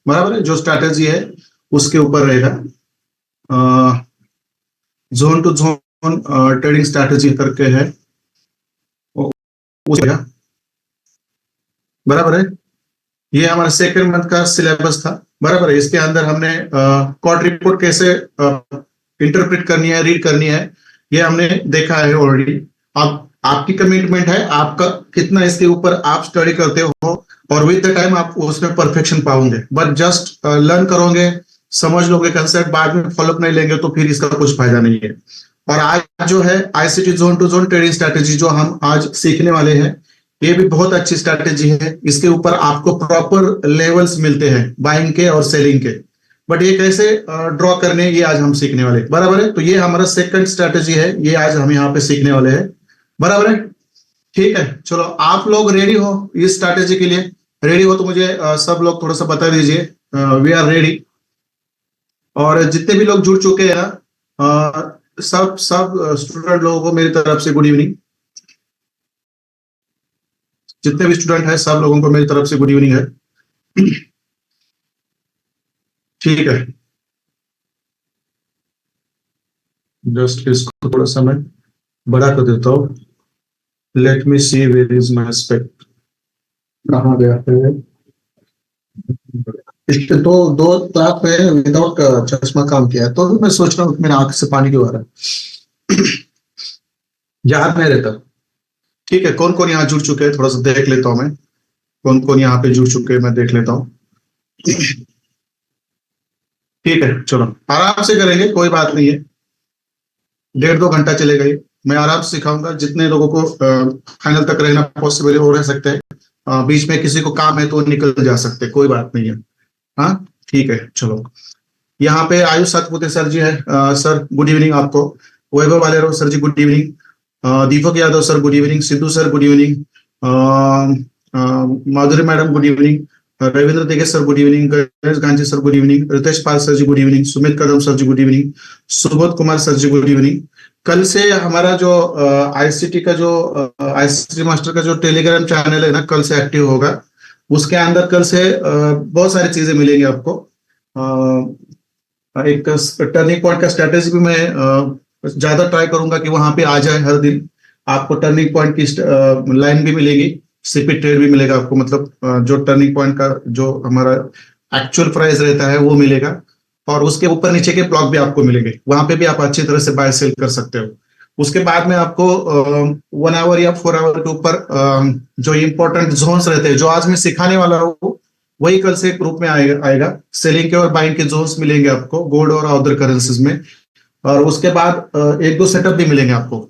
बराबर है, जो स्ट्रैटेजी है उसके ऊपर रहेगा। Zone to zone trading strategy करके है, बराबर है। ये हमारा सेकंड मंथ का सिलेबस था, बराबर है। इसके अंदर हमने क्वार्टर रिपोर्ट कैसे इंटरप्रेट करनी है, रीड करनी है, ये हमने देखा है ऑलरेडी। अब आपकी कमिटमेंट है, आपका कितना इसके ऊपर आप स्टडी करते हो, और विद द टाइम आप उसमें परफेक्शन पाओगे। बट जस्ट लर्न करोगे, समझ लोगे कंसेप्ट, बाद में फॉलोअप नहीं लेंगे तो फिर इसका कुछ फायदा नहीं है। और आज जो है ICT zone to zone trading strategy जो हम आज सीखने वाले हैं, ये भी बहुत अच्छी स्ट्रैटेजी है। इसके ऊपर आपको प्रॉपर लेवल्स मिलते हैं बाइंग के और सेलिंग के, बट ये कैसे ड्रॉ करने, ये आज हम सीखने वाले, बराबर है। तो ये हमारा सेकंड स्ट्रैटेजी है, ये आज हम यहाँ पे सीखने वाले हैं, बराबर है। ठीक है, चलो आप लोग रेडी हो इस स्ट्रैटेजी के लिए? रेडी हो तो मुझे सब लोग थोड़ा सा बता दीजिए, वी आर रेडी। और जितने भी लोग जुड़ चुके हैं ना, सब स्टूडेंट लोगों को मेरी तरफ से गुड इवनिंग। जितने भी स्टूडेंट हैं सब लोगों को मेरी तरफ से गुड इवनिंग है। ठीक है, जस्ट इसको थोड़ा सा मैं बड़ा कर देता हूँ। Let me see where is my specs, कहाँ गया है? इसके दो ताप है, विदाउट चश्मा काम किया है, तो मैं सोच रहा हूँ मेरे आंख से पानी क्यों आ रहा है। याद नहीं रहता। ठीक है, कौन कौन यहाँ जुड़ चुके हैं थोड़ा सा देख लेता हूँ मैं, कौन कौन यहाँ पे जुड़ चुके हैं मैं देख लेता हूँ। ठीक है, चलो आराम से करेंगे, कोई बात नहीं है। 1.5-2 घंटा चलेगा ये, मैं आराम से सिखाऊंगा। जितने लोगों को फाइनल तक रहना पॉसिबल है वो रह सकते हैं, बीच में किसी को काम है तो निकल जा सकते हैं, कोई बात नहीं है। हाँ ठीक है, चलो। यहाँ पे आयुष सतपुते सर जी है, सर गुड इवनिंग आपको। Vaibhav Valero sir ji good evening. Deepak Yadav sir good evening. Sidhu sir good evening. Madhuri madam good evening. Ravindra Dige sir good evening. Ganesh Gandhi sir good evening. Ritesh Pal sir ji good evening. Sumit Kadam sir ji good evening. Subodh Kumar sir ji good evening. कल से हमारा जो ICT का जो ICT master का जो Telegram channel है ना, कल से एक्टिव होगा। उसके अंदर कल से बहुत सारी चीजें मिलेंगी आपको। एक टर्निंग पॉइंट का स्ट्रेटेजी भी मैं ज्यादा ट्राई करूंगा कि वहां पे आ जाए हर दिन। आपको टर्निंग पॉइंट की लाइन भी मिलेगी, सीपी ट्रेड भी मिलेगा आपको, मतलब जो टर्निंग पॉइंट का जो हमारा एक्चुअल प्राइस रहता है वो मिलेगा। और उसके ऊपर नीचे के ब्लॉक भी आपको मिलेंगे, वहां पे भी आप अच्छी तरह से बाय सेल कर सकते हो। उसके बाद में आपको 1 आवर या 4 आवर के ऊपर जो इंपॉर्टेंट जोन्स रहते हैं, जो आज मैं सिखाने वाला हूँ वही कल से ग्रुप में आएगा। सेलिंग के और बाइंग के जोन्स मिलेंगे आपको गोल्ड और अदर करेंसीज में। और उसके बाद एक दो सेटअप भी मिलेंगे आपको,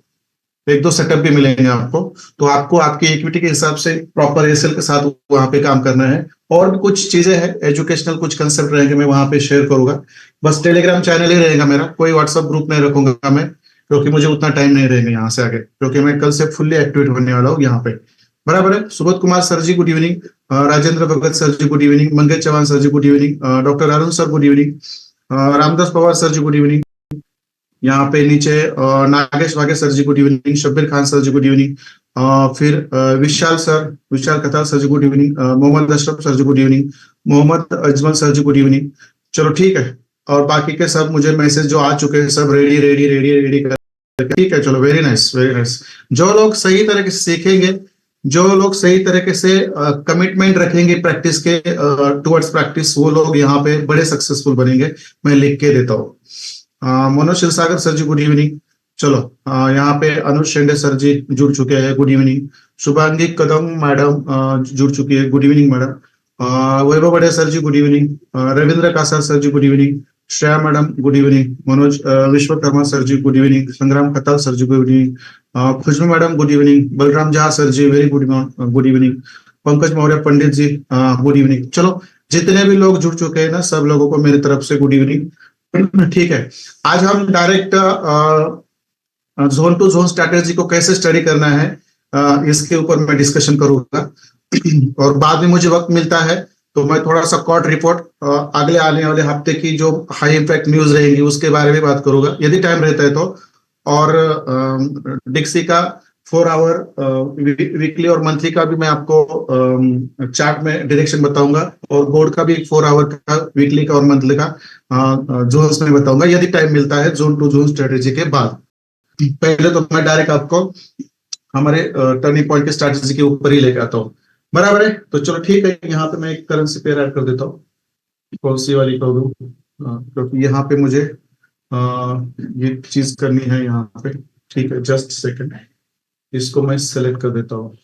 एक दो सेटअप भी मिलेंगे आपको। तो आपको आपकी इक्विटी के हिसाब से प्रॉपर एसेल के साथ वहां पे काम करना है। और भी कुछ चीजें हैं, एजुकेशनल कुछ कंसेप्ट रहेंगे, मैं वहां पे शेयर करूंगा। बस टेलीग्राम चैनल ही रहेगा मेरा, कोई व्हाट्सएप ग्रुप नहीं रखूंगा मैं, क्योंकि मुझे उतना टाइम नहीं रहेगा यहाँ से आगे, क्योंकि मैं कल से फुल्ली एक्टिवेट होने वाला हूँ यहाँ पे, बराबर है। Subodh Kumar sir ji good evening. Rajendra Bhagat sir ji good evening. Mangesh Chauhan sir ji good evening. Doctor Arun sir good evening. Ramdas Pawar sir ji good evening. यहाँ पे नीचे Nagesh Wagesh sir ji good evening. Shabbir Khan sir ji good evening. फिर Vishal Katar sir ji good evening. Mohammad Ashraf sir ji good evening. Mohammad Ajmal sir ji good evening. चलो ठीक है, और बाकी के सब मुझे मैसेज जो आ चुके हैं सब रेडी रेडी रेडी रेडी कर, ठीक है। चलो वेरी नाइस वेरी नाइस। जो लोग सही तरीके से सीखेंगे, जो लोग सही तरीके से कमिटमेंट रखेंगे प्रैक्टिस के टुवर्ड्स प्रैक्टिस, वो लोग यहाँ पे बड़े सक्सेसफुल बनेंगे। मैं लिख के देता हूँ। Manoj Shivsagar sir ji good evening. चलो यहाँ पे अनुज शेंडे सर जी जुड़ चुके हैं, good evening. Shubhangi Kadam madam जुड़ चुकी है, good evening madam. Vaibhav Bade sir ji good evening. Ravindra Kasa sir ji good evening. Shreya madam good evening. Manoj Vishwakarma sir ji good evening. Sangram Khatal sir ji good evening. Khushboo madam good evening. Balram Jha sir ji very good evening. Pankaj Maurya Pandit ji good evening. चलो जितने भी लोग जुड़ चुके हैं ना, सब लोगों को मेरी तरफ से गुड इवनिंग। ठीक है, आज हम direct zone to zone strategy को कैसे स्टडी करना है इसके ऊपर मैं डिस्कशन करूंगा। और बाद में मुझे वक्त मिलता है तो मैं थोड़ा सा कॉर्ट रिपोर्ट अगले आने वाले हफ्ते की जो हाई इम्पैक्ट न्यूज रहेंगी उसके बारे में बात करूंगा, यदि टाइम रहता है तो। और डिक्सी का 4 आवर वीकली और मंथली का भी मैं आपको चार्ट में डायरेक्शन बताऊंगा, और बोर्ड का भी 4 आवर का वीकली का और मंथली का जोन्स में बताऊंगा यदि टाइम मिलता है जोन टू जोन स्ट्रेटेजी के बाद। पहले तो मैं डायरेक्ट आपको हमारे टर्निंग पॉइंट के स्ट्रेटेजी के ऊपर ही लेके आता हूँ। बराबर है, तो चलो ठीक है, यहाँ पे मैं एक करेंसी पेयर ऐड कर देता हूँ। कौन सी वाली कर दूँ, क्योंकि यहाँ पे मुझे ये चीज करनी है यहाँ पे। ठीक है, जस्ट सेकंड, इसको मैं सेलेक्ट कर देता हूँ,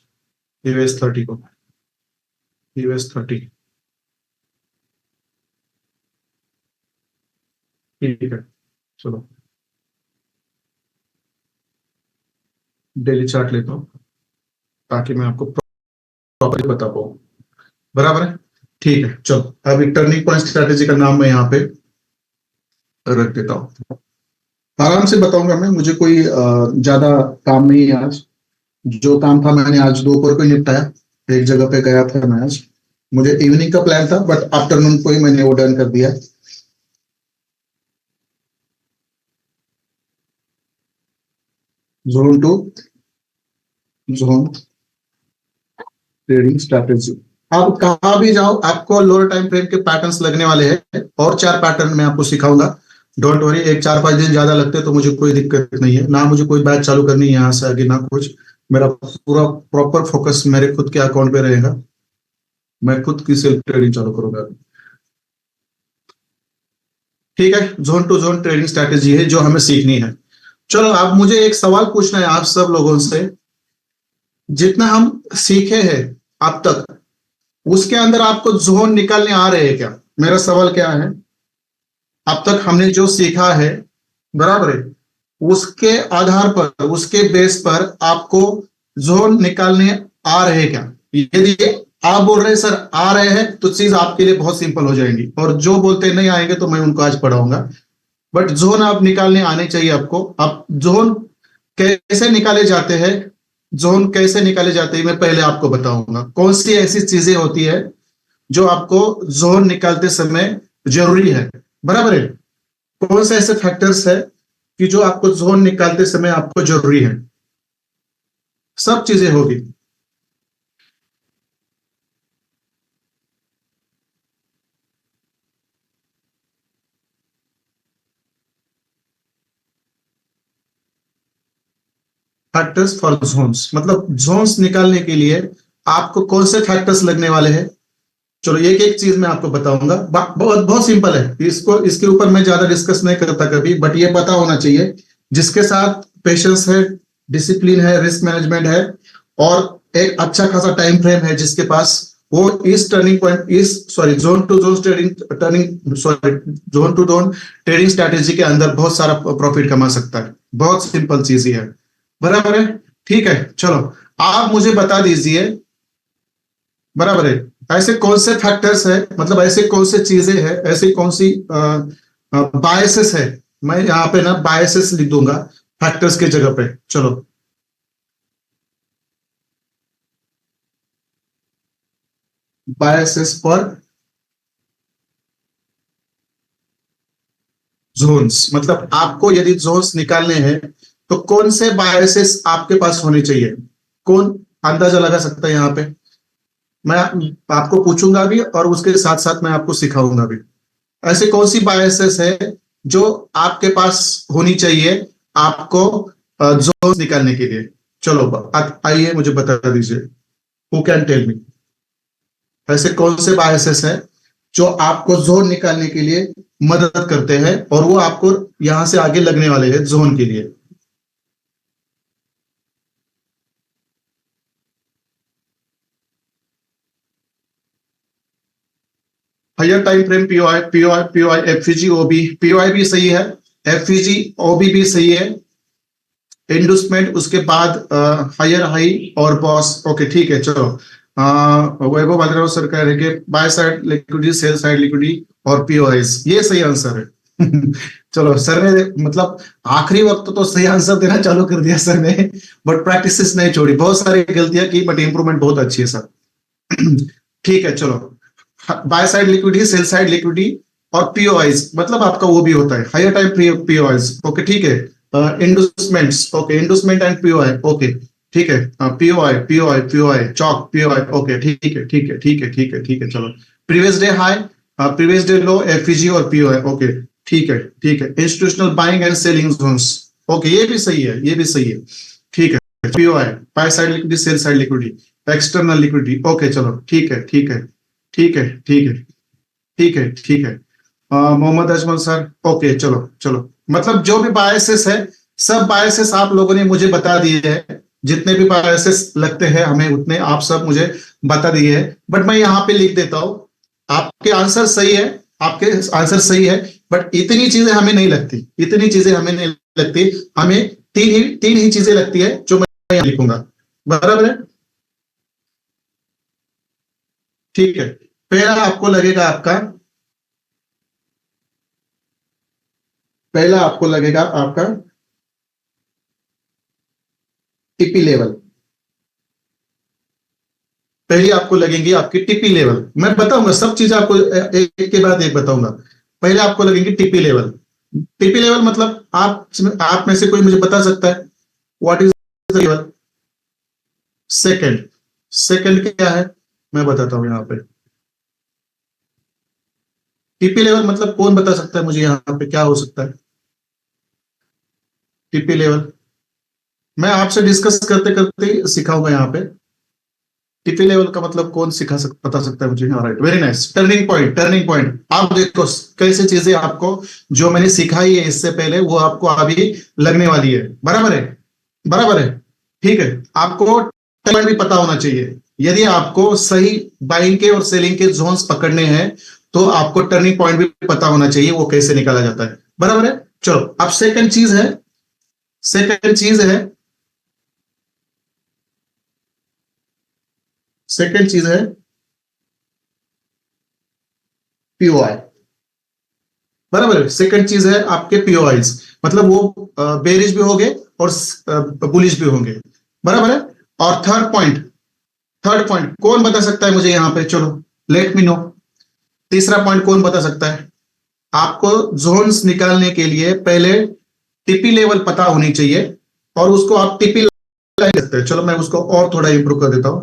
यूएस 30 को, यूएस 30। ठीक है, चलो डेली चार्ट लेता हूँ ताकि मैं आपको प्रॉपर्ली बता पाऊँ। बराबर है, ठीक है, चलो अब एक टर्निंग पॉइंट स्ट्रेटेजी का नाम मैं यहाँ पे रख देता हूँ। आराम से बताऊंगा मैं, मुझे कोई ज्यादा काम नहीं है आज। जो काम था मैंने आज दोपहर को ही निपटाया। एक जगह पे गया था मैं आज, मुझे इवनिंग का प्लान था बट आफ्टरनून को ही मैंने वो डन कर दिया। Zone to zone trading strategy. आप कहाँ भी जाओ आपको लोअर टाइम फ्रेम के पैटर्न्स लगने वाले हैं, और 4 पैटर्न मैं आपको सिखाऊंगा। डोंट वरी, एक 4-5 दिन ज्यादा लगते तो मुझे कोई दिक्कत नहीं है, ना मुझे कोई बैच चालू करनी है यहाँ से आगे, ना कुछ। मेरा पूरा प्रॉपर फोकस मेरे खुद के अकाउंट पे रहेगा, मैं खुद की सेल्फ ट्रेडिंग चालू करूंगा। ठीक है, zone to zone trading strategy है जो हमें सीखनी है। चलो अब मुझे एक सवाल पूछना है आप सब लोगों से, जितना हम सीखे हैं अब तक उसके अंदर आपको जोन निकालने आ रहे हैं क्या? मेरा सवाल क्या है, अब तक हमने जो सीखा है, बराबर है, उसके आधार पर, उसके बेस पर आपको जोन निकालने आ रहे हैं क्या? यदि आप बोल रहे हैं सर आ रहे हैं तो चीज आपके लिए बहुत सिंपल हो जाएगी, और जो बोलते नहीं आएंगे तो मैं उनको आज पढ़ाऊंगा। बट जोन आप निकालने आने चाहिए आपको। अब जोन कैसे निकाले जाते हैं, जोन कैसे निकाले जाते हैं मैं पहले आपको बताऊंगा। कौन सी ऐसी चीजें होती है जो आपको जोन निकालते समय जरूरी है, बराबर है? कौन से ऐसे फैक्टर्स है कि जो आपको जोन निकालते समय आपको जरूरी है? सब चीजें होगी। फैक्टर्स फॉर जोन्स, मतलब जोन्स निकालने के लिए आपको कौन से फैक्टर्स लगने वाले हैं? चलो एक एक चीज मैं आपको बताऊंगा। बहुत बहुत सिंपल है, इसको इसके ऊपर मैं ज्यादा डिस्कस नहीं करता कभी, बट ये पता होना चाहिए जिसके साथ पेशेंस है, डिसिप्लिन है, रिस्क मैनेजमेंट है, और एक अच्छा खासा टाइम फ्रेम है जिसके पास, वो इस टर्निंग पॉइंट, इस sorry zone to zone trading, turning sorry zone to zone trading strategy के अंदर बहुत सारा प्रॉफिट कमा सकता है। बहुत सिंपल चीज ही है, बराबर है? ठीक है, चलो आप मुझे बता दीजिए, बराबर है, ऐसे कौन से फैक्टर्स है, मतलब ऐसे कौन से चीजें हैं, ऐसी कौन सी बायसेस है। मैं यहाँ पे ना बायसेस लिख दूंगा फैक्टर्स के जगह पे। चलो बायसेस पर जोन्स, मतलब आपको यदि जोन्स निकालने हैं तो कौन से बायसेस आपके पास होने चाहिए? कौन अंदाजा लगा सकता है यहाँ पे? मैं आपको पूछूंगा भी और उसके साथ साथ मैं आपको सिखाऊंगा भी। ऐसे कौन सी बायसेस है जो आपके पास होनी चाहिए आपको जोन्स निकालने के लिए? चलो आइए मुझे बता दीजिए, हु कैन टेल मी, ऐसे कौन से बायसेस है जो आपको जोन निकालने के लिए मदद करते हैं और वो आपको यहां से आगे लगने वाले हैं जोन के लिए? Higher time frame, POI POI POI, FEG, OB, POI भी सही है, एफईजी ओबी भी सही है, इंडस्टमेंट, उसके बाद हायर हाई और बॉस। ओके ठीक है, चलो वैभव भाद्रव सर कह रहे हैं by side liquidity, sell side liquidity और पीओएस, ये सही आंसर है। चलो सर ने मतलब आखिरी वक्त तो सही आंसर देना चालू कर दिया सर ने, बट प्रैक्टिस नहीं छोड़ी, बहुत सारी गलतियां की बट इंप्रूवमेंट बहुत अच्छी है सर। ठीक है, चलो by side liquidity, sell side liquidity और पीओआईज, मतलब आपका वो भी होता है हायर टाइम पीओआईज। ओके ठीक है, inducements, okay inducement and POI, okay ठीक है, पीओआई चौक पीओआई, ओके ठीक है चलो। Previous day high, previous day low, FEG और पीओआई, ओके ठीक है। Institutional buying and selling zones, okay ये भी सही है, ये भी सही है, ठीक है। POI by side liquidity, sell side liquidity, external liquidity, okay चलो ठीक है। मोहम्मद अजमल सर, ओके चलो मतलब जो भी बायसेस है, सब बायसेस आप लोगों ने मुझे बता दिए हैं, जितने भी बायसेस लगते हैं हमें उतने आप सब मुझे बता दिए हैं। बट मैं यहाँ पे लिख देता हूं, आपके आंसर सही है, आपके आंसर सही है, बट इतनी चीजें हमें नहीं लगती, इतनी चीजें हमें नहीं लगती, हमें तीन ही चीजें लगती है जो मैं यहाँ लिखूंगा, बराबर है, ठीक है। पहला आपको लगेगा आपका, पहला आपको लगेगा आपका टीपी लेवल, पहली आपको लगेंगी आपकी टीपी लेवल। मैं बताऊंगा सब चीज आपको एक के बाद एक बताऊंगा। पहले आपको लगेंगी टीपी लेवल। टीपी लेवल मतलब आप में से कोई मुझे बता सकता है what is the level? Second, second क्या है मैं बताता हूं यहाँ पे। टीपी लेवल मतलब कौन बता सकता है मुझे यहाँ पे क्या हो सकता है? टीपी लेवल मैं आपसे डिस्कस करते करते सिखाऊंगा यहाँ पे। टीपी लेवल का मतलब कौन बता सकता है मुझे? Right, very nice. Turning point, turning point आप देखो कैसे चीजें आपको जो मैंने सिखाई है इससे पहले वो आपको अभी लगने वाली है, बराबर है, बराबर है, ठीक है। आपको टर्निंग भी पता होना चाहिए, यदि आपको सही बाइंग के और सेलिंग के जोन्स पकड़ने हैं तो आपको टर्निंग पॉइंट भी पता होना चाहिए वो कैसे निकाला जाता है, बराबर है। चलो अब सेकंड चीज है, सेकंड चीज है, सेकंड चीज है पीओआई, बराबर है। सेकंड चीज है आपके पीओआईज, मतलब वो बेरिश भी होंगे और बुलिश भी होंगे, बराबर है। और थर्ड पॉइंट, थर्ड पॉइंट कौन बता सकता है मुझे यहाँ पे? चलो लेट मी नो, तीसरा पॉइंट कौन बता सकता है? आपको जोन्स निकालने के लिए पहले टीपी लेवल पता होनी चाहिए और उसको आप टीपी लाइन कहते हैं। चलो मैं उसको और थोड़ा इंप्रूव कर देता हूं,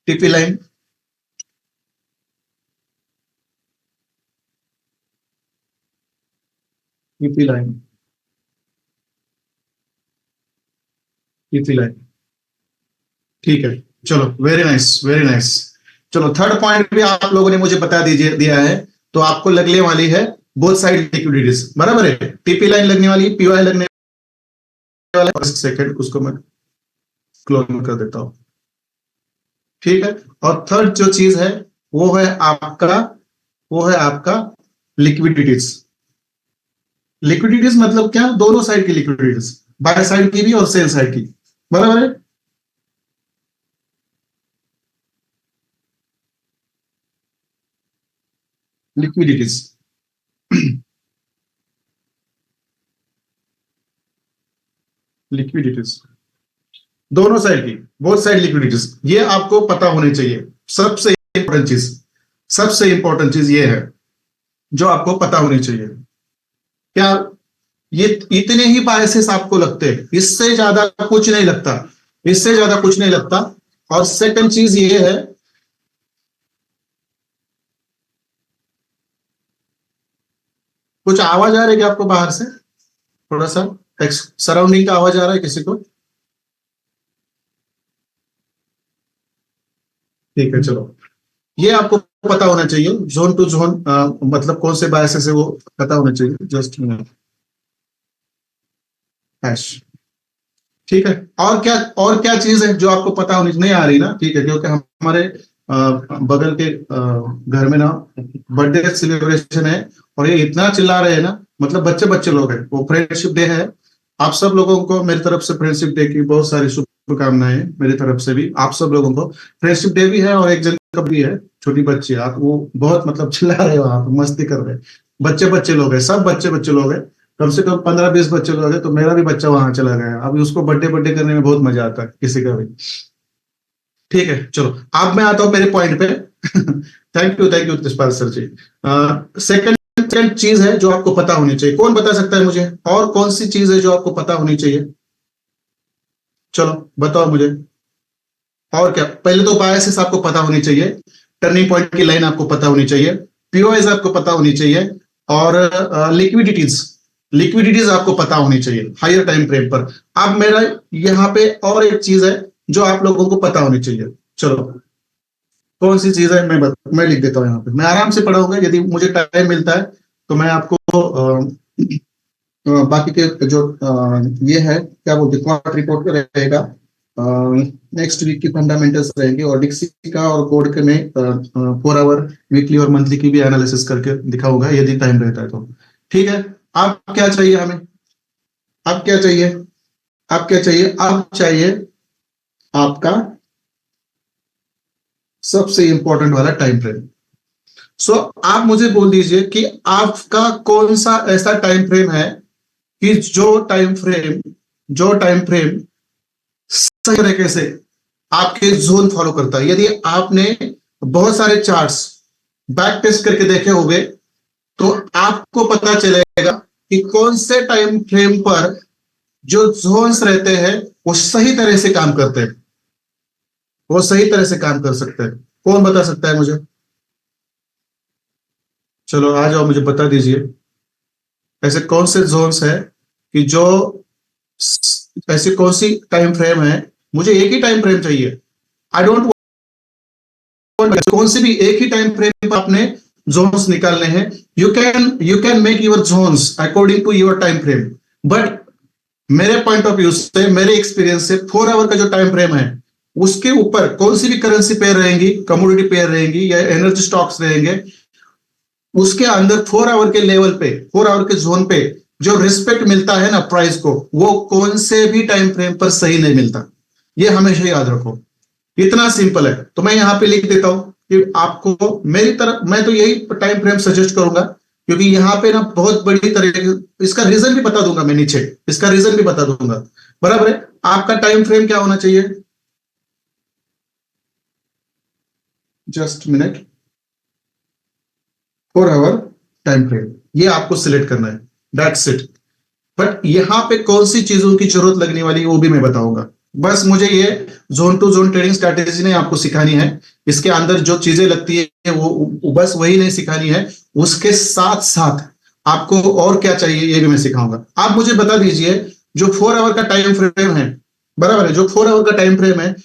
TP line, TP line, TP line, ठीक है। चलो वेरी नाइस, वेरी नाइस। चलो थर्ड पॉइंट भी आप लोगों ने मुझे बता दीजिए दिया है, तो आपको लगने वाली है बोथ साइड लिक्विडिटीज, बराबर है। टीपी लाइन लगने वाली, पीओआई लगने वाला, सेकंड उसको मैं क्लोज कर देता हूं, ठीक है। और थर्ड जो चीज है वो है आपका, वो है आपका लिक्विडिटीज। लिक्विडिटीज मतलब क्या? दोनों साइड की लिक्विडिटीज, बाय साइड की भी और सेल साइड की, बराबर है। लिक्विडिटीज लिक्विडिटीज दोनों साइड की, बोथ साइड लिक्विडिटीज, ये आपको पता होनी चाहिए। सबसे इंपॉर्टेंट चीज, सबसे इंपॉर्टेंट चीज ये है जो आपको पता होनी चाहिए। क्या ये इतने ही बायसेस आपको लगते हैं, इससे ज्यादा कुछ नहीं लगता, इससे ज्यादा कुछ नहीं लगता। और सेकंड चीज ये है, कुछ आवाज आ रही है क्या आपको बाहर से? थोड़ा सा सराउंडिंग का आवाज आ रहा है किसी को? ठीक है चलो, ये आपको पता होना चाहिए जोन टू जोन, मतलब कौन से बायसेस है वो पता होना चाहिए। जस्ट हैश, ठीक है। और क्या चीज है जो आपको पता होनी नहीं आ रही ना? ठीक है, क्योंकि हमारे बगल के घर में ना बर्थडे सेलिब्रेशन है और ये इतना चिल्ला रहे हैं ना, मतलब बच्चे बच्चे लोग हैं, वो फ्रेंडशिप डे है। आप सब लोगों को मेरी तरफ से फ्रेंडशिप डे की बहुत सारी शुभकामनाएं, मेरी तरफ से भी आप सब लोगों को फ्रेंडशिप डे भी है। और एक जन का भी है, छोटी बच्ची है, आप वो बहुत मतलब चिल्ला रहे हो, आप मस्ती कर रहे हैं, बच्चे बच्चे लोग हैं, सब बच्चे बच्चे लोग हैं, कम से कम 15-20 बच्चे लोग हैं। तो मेरा भी बच्चा वहां चला गया, अभी उसको बर्थडे बर्थडे करने में बहुत मजा आता है किसी का भी, ठीक है। चलो अब मैं आता हूं मेरे पॉइंट पे thank you Tejpal sir ji. Second चीज है जो आपको पता होनी चाहिए, कौन बता सकता है मुझे? और कौन सी चीज है जो आपको पता होनी चाहिए? चलो बताओ मुझे। और क्या, पहले तो बायसेस आपको पता होनी चाहिए, टर्निंग पॉइंट की लाइन आपको पता होनी चाहिए, पीओएस आपको पता होनी चाहिए, और लिक्विडिटीज लिक्विडिटीज आपको पता होनी चाहिए हायर टाइम फ्रेम पर। अब मेरा यहाँ पे और एक चीज है जो आप लोगों को पता होनी चाहिए। चलो, कौन सी चीज है, मैं लिख देता हूँ यहाँ पे, मैं आराम से पढ़ाऊंगा, यदि मुझे टाइम मिलता है तो मैं आपको बाकी के जो ये है क्या बोलते हैं, क्वार्ट रिपोर्ट रहेगा, नेक्स्ट वीक की फंडामेंटल्स रहेंगे, और डिक्सी का और कोड के में 4 आवर वीकली और मंथली की भी एनालिसिस करके दिखाऊंगा यदि टाइम रहता है तो। ठीक है। आप क्या चाहिए हमें, अब क्या चाहिए, अब क्या चाहिए, अब चाहिए आपका सबसे इंपॉर्टेंट वाला टाइम फ्रेम। सो आप मुझे बोल दीजिए कि आपका कौन सा ऐसा टाइम फ्रेम है कि जो टाइम फ्रेम सही तरीके से आपके जोन फॉलो करता है। यदि आपने बहुत सारे चार्ट्स बैक टेस्ट करके देखे होंगे तो आपको पता चलेगा कि कौन से टाइम फ्रेम पर जो जोन्स रहते हैं वो सही तरह से काम करते हैं, वो सही तरह से काम कर सकते हैं। कौन बता सकता है मुझे? चलो आ जाओ, मुझे बता दीजिए ऐसे कौन से जोन्स है कि जो, ऐसी कौन सी टाइम फ्रेम है, मुझे एक ही टाइम फ्रेम चाहिए, आई डोंट वांट कौन सी भी एक ही टाइम फ्रेम पर आपने जोन्स निकालने हैं। You can make your zones according to your time frame, but मेरे पॉइंट ऑफ व्यू से, मेरे एक्सपीरियंस से 4 आवर का जो टाइम फ्रेम है उसके ऊपर कौन सी भी करेंसी पेयर रहेंगी, कमोडिटी पेयर रहेंगी या एनर्जी स्टॉक्स रहेंगे, उसके अंदर 4 आवर के लेवल पे, 4 आवर के जोन पे जो रिस्पेक्ट मिलता है ना प्राइस को, वो कौन से भी टाइम फ्रेम पर सही नहीं मिलता। ये हमेशा याद रखो, इतना सिंपल है। तो मैं यहां पे लिख देता हूं कि आपको मेरी तरफ, मैं तो यही टाइम फ्रेम सजेस्ट करूंगा, क्योंकि यहाँ पे ना बहुत बड़ी तरह की, इसका रीजन भी बता दूंगा मैं नीचे, इसका रीजन भी बता दूंगा। बराबर है। आपका टाइम फ्रेम क्या होना चाहिए, just minute, 4 hour time frame, ये आपको सिलेक्ट करना है, दैट्स इट। बट यहां पे कौन सी चीजों की जरूरत लगने वाली है वो भी मैं बताऊंगा। बस मुझे ये zone to zone trading strategy नहीं आपको सिखानी है, इसके अंदर जो चीजें लगती है वो बस वही नहीं सिखानी है, उसके साथ साथ आपको और क्या चाहिए ये भी मैं सिखाऊंगा। आप मुझे बता दीजिए, जो 4 आवर का टाइम फ्रेम है, बराबर है, जो 4 आवर का टाइम फ्रेम है,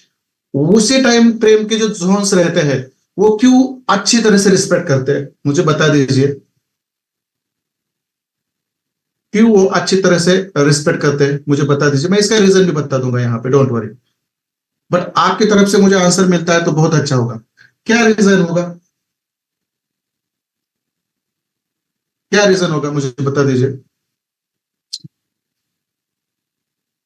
उसी टाइम फ्रेम के जो जोन्स रहते हैं वो क्यों अच्छी तरह से रिस्पेक्ट करते हैं, मुझे बता दीजिए क्यों वो अच्छी तरह से रिस्पेक्ट करते हैं, मुझे बता दीजिए। मैं इसका रीजन भी बता दूंगा यहाँ पे, डोंट वरी। बट आपकी तरफ से मुझे आंसर मिलता है तो बहुत अच्छा होगा। क्या रीजन होगा, क्या रीजन होगा, मुझे बता दीजिए।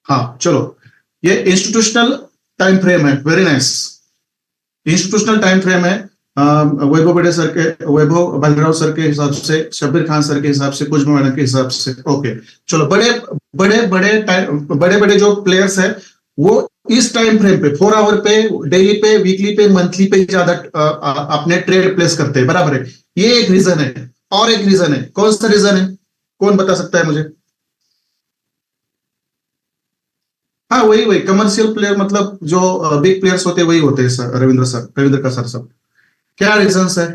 हाँ चलो, ये इंस्टीट्यूशनल टाइम फ्रेम है, very nice. Institutional time frame है, वैभव बलराव सर के हिसाब से, शब्बीर खान सर के हिसाब से, कुछ मैडम के हिसाब से। ओके चलो, बड़े बड़े जो प्लेयर्स है वो इस टाइम फ्रेम पे, 4 आवर पे, डेली पे, वीकली पे, मंथली पे ज्यादा अपने ट्रेड प्लेस करते हैं, बराबर है। ये एक रीजन है, और एक रीजन है, कौन सा रीजन है, कौन बता सकता है मुझे? हाँ वही वही कमर्शियल प्लेयर, मतलब जो बिग प्लेयर्स होते हैं वही होते हैं सर, रविंद्र का सर सब। क्या रीजन है?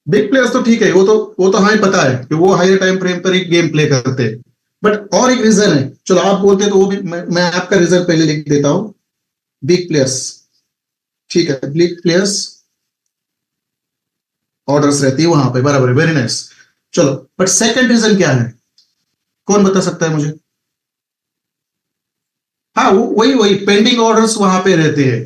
बिग प्लेयर्स तो ठीक है, वो तो हमें पता है कि वो हायर टाइम फ्रेम पर ही गेम प्ले करते हैं। बट और एक रीजन है, चलो आप बोलते हैं तो वो भी मैं आपका रीजन पहले लिख देता हूं। बिग प्लेयर्स, ठीक है, बिग प्लेयर्स ऑर्डर्स रहती है वहां पे, बराबर है, वेरी नाइस। चलो, बट सेकंड रीजन क्या है, कौन बता सकता है मुझे? हाँ वही वही पेंडिंग ऑर्डर्स वहां पे रहते हैं।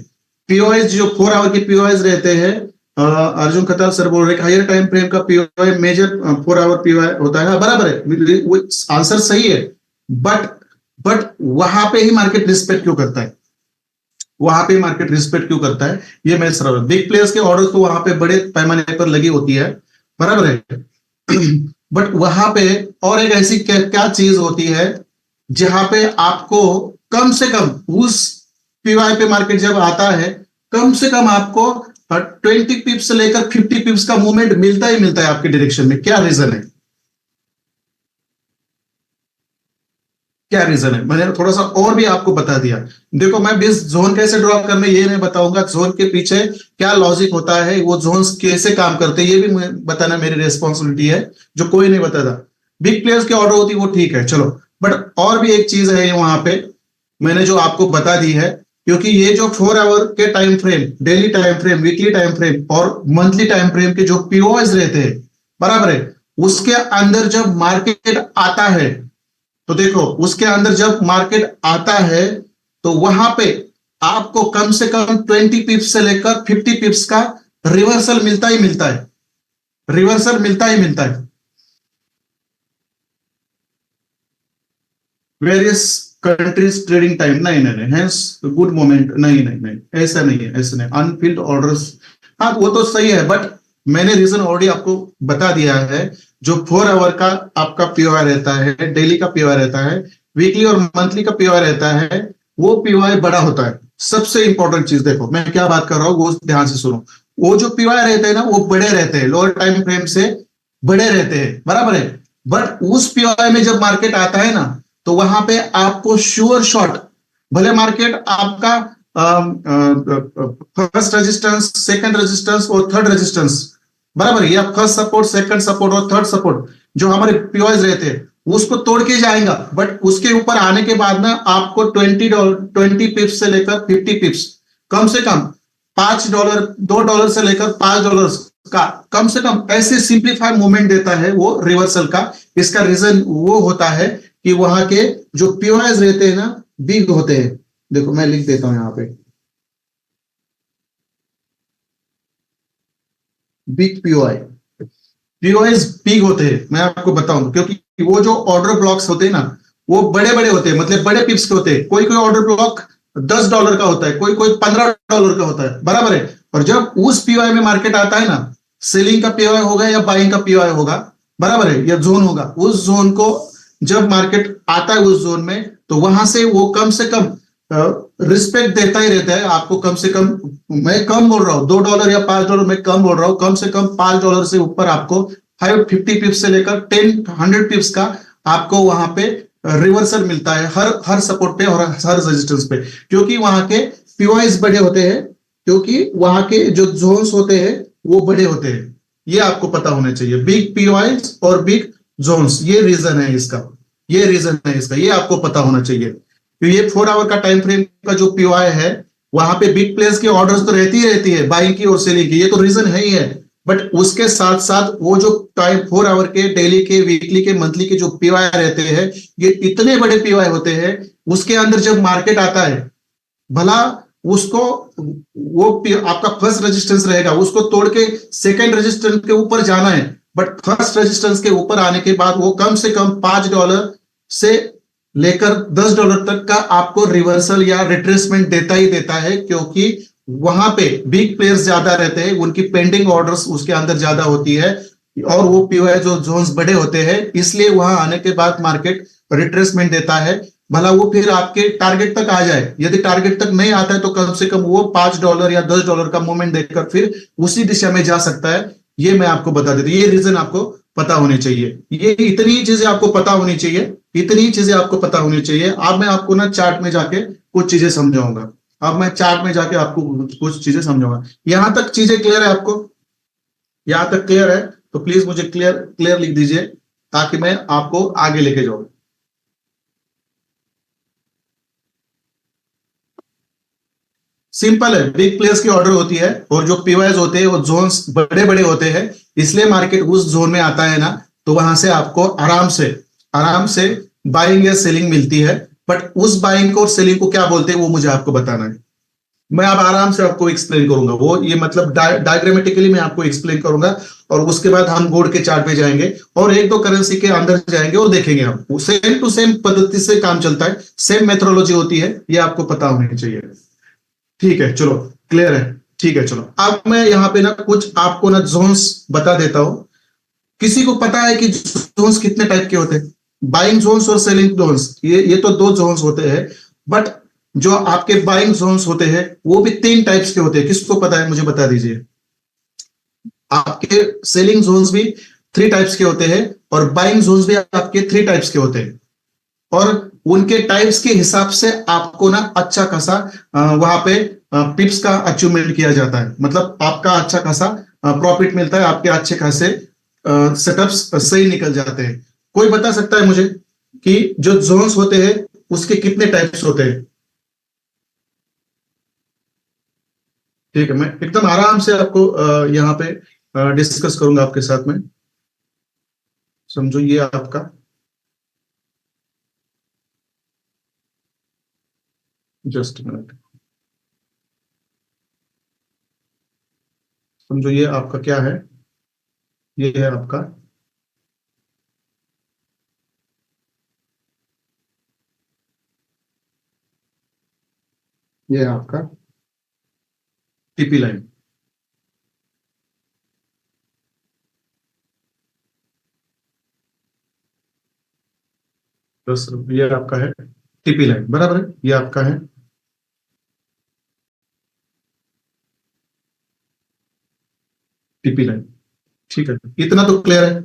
पीओएस, जो 4 आवर के पीओएस रहते हैं, अर्जुन खताल सर बोल रहे हैं हायर टाइम फ्रेम का पीओआई मेजर 4 आवर पीओआई होता है। हाँ बराबर है, वो आंसर सही है। बट बट वहां पे ही मार्केट रिस्पेक्ट क्यों करता है, वहां पे मार्केट रिस्पेक्ट क्यों करता है, ये मैं सर, बिग प्लेयर्स के ऑर्डर तो वहां पे बड़े पैमाने पर लगी होती है, बराबर है। बट वहां पे और एक ऐसी क्या, क्या चीज होती है जहां पे आपको कम से कम उस पीवाई पे मार्केट जब आता है, कम से कम आपको 20 पिप्स से लेकर 50 पिप्स का मूवमेंट मिलता ही मिलता है आपके डायरेक्शन में। क्या रीजन है? क्या रीजन है, मैंने थोड़ा सा और भी आपको बता दिया। देखो मैं भी जोन कैसे ड्रॉ करने ये नहीं बताऊंगा, जोन के पीछे क्या लॉजिक होता है, वो जोन्स कैसे काम करते हैं ये भी बताना मेरी रिस्पॉन्सिबिलिटी है, जो कोई नहीं बताता। बिग प्लेयर्स की ऑर्डर होती है वो ठीक है चलो, बट और भी एक चीज है वहां पे मैंने जो आपको बता दी है, क्योंकि ये जो 4 आवर के time frame, daily time frame, weekly time frame और मंथली टाइम फ्रेम के जो पीओएस रहते हैं, बराबर है, उसके अंदर जब मार्केट आता है, तो देखो उसके अंदर जब मार्केट आता है तो वहां पे आपको कम से कम 20 पिप्स से लेकर 50 पिप्स का रिवर्सल मिलता ही मिलता है, रिवर्सल मिलता ही मिलता है। वेरियस कंट्रीज ट्रेडिंग टाइम, नहीं नहीं नहीं, हैंस गुड मोमेंट, नहीं नहीं नहीं, ऐसा नहीं है, ऐसा नहीं, अनफिल्ड ऑर्डर्स, हाँ वो तो सही है, बट मैंने रीजन ऑलरेडी आपको बता दिया है। जो 4 आवर का आपका पीओआई रहता है, डेली का पीओआई रहता है, वीकली और मंथली का पीओआई रहता है, वो पीओआई बड़ा होता है। सबसे इंपॉर्टेंट चीज देखो मैं क्या बात कर रहा हूँ वो ध्यान से सुनो, वो जो पीओआई रहते हैं ना वो बड़े रहते हैं, लोअर टाइम फ्रेम से बड़े रहते हैं, बराबर है। बट उस पीओआई में जब मार्केट आता है ना, तो वहां पे आपको श्योर शॉट, भले मार्केट आपका फर्स्ट रेजिस्टेंस, सेकंड रेजिस्टेंस और थर्ड रेजिस्टेंस, बराबर, या फर्स्ट सपोर्ट, सेकंड सपोर्ट और थर्ड सपोर्ट जो हमारे पीओएस रहते हैं उसको तोड़ के जाएगा, बट उसके ऊपर आने के बाद ना आपको $20 से लेकर 50 पिप्स, कम से कम $5, $2 से लेकर $5 का कम से कम ऐसे सिंप्लीफाइड मूवमेंट देता है वो रिवर्सल का। इसका रीजन वो होता है कि वहां के जो पीओएस रहते हैं ना बिग होते हैं। देखो मैं लिख देता हूं यहाँ पे, बिग पीओआई, पीओएस बिग होते हैं, मैं आपको बताऊं, क्योंकि वो जो ऑर्डर ब्लॉक्स होते हैं ना वो बड़े बड़े होते हैं, मतलब बड़े पिप्स के होते हैं। कोई कोई ऑर्डर ब्लॉक $10 का होता है, कोई कोई $15 का होता है, बराबर है। और जब उस पीओआई में मार्केट आता है ना, सेलिंग का पीओआई होगा या बाइंग का पीओआई होगा, बराबर है, या जोन होगा, उस जोन को जब मार्केट आता है उस जोन में, तो वहां से वो कम से कम रिस्पेक्ट देता ही रहता है आपको। कम से कम, मैं कम बोल रहा हूँ, $2 या $5 मैं कम बोल रहा हूँ, कम से कम $5 से ऊपर आपको 550 पिप्स से लेकर 100 पिप्स का आपको वहां पे रिवर्सल मिलता है, हर हर सपोर्ट पे और हर रेजिस्टेंस पे, क्योंकि वहां के पीओआईस बड़े होते हैं, क्योंकि वहां के जो जोन्स होते हैं वो बड़े होते हैं। ये आपको पता होना चाहिए, बिग पीओआईस और बिग जोन्स, ये रीजन है इसका, ये रीजन है इसका, ये आपको पता होना चाहिए। तो ये 4 आवर का टाइम फ्रेम का जो पीओआई है, वहां पे बिग प्लेयर्स की ऑर्डर्स तो रहती ही रहती है, बाइंग की और सेलिंग की, ये तो रीजन है ही है। बट उसके साथ साथ वो जो टाइम 4 आवर के, डेली के, वीकली के, मंथली के जो पीओआई रहते हैं, ये इतने बड़े पीओआई होते हैं, उसके अंदर जब मार्केट आता है, भला उसको, वो आपका फर्स्ट रेजिस्टेंस रहेगा, उसको तोड़ के सेकंड रेजिस्टेंस के ऊपर जाना है, बट फर्स्ट रेजिस्टेंस के ऊपर आने के बाद वो कम से कम $5 से लेकर $10 तक का आपको रिवर्सल या रिट्रेसमेंट देता ही देता है, क्योंकि वहां पे बिग प्लेयर्स ज्यादा रहते हैं, उनकी पेंडिंग ऑर्डर्स उसके अंदर ज्यादा होती है, और वो पीओआई जो जोन्स बड़े होते हैं, इसलिए वहां आने के बाद मार्केट रिट्रेसमेंट देता है। भला वो फिर आपके टारगेट तक आ जाए, यदि टारगेट तक नहीं आता है तो कम से कम वो $5 या $10 का मूवमेंट देखकर फिर उसी दिशा में जा सकता है। ये मैं आपको बता देता हूं, ये रीजन आपको पता होने चाहिए, ये इतनी चीजें आपको पता होनी चाहिए, इतनी चीजें आपको पता होनी चाहिए। अब मैं आपको ना चार्ट में जाके कुछ चीजें समझाऊंगा, अब मैं चार्ट में जाके आपको कुछ चीजें समझाऊंगा। यहां तक चीजें क्लियर है आपको? यहां तक क्लियर है तो प्लीज मुझे क्लियर क्लियर लिख दीजिए, ताकि मैं आपको आगे लेके जाऊं। सिंपल है, बिग प्लेयर्स की ऑर्डर होती है, और जो पीवाईज होते हैं वो जोन्स बड़े बड़े होते हैं, इसलिए मार्केट उस जोन में आता है ना, तो वहां से आपको आराम से बाइंग या सेलिंग मिलती है। बट उस बाइंग को और सेलिंग को क्या बोलते हैं वो मुझे आपको बताना है। मैं अब आराम से आपको एक्सप्लेन करूंगा, वो ये मतलब डायग्रामेटिकली मैं आपको एक्सप्लेन करूंगा, और उसके बाद हम गोल्ड के चार्ट पे जाएंगे और एक दो करेंसी के अंदर जाएंगे और देखेंगे। हम सेम टू सेम पद्धति से काम चलता है, सेम मेथोडोलॉजी होती है, ये आपको पता होनी चाहिए। ठीक है चलो, क्लियर है, ठीक है चलो। अब मैं यहाँ पे ना कुछ आपको ना जोन्स बता देता हूं। किसी को पता है कि जोन्स कितने टाइप के होते हैं? बाइंग जोन्स और सेलिंग जोन्स, ये तो दो जोन्स होते हैं, बट जो आपके बाइंग जोन्स होते हैं वो भी 3 टाइप्स के होते हैं। किसको पता है मुझे बता दीजिए। आपके सेलिंग जोन्स भी 3 टाइप्स के होते हैं, और बाइंग जोन्स भी आपके 3 टाइप्स के होते हैं। और उनके टाइप्स के हिसाब से आपको ना अच्छा खासा वहां पे पिप्स का अचीवमेंट किया जाता है, मतलब आपका अच्छा खासा प्रॉफिट मिलता है, आपके अच्छे खासे सेटअप्स सही निकल जाते हैं। कोई बता सकता है मुझे कि जो जोन्स होते हैं उसके कितने टाइप्स होते हैं? ठीक है, मैं एकदम आराम से आपको यहाँ पे डिस्कस करूंगा आपके साथ में। समझो ये आपका, जस्ट मिनट, समझो ये आपका क्या है, ये है आपका, ये है आपका टीपी लाइन। बस ये आपका है टीपी लाइन, बराबर है, ये आपका है टीपी लाइन। ठीक है, इतना तो क्लियर है।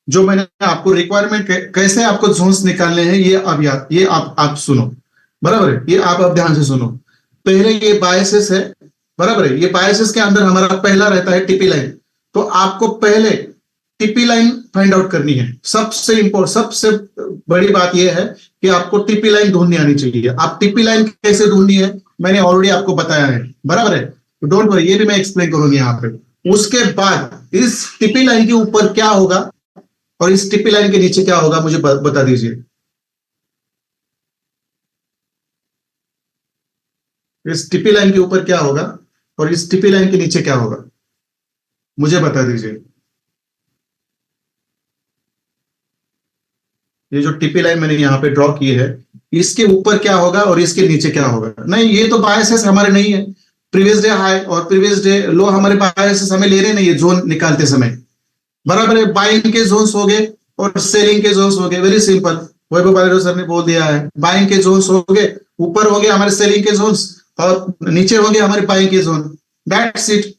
जो मैंने आपको रिक्वायरमेंट कैसे आपको जोन्स निकालने हैं, ये अब याद, ये आप सुनो, बराबर है, ये आप अब ध्यान से सुनो। पहले ये बायसेस है, बराबर है, ये बायसेस के अंदर हमारा पहला रहता है टीपी लाइन। तो आपको पहले टीपी लाइन फाइंड आउट करनी है। सबसे इंपॉर्टेंट, सबसे बड़ी बात यह है कि आपको टीपी लाइन ढूंढनी आनी चाहिए। आप टीपी लाइन कैसे ढूंढनी है मैंने ऑलरेडी आपको बताया है, बराबर है, तो डोंट वरी, ये भी मैं एक्सप्लेन करूंगी यहाँ पे। उसके बाद इस टीपी लाइन के ऊपर क्या होगा और इस टीपी लाइन के नीचे क्या होगा, मुझे बता दीजिए। इस टीपी लाइन के ऊपर क्या होगा और इस टीपी लाइन के नीचे क्या होगा, मुझे बता दीजिए। ये जो टीपी लाइन मैंने यहाँ पे ड्रॉ की है, इसके ऊपर क्या होगा और इसके नीचे क्या होगा? नहीं, ये तो बायसेस हमारे नहीं है। प्रीवियस डे हाई और प्रीवियस डे लो हमारे बायसेस हमें ले रहे नहीं है जोन निकालते समय, बराबर है। बाइंग के जोन्स हो गए और सेलिंग के जोन्स हो गए, वेरी सिंपल। वैभव बालेरो सर ने बोल दिया है, बाइंग के जोन्स हो गए, ऊपर हो गए हमारे सेलिंग के जोन्स और नीचे होंगे हमारे बाइंग के जोन, दैट्स इट,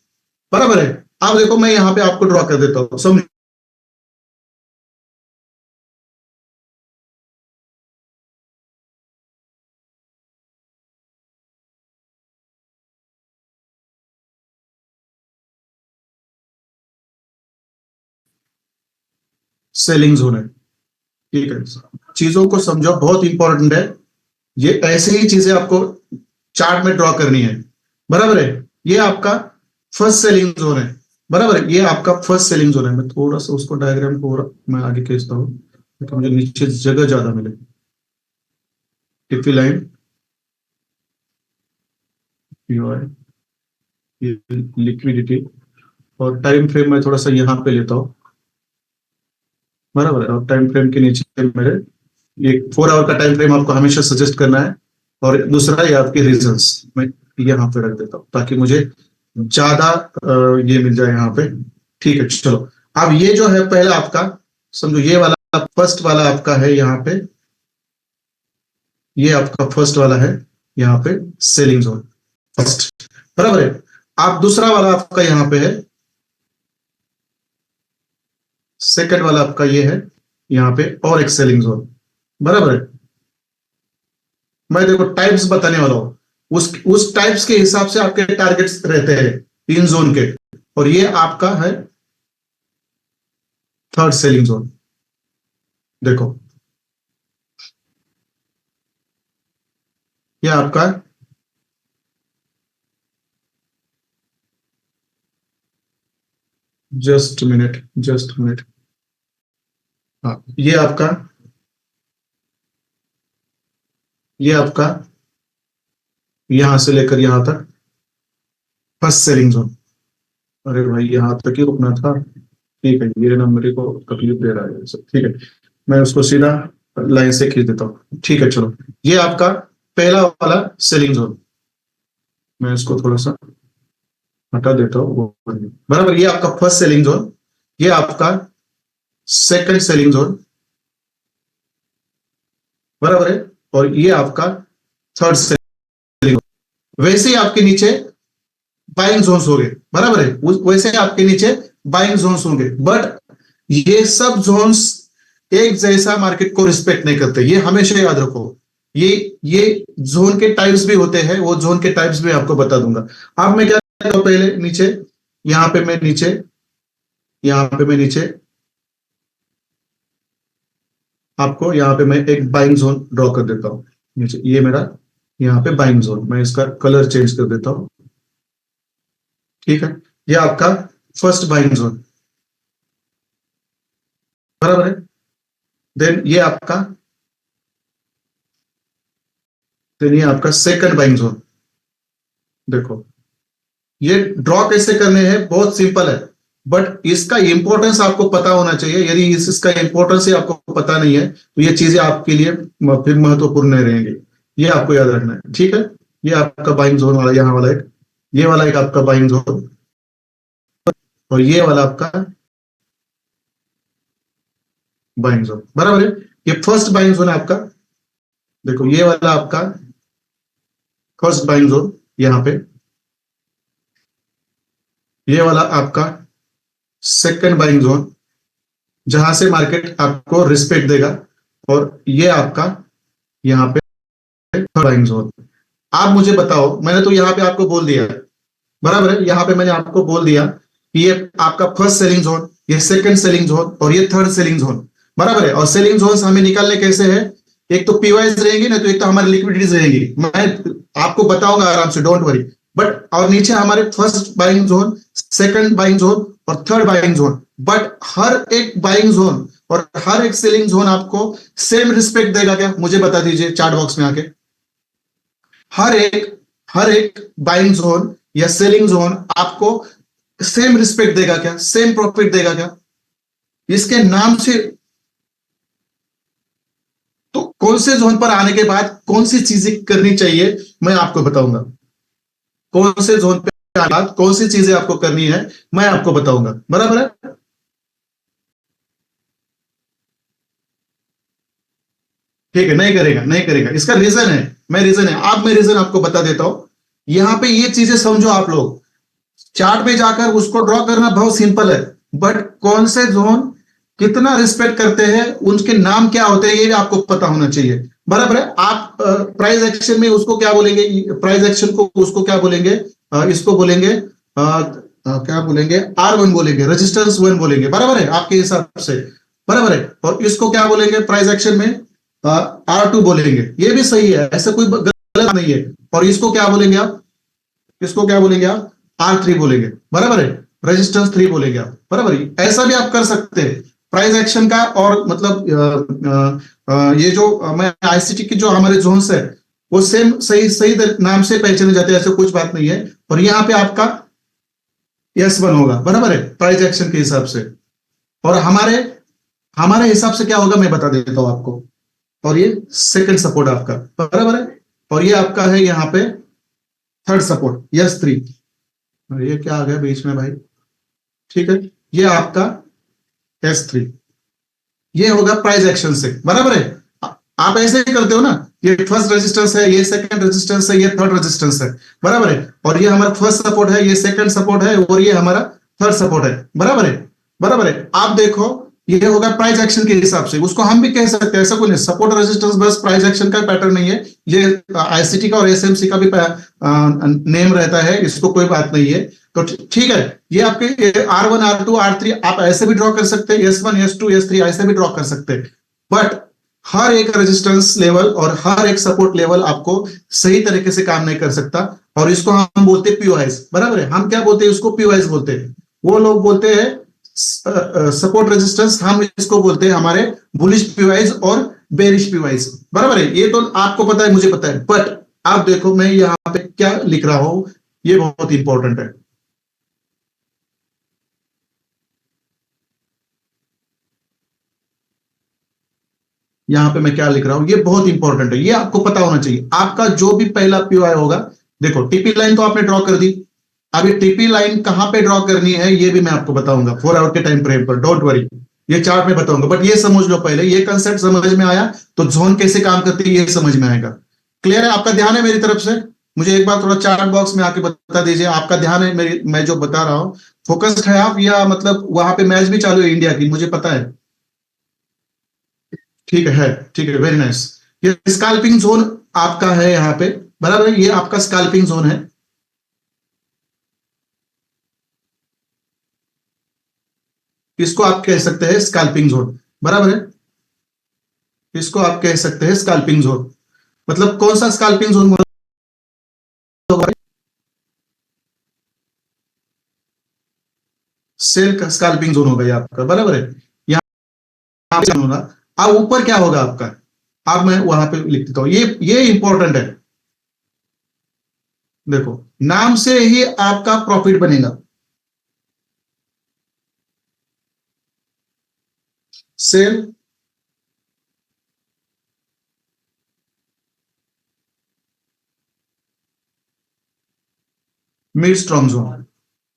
बराबर है। अब देखो मैं यहाँ पे आपको ड्रॉ कर देता हूँ, समझ। सेलिंग जोन है, ठीक है। चीजों को समझो, बहुत इंपॉर्टेंट है। ये ऐसे ही चीजें आपको चार्ट में ड्रॉ करनी है, बराबर है। ये आपका फर्स्ट सेलिंग जोन है, बराबर है, ये आपका फर्स्ट सेलिंग जोन है। मैं थोड़ा सा उसको डायग्राम को मैं आगे खींचता हूँ ताकि मुझे नीचे जगह ज्यादा मिले। टिफी लाइन, लिक्विडिटी, और टाइम फ्रेम मैं थोड़ा सा यहाँ पे लेता हूँ, बराबर है। और टाइम फ्रेम के नीचे मेरे ये 4 आवर का टाइम फ्रेम आपको हमेशा सजेस्ट करना है। और दूसरा ये आपके रीजंस मैं यहाँ पे रख देता हूँ ताकि मुझे ज्यादा ये मिल जाए यहाँ पे। ठीक है, चलो। अब ये जो है पहला आपका, समझो ये वाला फर्स्ट वाला आपका है यहाँ पे, ये आपका फर्स्ट वाला है यहाँ पे सेलिंग जोन, फर्स्ट, बराबर है। आप दूसरा वाला आपका यहाँ पे है, सेकंड वाला आपका ये है यहाँ पे, और एक सेलिंग जोन, बराबर है। मैं देखो टाइप्स बताने वाला हूं, उस टाइप्स के हिसाब से आपके टारगेट्स रहते हैं तीन जोन के। और ये आपका है थर्ड सेलिंग जोन, देखो ये आपका, जस्ट मिनट, जस्ट मिनट, हाँ ये आपका यहां से लेकर यहां तक फर्स्ट सेलिंग जोन। अरे भाई यहां तक ही रुकना था, ठीक है, ये ना मेरे को तकलीफ दे रहा है सब, ठीक है, मैं उसको सीधा लाइन से खींच देता हूँ। ठीक है, चलो, ये आपका पहला वाला सेलिंग जोन, मैं इसको थोड़ा सा हटा देता हूँ, बराबर। ये आपका फर्स्ट सेलिंग जोन, ये आपका सेकंड सेलिंग जोन, बराबर है, और ये आपका थर्ड सेलिंग जोन। वैसे ही आपके नीचे बाइंग जोन्स हो गए, बराबर है, वैसे आपके नीचे बाइंग जोन्स होंगे। बट ये सब जोन्स एक जैसा मार्केट को रिस्पेक्ट नहीं करते, ये हमेशा याद रखो। ये जोन के टाइप्स भी होते हैं, वो जोन के टाइप्स भी आपको बता दूंगा। अब मैं क्या करता हूं, पहले नीचे, यहाँ पे मैं नीचे, यहाँ पे मैं नीचे आपको, यहाँ पे मैं एक बाइंग जोन ड्रॉ कर देता हूँ नीचे। ये मेरा यहाँ पे बाइंग जोन, मैं इसका कलर चेंज कर देता हूँ। ठीक है, ये आपका फर्स्ट बाइंग जोन, बराबर है। देन ये आपका सेकंड बाइंग जोन। देखो, ये ड्रॉ कैसे करने हैं, बहुत सिंपल है, बट इसका इंपॉर्टेंस आपको पता होना चाहिए। यदि इसका इंपॉर्टेंस ही आपको पता नहीं है तो ये चीजें आपके लिए फिर महत्वपूर्ण नहीं रहेंगी। ये आपको याद रखना है, ठीक है। ये आपका बाइंग जोन वाला, यहाँ वाला एक, ये वाला एक आपका बाइंग जोन, और ये वाला आपका बाइंग जोन, बराबर है। ये फर्स्ट बाइंग जोन है आपका। देखो, ये वाला आपका फर्स्ट बाइंग जोन यहाँ पे, ये वाला आपका सेकंड बाइंग जोन, जहां से मार्केट आपको रिस्पेक्ट देगा, और ये आपका यहाँ पे थर्ड बाइंग जोन। आप मुझे बताओ, मैंने तो यहाँ पे आपको बोल दिया, बराबर है, यहाँ पे मैंने आपको बोल दिया कि ये आपका फर्स्ट सेलिंग जोन, ये सेकंड सेलिंग जोन, और ये थर्ड सेलिंग जोन, बराबर है। और सेलिंग जोन हमें निकालने कैसे है, एक तो पीवाईज रहेंगी ना, तो एक तो हमारी लिक्विडिटीज रहेंगी, मैं आपको बताऊंगा आराम से, डोंट वरी। बट और नीचे हमारे first buying zone, second buying zone और थर्ड बाइंग जोन, बट हर एक बाइंग जोन और हर एक सेलिंग जोन आपको सेम रिस्पेक्ट देगा क्या, मुझे बता दीजिए चार्ट बॉक्स में आके। हर एक हर एक बाइंग जोन या सेलिंग जोन आपको सेम रिस्पेक्ट देगा क्या, सेम प्रॉफिट देगा क्या, इसके नाम से। तो कौन से जोन पर आने के बाद कौन सी चीजें करनी चाहिए, मैं आपको बताऊंगा। कौन से जोन पे आने के बाद कौन सी चीजें आपको करनी है, मैं आपको बताऊंगा, बराबर है। ठीक है, नहीं करेगा, नहीं करेगा, इसका रीजन है, मैं रीजन आपको बता देता हूं। यहां पे ये चीजें समझो आप लोग, चार्ट पे जाकर उसको ड्रॉ करना बहुत सिंपल है, बट कौन से जोन कितना रिस्पेक्ट करते हैं, उनके नाम क्या होते हैं, ये भी आपको पता होना चाहिए, बराबर है। आप प्राइस एक्शन में उसको क्या बोलेंगे, प्राइस एक्शन को उसको क्या बोलेंगे, इसको बोलेंगे क्या बोलेंगे, R1 बोलेंगे, रेजिस्टेंस 1 बोलेंगे, बराबर है आपके हिसाब से, बराबर है। और इसको क्या बोलेंगे प्राइस एक्शन में, R2 बोलेंगे, ये भी सही है, ऐसा कोई गलत नहीं है। और इसको क्या बोलेंगे आप, इसको क्या बोलेंगे आप, R3 बोलेंगे, बराबर है। रेजिस्टेंस 3 बोलेंगे आप, बराबर है। ऐसा भी आप कर सकते हैं प्राइस एक्शन का, और मतलब ये जो मैं आईसीटी की जो हमारे जोन्स है, वो सेम सही सही नाम से पहचाने जाते हैं, ऐसे कुछ बात नहीं है। और यहाँ पे आपका S1 होगा, बराबर है, प्राइस एक्शन के हिसाब से। और हमारे हमारे हिसाब से क्या होगा, मैं बता देता हूं आपको। और ये सेकंड सपोर्ट आपका, बराबर है। और ये आपका है यहाँ पे थर्ड सपोर्ट, S3। ये क्या आ गया बीच में भाई, ठीक है। ये आपका S3, ये होगा प्राइस एक्शन से, बराबर है। आप ऐसे ही करते हो ना, ये फर्स्ट रेजिस्टेंस है, ये सेकंड रेजिस्टेंस है, ये थर्ड रेजिस्टेंस है, बराबर है। और ये हमारा फर्स्ट सपोर्ट है, ये सेकंड सपोर्ट है, और ये हमारा थर्ड सपोर्ट है, बराबर है, बराबर है। आप देखो, ये होगा प्राइस एक्शन के हिसाब से, उसको हम भी कह सकते हैं, ऐसा कोई नहीं, सपोर्ट रेजिस्टेंस बस प्राइस एक्शन का पैटर्न नहीं है, ये आईसीटी का और एसएमसी का भी नेम रहता है, इसको कोई बात नहीं है। तो ठीक है, ये आपके R1 R2 R3 आप ऐसे भी ड्रॉ कर सकते हैं, S1 S2 S3 ऐसे भी ड्रॉ कर सकते हैं। बट हर एक रेजिस्टेंस लेवल और हर एक सपोर्ट लेवल आपको सही तरीके से काम नहीं कर सकता, और इसको हम बोलते हैं पीओआईज, बराबर है। हम क्या बोलते हैं, उसको पीओआईज बोलते हैं। वो लोग बोलते हैं सपोर्ट रेजिस्टेंस, हम इसको बोलते हैं हमारे बुलिश पीओआईज और बेरिश पीओआईज, बराबर है। ये तो आपको पता है, मुझे पता है, बट आप देखो मैं यहाँ पे क्या लिख रहा हूं, ये बहुत इंपॉर्टेंट है। यहाँ पे मैं क्या लिख रहा हूं, ये बहुत इंपॉर्टेंट है, ये आपको पता होना चाहिए। आपका जो भी पहला पीओआई होगा, देखो टीपी लाइन तो आपने ड्रॉ कर दी, अब ये टीपी लाइन कहां पे ड्रॉ करनी है, ये भी मैं आपको बताऊंगा 4 आवर के टाइम फ्रेम पर, डोंट वरी, ये चार्ट में बताऊंगा। बट ये समझ लो पहले, ये कंसेप्ट समझ में आया तो जोन कैसे काम करती है ये समझ में आएगा। क्लियर है, आपका ध्यान है मेरी तरफ से। मुझे एक बार थोड़ा चार्ट बॉक्स में आके बता दीजिए, आपका ध्यान है मेरी, मैं जो बता रहा हूँ, फोकस्ड है आप, या मतलब वहां पे मैच भी चालू है इंडिया की, मुझे पता है। ठीक है, ठीक है, वेरी नाइस। ये स्कैल्पिंग जोन आपका है यहाँ पे, बराबर है, ये आपका स्कैल्पिंग जोन है। इसको आप कह सकते हैं स्कैल्पिंग जोन, बराबर है, इसको आप कह सकते हैं स्कैल्पिंग जोन। मतलब कौन सा स्कैल्पिंग जोन होगा? सेल का स्कैल्पिंग जोन होगा ये आपका, बराबर है। यहाँ पे होगा, अब ऊपर क्या होगा आपका, अब मैं वहां पे लिख देता हूं, ये इंपॉर्टेंट है। देखो, नाम से ही आपका प्रॉफिट बनेगा। Sell mid strong zone.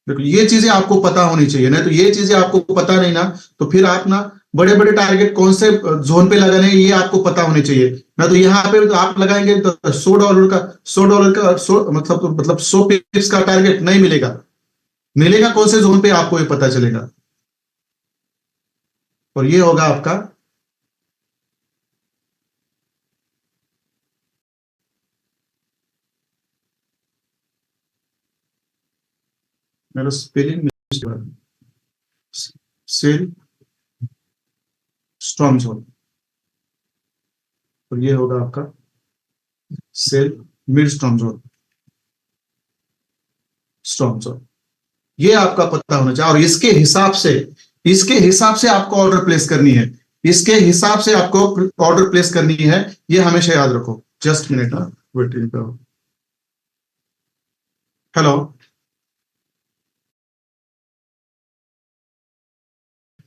देखो, ये चीजें आपको पता होनी चाहिए ना, तो ये चीजें आपको पता नहीं ना, तो फिर आप ना बड़े बड़े टारगेट कौन से जोन पे लगाने हैं, ये आपको पता होने चाहिए ना। तो यहाँ पे तो आप लगाएंगे तो $100 का 100 मतलब 100 पिप्स का टारगेट नहीं मिलेगा। मिलेगा कौन से जोन पे, आपको ये पता चलेगा। और ये होगा आपका, मेरा स्पेलिंग सेल स्ट्रॉन्ग जोन, और ये होगा आपका sell mid strong zone, strong zone. ये आपका पता होना चाहिए, और इसके हिसाब से आपको ऑर्डर प्लेस करनी है। इसके हिसाब से आपको ऑर्डर प्लेस करनी है, ये हमेशा याद रखो। जस्ट मिनट, वेटिंग करो। हेलो,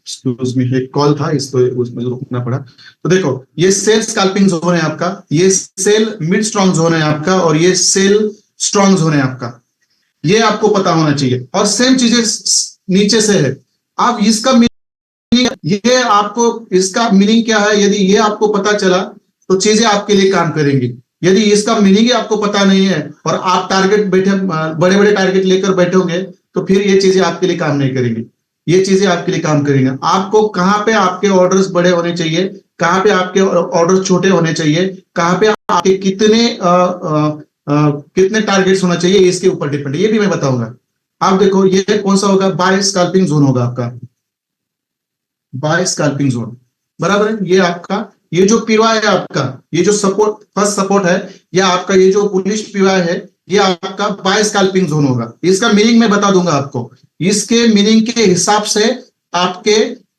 एक्सक्यूज मी, एक कॉल था, इसको उसमें रुकना पड़ा। तो देखो, ये सेल स्कैल्पिंग जोन है आपका, ये सेल मिड स्ट्रॉन्ग जोन है आपका, और ये सेल स्ट्रॉन्ग जोन है आपका। ये आपको पता होना चाहिए, और सेम चीजें नीचे से है। आप इसका ये आपको, इसका मीनिंग क्या है, यदि ये आपको पता चला तो चीजें आपके लिए काम करेंगी। यदि इसका मीनिंग ही आपको पता नहीं है और आप टारगेट बैठे, बड़े बड़े टारगेट लेकर बैठोगे, तो फिर ये चीजें आपके लिए काम नहीं करेंगी। ये चीजें आपके लिए काम करेंगे। आपको कहाँ पे आपके ऑर्डर्स बड़े होने चाहिए, कहाँ पे आपके ऑर्डर छोटे होने चाहिए, कहाँ पे आपके कितने टारगेट्स होना चाहिए, इसके ऊपर डिपेंड है, ये भी मैं बताऊंगा। आप देखो, ये कौन सा होगा, बाय स्कैल्पिंग जोन होगा आपका, बाय स्कैल्पिंग जोन, बराबर है। ये आपका, ये जो पीवाय है आपका, ये जो सपोर्ट, फर्स्ट सपोर्ट है, या आपका ये जो बुलिश पीवाय है, ये आपका बाय स्कैल्पिंग जोन होगा। इसका मीनिंग मैं बता दूंगा आपको। इसके मीनिंग के हिसाब से आपके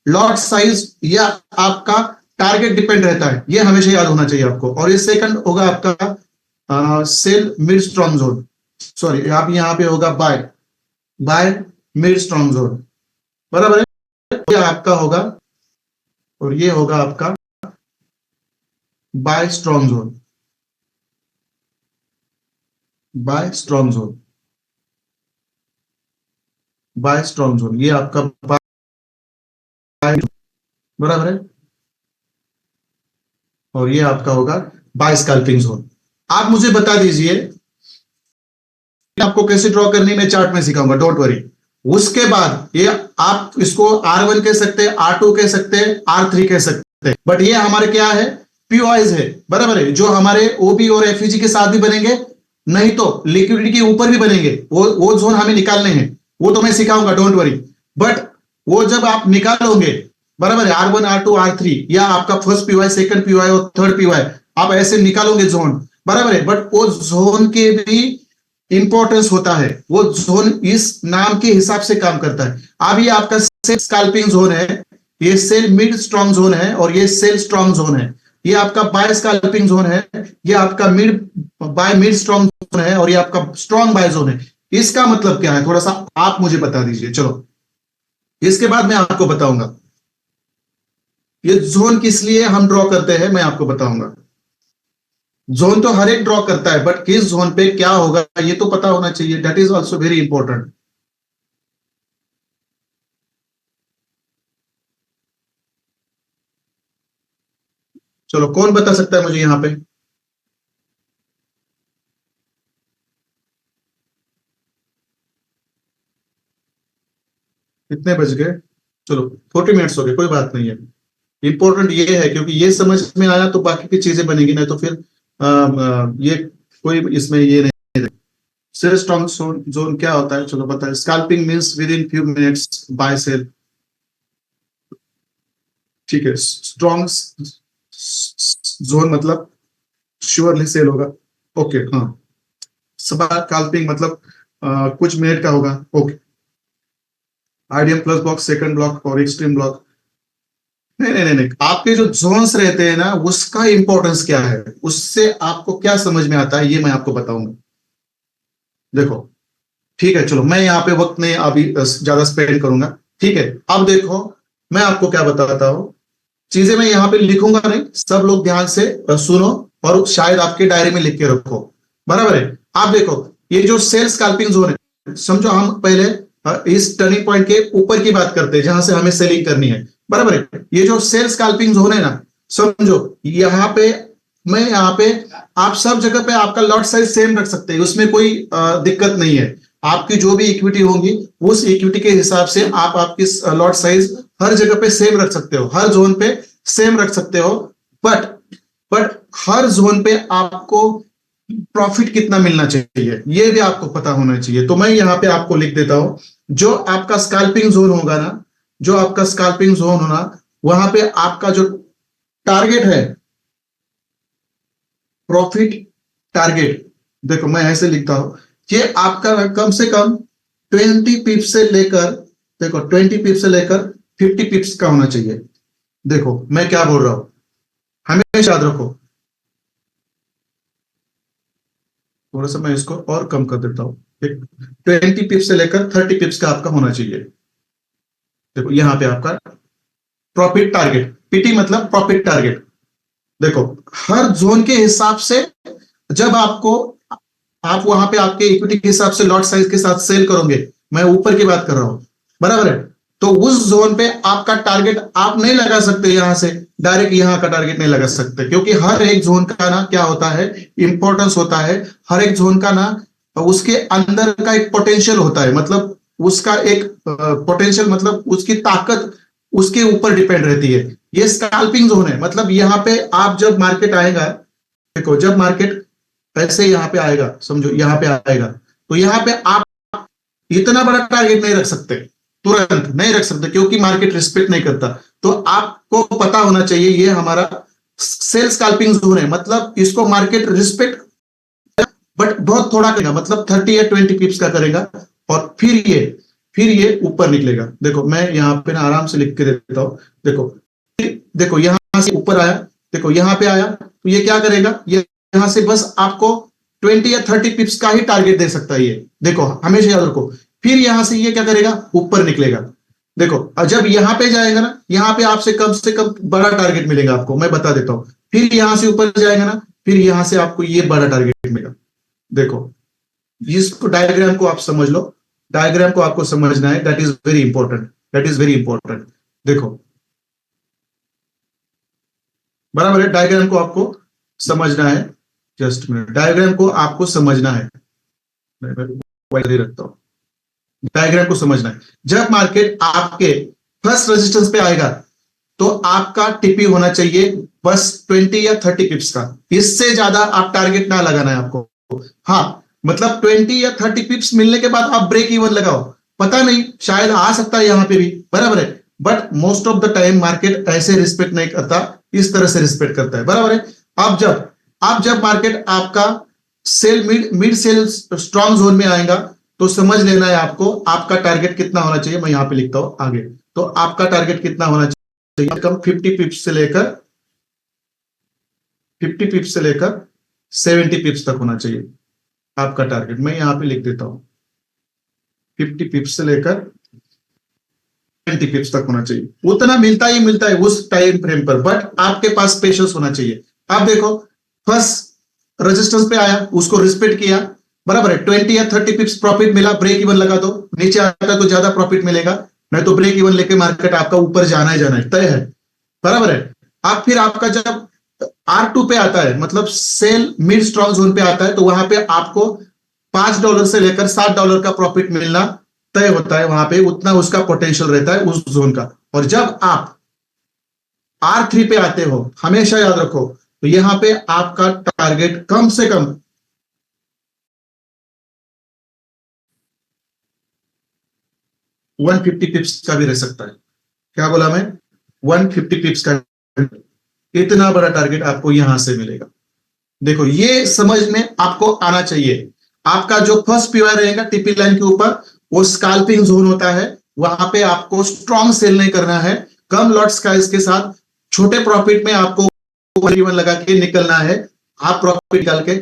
लॉट साइज या आपका टारगेट डिपेंड रहता है, ये हमेशा याद होना चाहिए आपको। और ये सेकंड होगा आपका sell mid strong zone, sorry, आप यहाँ पे होगा buy, buy mid strong zone, बराबर है। ये आपका होगा, और ये होगा आपका buy strong zone, buy strong zone, buy strong zone, ये आपका बाय, बराबर है। और ये आपका होगा बाय स्कैल्पिंग जोन। आप मुझे बता दीजिए, आपको कैसे ड्रॉ करनी मैं चार्ट में सिखाऊंगा, डोंट वरी। उसके बाद ये आप इसको R1 कह सकते हैं, R2 कह सकते हैं, R3 कह सकते हैं, बट ये हमारे क्या है, पीओआईज है, बराबर है, जो हमारे ओबी और एफईजी के साथ भी बनेंगे, नहीं तो लिक्विडिटी के ऊपर भी बनेंगे। वो जोन हमें निकालने हैं, वो तो मैं सिखाऊंगा, डोंट वरी। बट वो जब आप निकालोगे, बराबर है, R1 R2 R3, या आपका फर्स्ट पीवाई, सेकंड पीवाई और थर्ड पीवाई, आप ऐसे निकालोगे जोन, बराबर है। बट वो जोन के भी इंपॉर्टेंस होता है, वो जोन इस नाम के हिसाब से काम करता है। अब ये आपका सेल स्कैल्पिंग जोन है, ये सेल मिड स्ट्रॉन्ग जोन है, और ये सेल स्ट्रॉन्ग जोन है। ये आपका बाय स्कैल्पिंग जोन है, ये आपका बाय मिड स्ट्रॉन्ग जोन है, और ये आपका स्ट्रॉन्ग बाय जोन है। इसका मतलब क्या है, थोड़ा सा आप मुझे बता दीजिए। चलो, इसके बाद मैं आपको बताऊंगा ये जोन किस लिए हम ड्रॉ करते हैं, मैं आपको बताऊंगा। जोन तो हर एक ड्रॉ करता है, बट किस जोन पे क्या होगा ये तो पता होना चाहिए, that is also very important. चलो, कौन बता सकता है मुझे यहाँ पे, कितने बज गए? चलो, 40 मिनट्स हो गए, कोई बात नहीं है। इंपॉर्टेंट ये है, क्योंकि ये समझ में आया तो बाकी की चीजें बनेगी, नहीं तो फिर ये कोई इसमें ये नहीं। सेल स्ट्रॉन्ग जोन क्या होता है, चलो बताए। Scalping means within few minutes buy sell, ठीक है। स्ट्रॉन्ग जोन मतलब श्योरली सेल होगा, ओके हाँ। स्कैल्पिंग मतलब कुछ मिनट का होगा, okay. IDM plus block, second block और एक्सट्रीम ब्लॉक, नहीं नहीं नहीं नहीं, आपके जो जोन्स रहते हैं ना उसका इंपॉर्टेंस क्या है, उससे आपको क्या समझ में आता है ये मैं आपको बताऊंगा। देखो ठीक है, चलो मैं यहाँ पे वक्त नहीं अभी ज्यादा स्पेंड करूंगा, ठीक है। अब देखो मैं आपको क्या बताता हूँ, चीजें मैं यहाँ पे लिखूंगा नहीं, सब लोग ध्यान से सुनो और शायद आपके डायरी में लिख के रखो, बराबर है। आप देखो ये जो सेल स्कैल्पिंग जोन है, समझो हम पहले इस टर्निंग पॉइंट के ऊपर की बात करते हैं जहां से हमें सेलिंग करनी है, बराबर है। ये जो सेल स्कैल्पिंग जोन है ना, समझो यहाँ पे मैं यहाँ पे आप सब जगह पे आपका लॉट साइज सेम रख सकते हैं, उसमें कोई दिक्कत नहीं है। आपकी जो भी इक्विटी होगी उस इक्विटी के हिसाब से आप आपकी लॉट साइज हर जगह पे सेम रख सकते हो, हर जोन पे सेम रख सकते हो। बट बट हर जोन पे आपको प्रॉफिट कितना मिलना चाहिए ये भी आपको पता होना चाहिए। तो मैं यहाँ पे आपको लिख देता हूं, जो आपका स्कैल्पिंग जोन होगा ना, जो आपका स्कैल्पिंग जोन होना, वहां पे आपका जो टारगेट है, प्रॉफिट टारगेट, देखो मैं ऐसे लिखता हूं, ये आपका कम से कम 20 पिप्स से लेकर, देखो 20 पिप्स से लेकर 50 पिप्स का होना चाहिए। देखो मैं क्या बोल रहा हूं, हमेशा याद रखो। थोड़ा सा मैं इसको और कम कर देता हूं, 20 पिप्स से लेकर 30 पिप्स का आपका होना चाहिए। देखो यहां पे आपका प्रॉफिट टारगेट, पीटी मतलब प्रॉफिट टारगेट। देखो हर जोन के हिसाब से जब आपको, आप वहां पे आपके इक्विटी के हिसाब से लॉट साइज के साथ सेल करोगे, मैं ऊपर की बात कर रहा हूं, बराबर है। तो उस जोन पे आपका टारगेट आप नहीं लगा सकते, यहां से डायरेक्ट यहां का टारगेट नहीं लगा सकते, क्योंकि हर एक जोन का ना क्या होता है, इंपॉर्टेंस होता है। हर एक जोन का ना उसके अंदर का एक पोटेंशियल होता है, मतलब उसका एक पोटेंशियल मतलब उसकी ताकत उसके ऊपर डिपेंड रहती है। ये स्कैल्पिंग जोन है, मतलब यहाँ पे आप जब मार्केट आएगा, देखो जब मार्केट ऐसे यहाँ पे आएगा, समझो यहाँ पे आएगा, तो यहाँ पे आप इतना बड़ा टारगेट नहीं रख सकते, तुरंत नहीं रख सकते, क्योंकि मार्केट रिस्पेक्ट नहीं करता। तो आपको पता होना चाहिए ये हमारा सेल स्कैल्पिंग जोन है, मतलब इसको मार्केट रिस्पेक्ट बट बहुत थोड़ा करेगा, मतलब 30 या 20 पिप्स का करेगा, और फिर ये ऊपर निकलेगा। देखो मैं यहाँ पे ना आराम से लिख के देता हूं। देखो देखो यहां से ऊपर आया, देखो यहां पे आया, तो ये क्या करेगा, ये यहां से बस आपको 20 या 30 पिप्स का ही टारगेट दे सकता है ये, देखो हमेशा याद रखो। फिर यहां से ये क्या करेगा, ऊपर निकलेगा। देखो और जब यहां पे जाएगा ना, यहां पे आपसे कम से कम बड़ा टारगेट मिलेगा आपको, मैं बता देता हूं। फिर यहां से ऊपर जाएगा ना, फिर यहां से आपको ये बड़ा टारगेट मिलेगा। देखो इसको डायग्राम को आप समझ लो, डायग्राम को आपको समझना है, that is very important, that is very important. देखो बराबर है, डायग्राम को आपको समझना है, जस्ट मिनट, डायग्राम को आपको समझना है, मैं रखता हूं। डायग्राम को समझना है, जब मार्केट आपके फर्स्ट रेजिस्टेंस पे आएगा तो आपका टीपी होना चाहिए बस 20 या 30 पिप्स का, इससे ज्यादा आप टारगेट ना लगाना है आपको। हाँ मतलब 20 या 30 पिप्स मिलने के बाद आप ब्रेक इवन लगाओ, पता नहीं शायद आ सकता है यहां पे भी, बराबर है। But most of the time market ऐसे रिस्पेक्ट नहीं करता, इस तरह से रिस्पेक्ट करता है, बराबर है। अब जब मार्केट आपका sell mid mid sell strong zone में आएगा, तो समझ लेना है आपको आपका टारगेट कितना होना चाहिए, मैं यहां पे लिखता हूं आगे। तो आपका टारगेट कितना होना चाहिए, कम 50 पिप्स से लेकर 50 पिप्स से लेकर 70 पिप्स तक होना चाहिए आपका टारगेट, मैं यहां पे लिख देता हूं 50 पिप्स से लेकर 20 पिप्स तक होना चाहिए। उतना मिलता ही मिलता है उस टाइम फ्रेम पर, बट आपके पास पेशेंस होना चाहिए। आप देखो फर्स्ट रेजिस्टेंस पे आया, उसको रिस्पेक्ट किया, बराबर है। 20 या 30 पिप्स प्रॉफिट मिला, ब्रेक इवन लगा दो, नीचे आता तो ज्यादा प्रॉफिट मिलेगा, नहीं तो ब्रेक इवन लेके मार्केट आपका ऊपर जाना ही जाना है, तय है, बराबर है। आप फिर आपका जब R2 पे आता है, मतलब सेल मिड स्ट्रॉन्ग जोन पे आता है, तो वहां पे आपको $5 से लेकर $7 का प्रॉफिट मिलना तय होता है, वहां पे उतना उसका पोटेंशियल रहता है उस जोन का। और जब आप R3 पे आते हो, हमेशा याद रखो, तो यहां पे आपका टारगेट कम से कम 150 पिप्स का भी रह सकता है। क्या बोला मैं? 150 पिप्स का, इतना बड़ा टारगेट आपको यहां से मिलेगा। देखो ये समझ में आपको आना चाहिए। आपका जो फर्स्ट पीओआई रहेगा टीपी लाइन के ऊपर, वो स्कैल्पिंग जोन होता है, वहां पे आपको स्ट्रॉन्ग सेल नहीं करना है, कम लॉट साइज के साथ छोटे प्रॉफिट में आपको लगा के निकलना है। आप प्रॉफिट निकाल के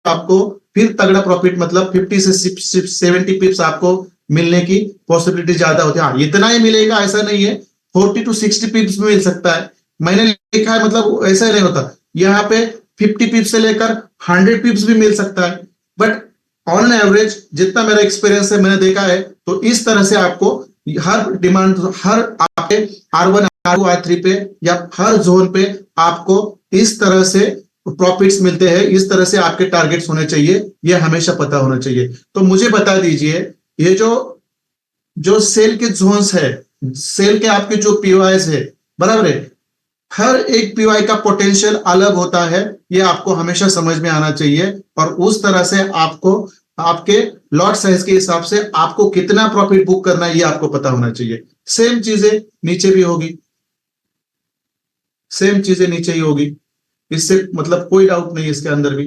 आपको फिर तगड़ा प्रॉफिट, मतलब 50 से 70 पिप्स आपको मिलने की पॉसिबिलिटी ज्यादा होती है। हाँ, इतना ही मिलेगा ऐसा नहीं है, 40 टू 60 पिप्स में मिल सकता है। मैंने देखा है, मतलब ऐसा नहीं होता, यहाँ पे 50 पिप्स से लेकर 100 पिप्स भी मिल सकता है। बट ऑन एवरेज जितना मेरा एक्सपीरियंस है, मैंने देखा है, तो इस तरह से आपको हर डिमांड, हर आपके R1 R2 R3 पे या हर जोन पे आपको इस तरह से प्रॉफिट्स मिलते हैं, इस तरह से आपके टारगेट्स होने चाहिए, ये हमेशा पता होना चाहिए। तो मुझे बता दीजिए, ये जो जो सेल के जोन्स है, सेल के आपके जो पीओआईस है, बराबर है, हर एक पीओआई का पोटेंशियल अलग होता है, ये आपको हमेशा समझ में आना चाहिए। और उस तरह से आपको आपके लॉट साइज के हिसाब से आपको कितना प्रॉफिट बुक करना है, ये आपको पता होना चाहिए। सेम चीजें नीचे भी होगी, सेम चीजें नीचे ही होगी, इससे मतलब कोई डाउट नहीं है इसके अंदर भी।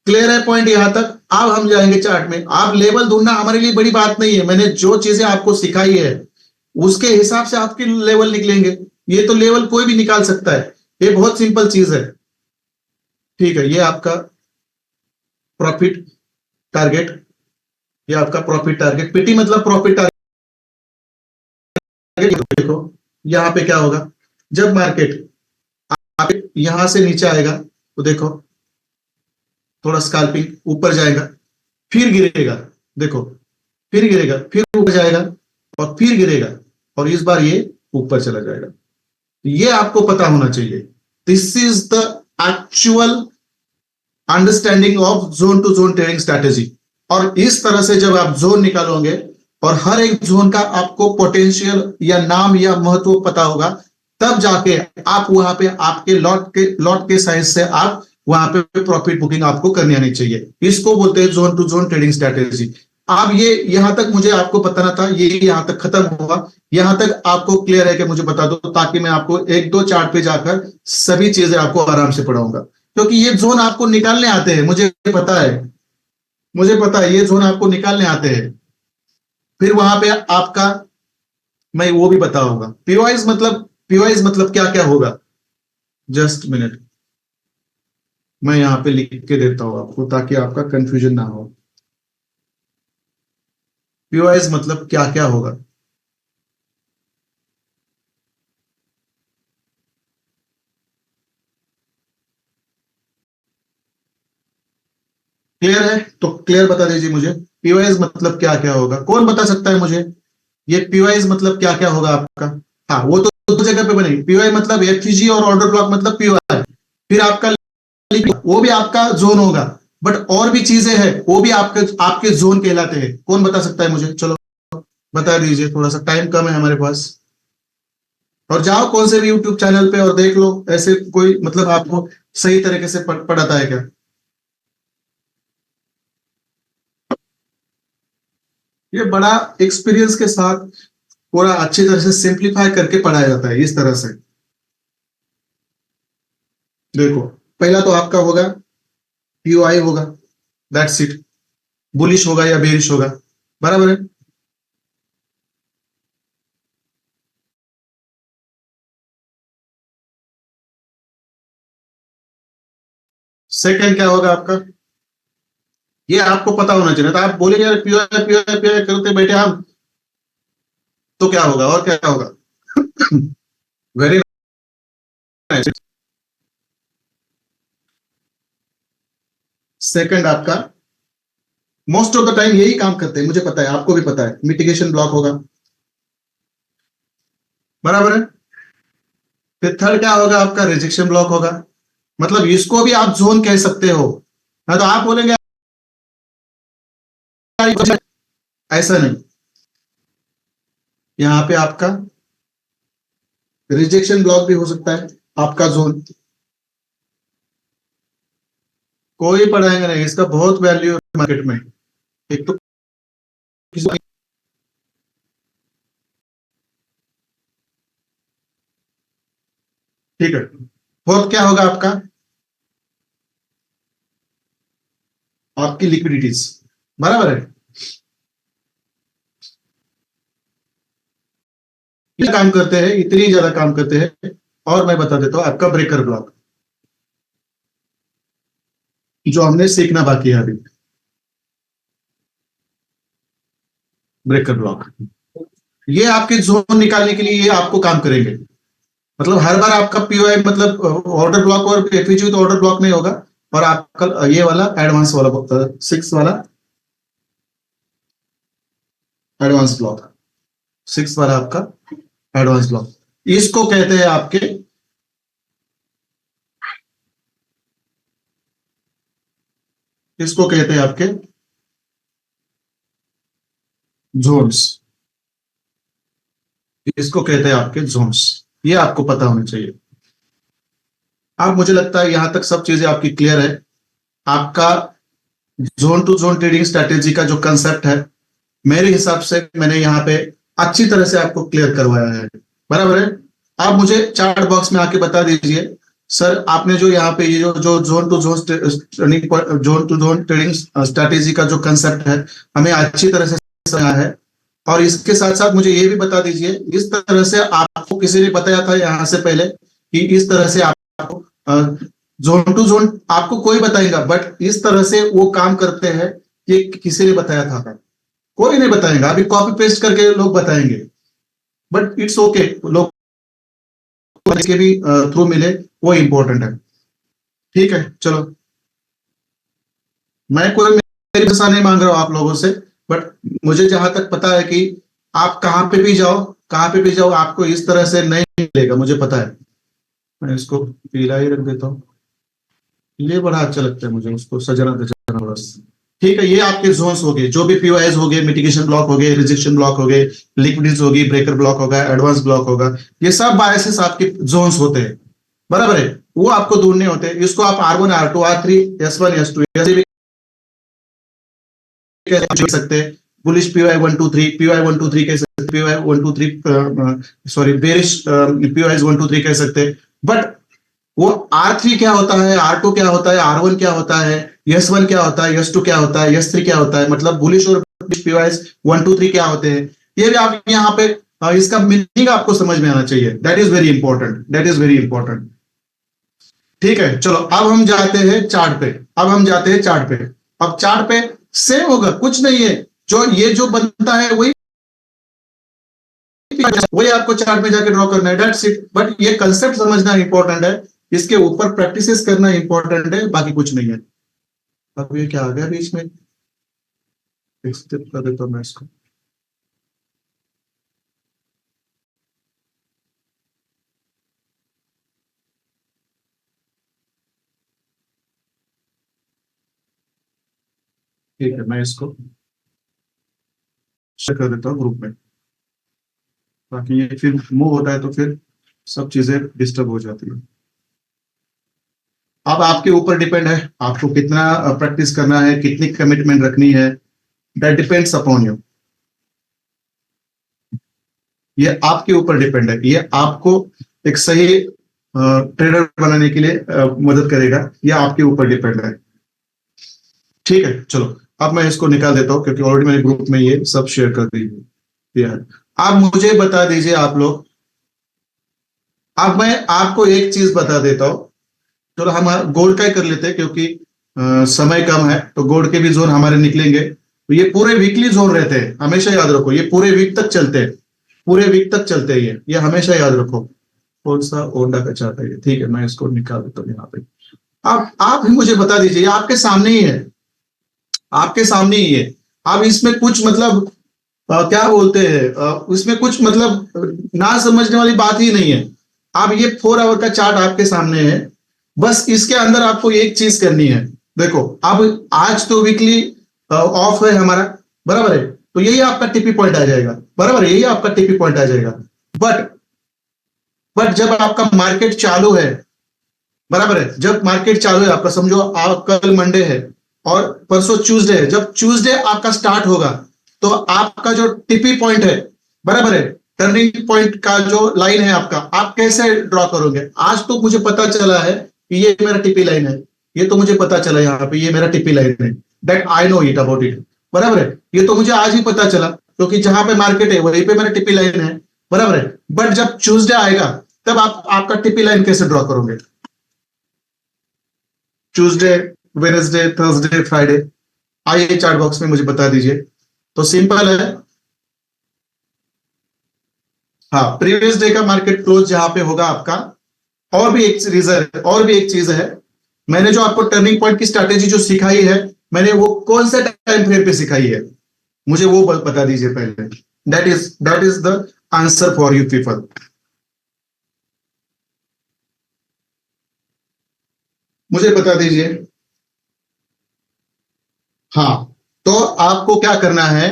क्लियर है पॉइंट यहां तक? अब हम जाएंगे चार्ट में। आप लेवल ढूंढना हमारे लिए बड़ी बात नहीं है, मैंने जो चीजें आपको सिखाई है उसके हिसाब से आपके लेवल निकलेंगे। ये तो लेवल कोई भी निकाल सकता है, ये बहुत सिंपल चीज है। ठीक है, ये आपका प्रॉफिट टारगेट, ये आपका प्रॉफिट टारगेट, पीटी मतलब प्रॉफिट टारगेट। देखो यहां पे क्या होगा, जब मार्केट आप यहां से नीचे आएगा, तो देखो थोड़ा स्कैल्पिंग ऊपर जाएगा, फिर गिरेगा, देखो फिर गिरेगा, फिर ऊपर जाएगा, और फिर गिरेगा, और इस बार ये ऊपर चला जाएगा। ये आपको पता होना चाहिए। This is the actual understanding of zone to zone trading strategy. और इस तरह से जब आप जोन निकालोगे और हर एक जोन का आपको पोटेंशियल या नाम या महत्व पता होगा, तब जाके आप वहां पे आपके लॉट के साइज से आप वहां पे प्रॉफिट बुकिंग आपको करनी आनी चाहिए। इसको बोलते हैं zone to zone trading strategy. अब ये यहां तक मुझे आपको बताना था, ये यहां तक खत्म हुआ। यहां तक आपको क्लियर है कि मुझे बता दो, ताकि मैं आपको एक दो चार्ट पे जाकर सभी चीजें आपको आराम से पढ़ाऊंगा, क्योंकि ये जोन आपको निकालने आते हैं, मुझे पता है, मुझे पता है ये जोन आपको निकालने आते हैं। फिर वहां पे आपका मैं वो भी बताऊंगा पीवाइज मतलब क्या क्या होगा। जस्ट मिनट, मैं यहां पे लिख के देता हूं आपको, ताकि आपका कंफ्यूजन ना हो। पीवाइज मतलब क्या क्या होगा। क्लियर है? तो क्लियर बता दीजिए मुझे, पीवाइज मतलब क्या क्या होगा, कौन बता सकता है मुझे? ये पीवाइज मतलब क्या क्या होगा आपका? हाँ, वो तो दो जगह पे बनेगी। पीवाई मतलब एफजीजी, और ऑर्डर ब्लॉक मतलब पीवाई। फिर आपका वो भी आपका जोन होगा, बट और भी चीजें हैं, वो भी आपके आपके जोन कहलाते हैं। कौन बता सकता है मुझे? चलो बता दीजिए, थोड़ा सा टाइम कम है हमारे पास। और जाओ कौन से भी यूट्यूब चैनल पे और देख लो, ऐसे कोई मतलब आपको सही तरीके से पढ़ाता है क्या? ये बड़ा एक्सपीरियंस के साथ पूरा अच्छी तरह से सिंप्लीफाई करके पढ़ाया जाता है, इस तरह से। देखो पहला तो आपका होगा पीओआई होगा, दैट्स इट। बुलिश होगा या बेरिश होगा, बराबर है। सेकंड क्या होगा आपका, ये आपको पता होना चाहिए। तो आप बोलेंगे यार पीओआई पीओआई पीओआई करते बैठे हम, तो क्या होगा और क्या होगा? Very nice. सेकंड आपका मोस्ट ऑफ द टाइम यही काम करते हैं, मुझे पता है, आपको भी पता है, मिटिगेशन ब्लॉक होगा, बराबर है। फिर थर्ड क्या होगा आपका, रिजेक्शन ब्लॉक होगा। मतलब इसको भी आप जोन कह सकते हो। ना तो आप बोलेंगे यार, ऐसा नहीं, यहाँ पे आपका रिजेक्शन ब्लॉक भी हो सकता है, आपका जोन कोई पढ़ाएंगे नहीं, इसका बहुत वैल्यू है मार्केट में। एक तो ठीक है, फोर्थ क्या होगा आपका, आपकी लिक्विडिटीज, बराबर है। ये काम करते हैं, इतनी ज्यादा काम करते हैं। और मैं बता देता हूं आपका ब्रेकर ब्लॉक, जो हमने सीखना बाकी है अभी, ब्रेकर ब्लॉक। ये आपके जोन निकालने के लिए ये आपको काम करेंगे। मतलब हर बार आपका पीओआई मतलब ऑर्डर ब्लॉक और एफईजी तो ऑर्डर ब्लॉक में होगा, और आपका ये वाला एडवांस वाला 6 वाला एडवांस ब्लॉक, 6 वाला आपका एडवांस ब्लॉक, इसको कहते हैं आपके, इसको कहते हैं आपके जोन्स, इसको कहते हैं आपके जोन्स। ये आपको पता होना चाहिए। अब मुझे लगता है यहां तक सब चीजें आपकी क्लियर है। आपका zone to zone trading strategy का जो कंसेप्ट है, मेरे हिसाब से मैंने यहाँ पे अच्छी तरह से आपको क्लियर करवाया है, बराबर है। आप मुझे चार्ट बॉक्स में आके बता दीजिए सर, आपने जो यहाँ पे ये जो zone to zone trading strategy का जो कंसेप्ट है, हमें अच्छी तरह से समझा है। और इसके साथ साथ मुझे ये भी बता दीजिए, इस तरह से आपको किसी ने बताया था यहाँ से पहले कि इस तरह से आपको जोन टू जोन आपको कोई बताएगा, बट इस तरह से वो काम करते हैं, ये किसी ने बताया था? कोई नहीं बताएगा, अभी कॉपी पेस्ट करके लोग बताएंगे, बट इट्स ओके, लोग के भी थ्रू मिले, वो इंपॉर्टेंट है। ठीक है, चलो, मैं कोई मेरी भाषा नहीं मांग रहा हूं आप लोगों से, बट मुझे जहां तक पता है कि आप कहां पे भी जाओ, कहां पे भी जाओ, आपको इस तरह से नहीं मिलेगा, मुझे पता है। मैं इसको पीला ही रख देता हूँ, ये बड़ा अच्छा लगता है मुझे, उसको सजाना दजाना बस। ठीक है, ये आपके जोन्स हो गए, जो भी पीओआईज हो गए, मिटिगेशन ब्लॉक हो गए, रिजेक्शन ब्लॉक हो गए, लिक्विडिटीज होगी, ब्रेकर ब्लॉक होगा, एडवांस ब्लॉक होगा, ये सब बायसेस आपके जोन्स होते हैं, बराबर है। वो आपको ढूंढने होते हैं, इसको आप R1 R2 R3 S1 S2 ऐसे भी कह सकते हैं। बुलिश पीओआई 1 2 3 पीओआई 1 2 3 कह सकते हैं, पीओआई 1 2 3 सॉरी बेरिश पीओआई 1 2 3 कह सकते हैं। बट वो R3 क्या होता है, R2 क्या होता है, R1 क्या होता है, S1 क्या होता है, S2 क्या होता है, S3 क्या होता है, मतलब बुलिश और पीओआई 1 2 3 क्या होते हैं, ये भी आप यहाँ पे इसका मीनिंग आपको समझ में आना चाहिए। That is very important, that is very important. ठीक है, चलो अब हम जाते हैं चार्ट पे, अब हम जाते हैं चार्ट पे। अब चार्ट पे सेम होगा, कुछ नहीं है, जो ये जो बनता है वही वही आपको चार्ट में जाके ड्रॉ करना है, दैट्स इट। बट ये कंसेप्ट समझना इंपॉर्टेंट है, इसके ऊपर प्रैक्टिस करना इंपॉर्टेंट है, बाकी कुछ नहीं है। अब ये क्या आ गया बीच में, स्किप कर देता हूं मैं इसको। ठीक है, मैं इसको शेयर कर देता हूँ ग्रुप में, ताकि ये फिर मूव होता है तो फिर सब चीजें डिस्टर्ब हो जाती है। अब आपके ऊपर डिपेंड है, आपको कितना प्रैक्टिस करना है, कितनी कमिटमेंट रखनी है, दैट डिपेंड्स अपॉन यू। ये आपके ऊपर डिपेंड है, ये आपको एक सही ट्रेडर बनाने के लिए मदद करेगा, ये आपके ऊपर डिपेंड है। ठीक है, चलो अब मैं इसको निकाल देता हूं, क्योंकि ऑलरेडी मैंने ग्रुप में ये सब शेयर कर दिया है। आप मुझे बता दीजिए आप लोग, अब मैं आपको एक चीज बता देता हूं। चलो हम गोल्ड का ही कर लेते हैं, क्योंकि समय कम है, तो गोल्ड के भी जोन हमारे निकलेंगे। तो ये पूरे वीकली जोन रहते हैं, हमेशा याद रखो, ये पूरे वीक तक चलते हैं, पूरे वीक तक चलते हैं, ये हमेशा याद रखो। कौन सा ओंडा का चार्ट है ये, ठीक है, मैं इसको निकाल देता हूँ यहाँ पे। आप ही मुझे बता दीजिए, ये आपके सामने ही है, आपके सामने ही है। अब इसमें कुछ मतलब क्या बोलते हैं, इसमें कुछ मतलब ना समझने वाली बात ही नहीं है। अब ये 4 आवर का चार्ट आपके सामने है, बस इसके अंदर आपको एक चीज करनी है। देखो अब आज तो वीकली ऑफ है हमारा, बराबर है, तो यही आपका टीपी पॉइंट आ जाएगा, बराबर है, यही आपका टीपी पॉइंट आ जाएगा। बट जब आपका मार्केट चालू है, बराबर है, जब मार्केट चालू है आपका, समझो आप कल मंडे है और परसों ट्यूसडे है, जब ट्यूसडे आपका स्टार्ट होगा तो आपका जो टीपी पॉइंट है, बराबर है, टर्निंग पॉइंट का जो लाइन है आपका, आप कैसे ड्रॉ करोगे? आज तो मुझे पता चला है कि ये मेरा टीपी लाइन है, ये तो मुझे पता चला यहाँ पे ये मेरा टीपी लाइन है, that I know it about it, बराबर है, ये तो मुझे आज ही पता चला क्योंकि जहां पे मार्केट है वहीं पे मेरा टीपी लाइन है, बराबर है। बट जब ट्यूसडे आएगा तब आप आपका टीपी लाइन कैसे ड्रॉ करोगे? ट्यूसडे, वेडनेसडे, थर्सडे, फ्राइडे, आइए चार्ट बॉक्स में मुझे बता दीजिए। तो सिंपल है, हाँ, प्रीवियस डे का मार्केट क्लोज जहां पे होगा आपका। और भी एक रीजन, और भी एक चीज है, मैंने जो आपको टर्निंग पॉइंट की स्ट्रैटेजी जो सिखाई है, मैंने वो कौन से टाइम फ्रेम पे सिखाई है, मुझे वो बता दीजिए पहले। That is the answer for you people. मुझे बता दीजिए। हाँ, तो आपको क्या करना है,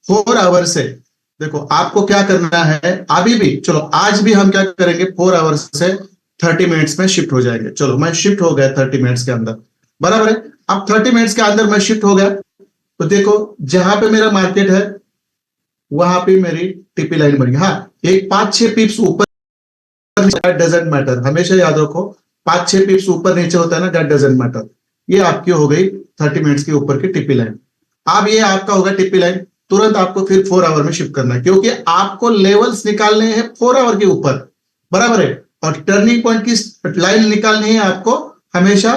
4 आवर से, देखो आपको क्या करना है अभी भी, चलो आज भी हम क्या करेंगे, 4 आवर से 30 मिनट्स में शिफ्ट हो जाएंगे। चलो मैं शिफ्ट हो गया 30 मिनट्स के अंदर, बराबर है। अब 30 मिनट्स के अंदर मैं शिफ्ट हो गया, तो देखो जहां पे मेरा मार्केट है वहां पे मेरी टीपी लाइन बनी। हाँ, एक 5-6 पिप्स ऊपर, डजेंट मैटर, हमेशा याद रखो, 5-6 पिप्स ऊपर नीचे होता है ना, दैट डजेंट मैटर। ये आपकी हो गई 30 मिनट्स के ऊपर की टिप्पी लाइन। अब ये आपका होगा टिप्पी लाइन, तुरंत आपको फिर 4 आवर में शिफ्ट करना है क्योंकि आपको लेवल्स निकालने हैं 4 आवर के ऊपर, बराबर है, और टर्निंग पॉइंट की लाइन निकालनी है आपको हमेशा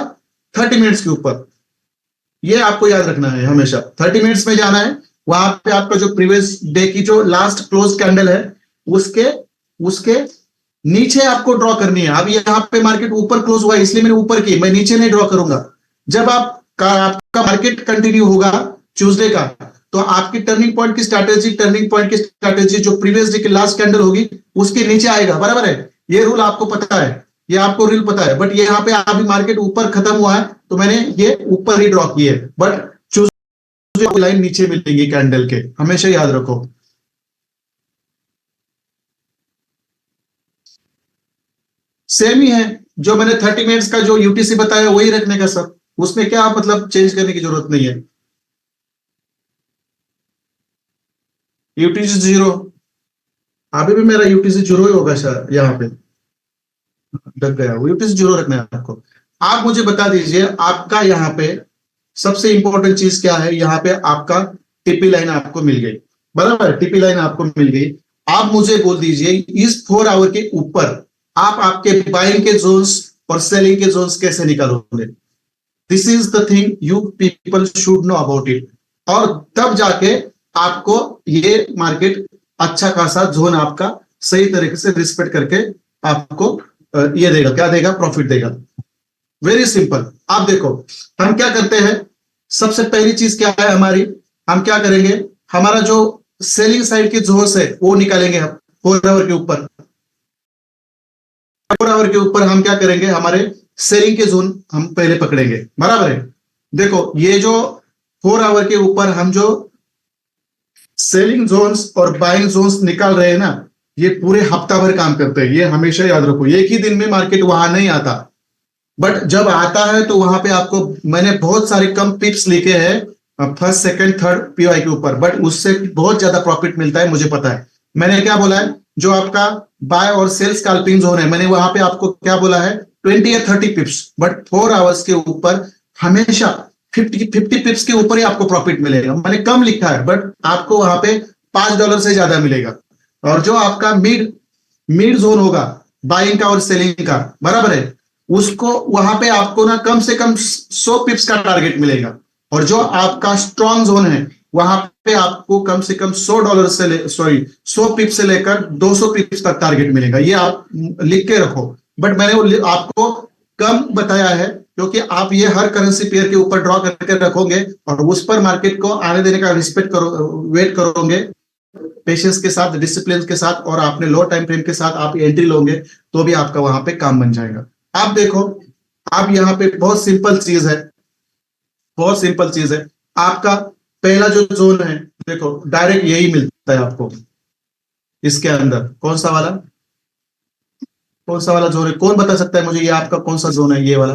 30 मिनट्स के ऊपर। ये आपको याद रखना है, हमेशा 30 मिनट्स में जाना है। वहां पे आपका जो प्रीवियस डे की जो लास्ट क्लोज कैंडल है उसके उसके नीचे आपको ड्रॉ करनी है। अब यहाँ पे मार्केट ऊपर क्लोज हुआ इसलिए मैंने ऊपर की, मैं नीचे नहीं ड्रॉ करूंगा। जब आपका मार्केट कंटिन्यू होगा ट्यूसडे का, तो आपकी टर्निंग पॉइंट की स्ट्रैटेजी जो प्रीवियस डे की लास्ट कैंडल होगी उसके नीचे आएगा, बराबर है। ये रूल आपको पता है, ये आपको रूल पता है, बट ये यहाँ पे अभी मार्केट ऊपर खत्म हुआ है तो मैंने ये ऊपर ही ड्रॉ की है, बट ट्यूसडे लाइन नीचे मिलेगी कैंडल के, हमेशा याद रखो। सेम ही है, जो मैंने 30 मिनट्स का जो यूटीसी बताया वही रखने का सर, उसमें क्या मतलब चेंज करने की जरूरत नहीं है। यूटीसी 0, अभी भी मेरा यूटीसी 0 ही होगा सर, यहाँ पे लग गया, वो यूटीसी 0 रखना है आपको। आप मुझे बता दीजिए आपका यहाँ पे सबसे इंपॉर्टेंट चीज क्या है, यहाँ पे आपका टीपी लाइन आपको मिल गई, बराबर, टीपी लाइन आपको मिल गई। आप मुझे बोल दीजिए इस 4 आवर के ऊपर आप आपके बाइंग के जोन्स और सेलिंग के जोन्स कैसे निकालोगे? This is the thing you people should know about it, और तब जाके आपको ये मार्केट अच्छा खासा जोन आपका सही तरीके से रिस्पेक्ट करके आपको ये देगा, क्या देगा, प्रॉफिट देगा। Very simple. आप देखो हम क्या करते हैं, सबसे पहली चीज क्या है हमारी, हम क्या करेंगे, हमारा जो सेलिंग साइड के जोन्स है वो निकालेंगे हम 4 आवर के ऊपर। 4 आवर के ऊपर हम क्या करेंगे, हमारे सेलिंग के जोन हम पहले पकड़ेंगे, बराबर है। देखो ये जो 4 आवर के ऊपर हम जो सेलिंग जोन्स और बाइंग जोन्स निकाल रहे हैं ना, ये पूरे हफ्ता भर काम करते हैं, ये हमेशा याद रखो। एक ही दिन में मार्केट वहां नहीं आता, बट जब आता है तो वहां पे आपको मैंने बहुत सारे कम पिप्स लिखे हैं फर्स्ट सेकंड थर्ड पीवाई के ऊपर, बट उससे बहुत ज्यादा प्रॉफिट मिलता है, मुझे पता है। मैंने क्या बोला है, जो आपका बाय और सेल स्कैल्पिंग जोन है, मैंने वहां पे आपको क्या बोला है, 20 या 30 पिप्स, बट 4 आवर्स के ऊपर हमेशा 50 पिप्स के ऊपर ही आपको प्रॉफिट मिलेगा। मैंने कम लिखा है बट आपको वहां पे $5 से ज्यादा मिलेगा। और जो आपका मिड मिड जोन होगा बाइंग का और सेलिंग का, बराबर है, उसको वहां पे आपको ना कम से कम 100 पिप्स का टारगेट मिलेगा। और जो आपका स्ट्रॉन्ग जोन है वहां पे आपको कम से कम $100 से सौ पिप्स से लेकर 200 पिप्स तक टारगेट मिलेगा। ये आप लिख के रखो, बट मैंने आपको कम बताया है क्योंकि आप ये हर करेंसी पेयर के ऊपर ड्रॉ करके रखोगे और उस पर मार्केट को आने देने का रिस्पेक्ट करो, वेट करोगे पेशेंस के साथ, डिसिप्लिन के साथ, और आपने लो टाइम फ्रेम के साथ आप एंट्री लोगे तो भी आपका वहां पे काम बन जाएगा। आप देखो, आप यहाँ पे बहुत सिंपल चीज है, बहुत सिंपल चीज है। आपका पहला जो जोन है देखो डायरेक्ट यही मिलता है आपको इसके अंदर। कौन सा वाला जोन है? कौन बता सकता है मुझे ये आपका कौन सा जोन है? ये वाला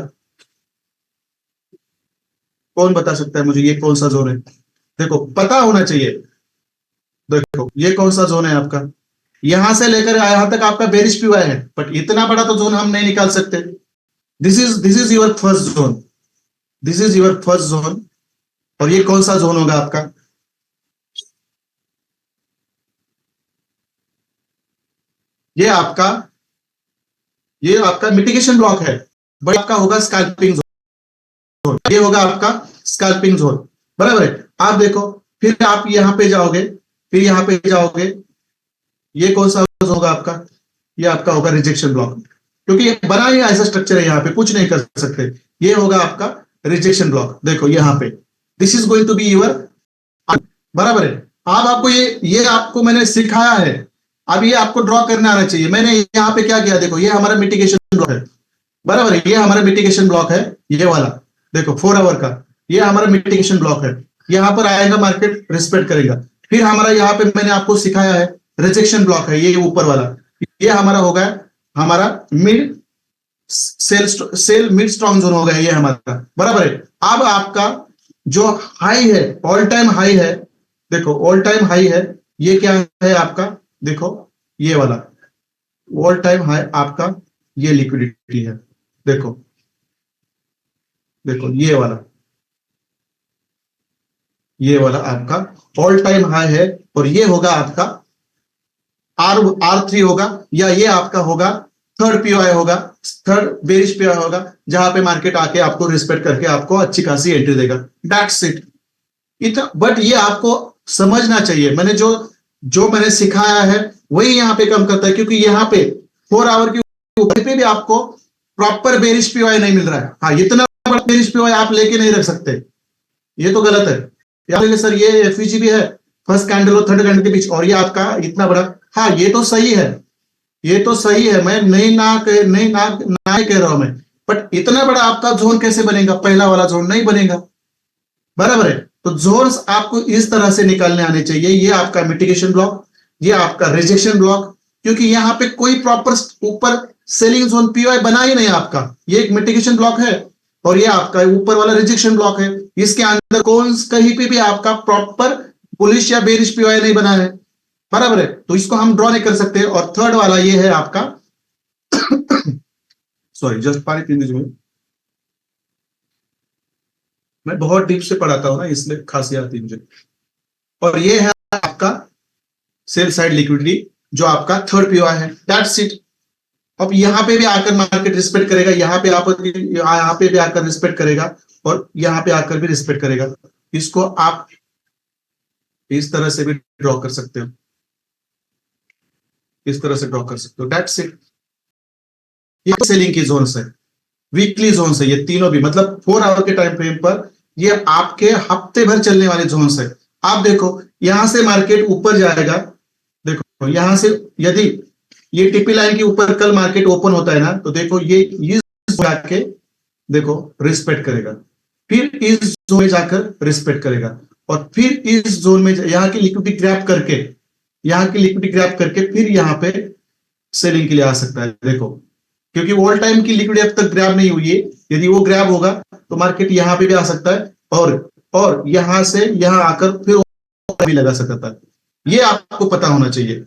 कौन बता सकता है मुझे ये कौन सा जोन है? देखो पता होना चाहिए। देखो ये कौन सा जोन है आपका? यहां से लेकर यहां तक आपका बेरिश पीवाई है, बट इतना बड़ा तो जोन हम नहीं निकाल सकते। This is your first zone. This is your first zone. और ये कौन सा जोन होगा आपका? ये आपका ये आपका मिटिगेशन ब्लॉक है, बट आपका होगा स्कैल्पिंग जोन। ये होगा आपका स्कैल्पिंग जोन, बराबर है। आप देखो, फिर आप यहां पे जाओगे, फिर यहां पे जाओगे, ये कौन सा जोन होगा आपका? ये आपका होगा रिजेक्शन ब्लॉक, क्योंकि ये बना ही ऐसा स्ट्रक्चर है, यहाँ पे कुछ नहीं कर सकते। ये होगा आपका रिजेक्शन ब्लॉक। देखो यहाँ पे this is going to be your, बराबर है। अब आपको ये आपको मैंने सिखाया है, अब ये आपको ड्रॉ करना आना चाहिए। मैंने यहाँ पे क्या किया, देखो ये हमारा मिटिगेशन ब्लॉक है, बराबर है। ये हमारा मिटिगेशन ब्लॉक है, ये वाला देखो 4 आवर का, ये हमारा मिटिगेशन ब्लॉक है। यहाँ पर आएगा मार्केट, रिस्पेक्ट करेगा। फिर हमारा यहाँ पे मैंने आपको सिखाया है रिजेक्शन ब्लॉक है, ये ऊपर वाला, ये हमारा होगा हमारा mid sell mid strong zone हो गया ये हमारा, बराबर है। अब आपका जो हाई है, ऑल टाइम हाई है, देखो ऑल टाइम हाई है, ये क्या है आपका? देखो ये वाला ऑल टाइम हाई आपका, ये लिक्विडिटी है। देखो देखो ये वाला आपका ऑल टाइम हाई है, और ये होगा आपका R3 होगा, या ये आपका होगा थर्ड पीओआई होगा, थर्ड बेरिश पीओआई होगा, जहां पे मार्केट आके आपको रिस्पेक्ट करके आपको अच्छी खासी एंट्री देगा। That's it. इतना, बट ये आपको समझना चाहिए, मैंने जो जो मैंने सिखाया है वही यहाँ पे कम करता है, क्योंकि यहाँ पे 4 आवर के ऊपर पे भी आपको प्रॉपर बेरिश पीओआई नहीं मिल रहा है। हाँ, इतना बड़ा बेरिश पीओआई आप लेके नहीं रख सकते, ये तो गलत है। या सर ये एफवीजी भी है फर्स्ट कैंडल और थर्ड कैंडल के बीच, और ये आपका इतना बड़ा, हाँ ये तो सही है, ये तो सही है, मैं नहीं कह रहा हूं मैं, बट इतना बड़ा आपका जोन कैसे बनेगा? पहला वाला जोन नहीं बनेगा, बराबर है। तो जोन्स आपको इस तरह से निकालने आने चाहिए। ये आपका मिटिगेशन ब्लॉक, ये आपका रिजेक्शन ब्लॉक, क्योंकि यहाँ पे कोई प्रॉपर ऊपर सेलिंग जोन पीओआई बना ही नहीं आपका, ये एक मिटिगेशन ब्लॉक है, और ये आपका ऊपर वाला रिजेक्शन ब्लॉक है। इसके अंदर कौन कहीं पे भी आपका प्रॉपर बुलिश या बेरिश पीओआई नहीं बना है, बराबर है। तो इसको हम ड्रॉ नहीं कर सकते। और थर्ड वाला ये है आपका सॉरी जस्ट पानी पीने दीजिए, मैं बहुत डीप से पढ़ाता हूं ना, इसलिए खांसी आती है मुझे। और ये है आपका सेल साइड लिक्विडिटी, जो आपका थर्ड पीओआई है। That's it. अब यहाँ पे भी आकर मार्केट रिस्पेक्ट करेगा, यहाँ पे भी आकर रिस्पेक्ट करेगा, और यहाँ पे आकर भी रिस्पेक्ट करेगा। इसको आप इस तरह से भी ड्रॉ कर सकते हो, इस तरह से ड्रॉ कर सकते हो। That's it. ये सेलिंग की जोन है, वीकली जोन है, ये तीनों भी, मतलब 4 आवर के टाइम फ्रेम पर ये आपके हफ्ते भर चलने वाले जोन है। आप देखो यहां से मार्केट ऊपर जाएगा, देखो यहां से यदि ये टीपी लाइन के ऊपर कल मार्केट ओपन होता है ना, तो देखो ये जाके देखो रिस्पेक्ट करेगा, फिर इस जोन में जाकर रिस्पेक्ट करेगा, और फिर इस जोन में यहाँ की लिक्विडिटी ग्रैब करके फिर यहाँ पे सेलिंग के लिए आ सकता है। देखो क्योंकि ऑल टाइम की लिक्विडिटी अब तक ग्रैब नहीं हुई है, यदि वो ग्रैब होगा तो मार्केट यहाँ पे भी आ सकता है, और यहां से यहां आकर फिर भी लगा सकता है। ये आपको पता होना चाहिए।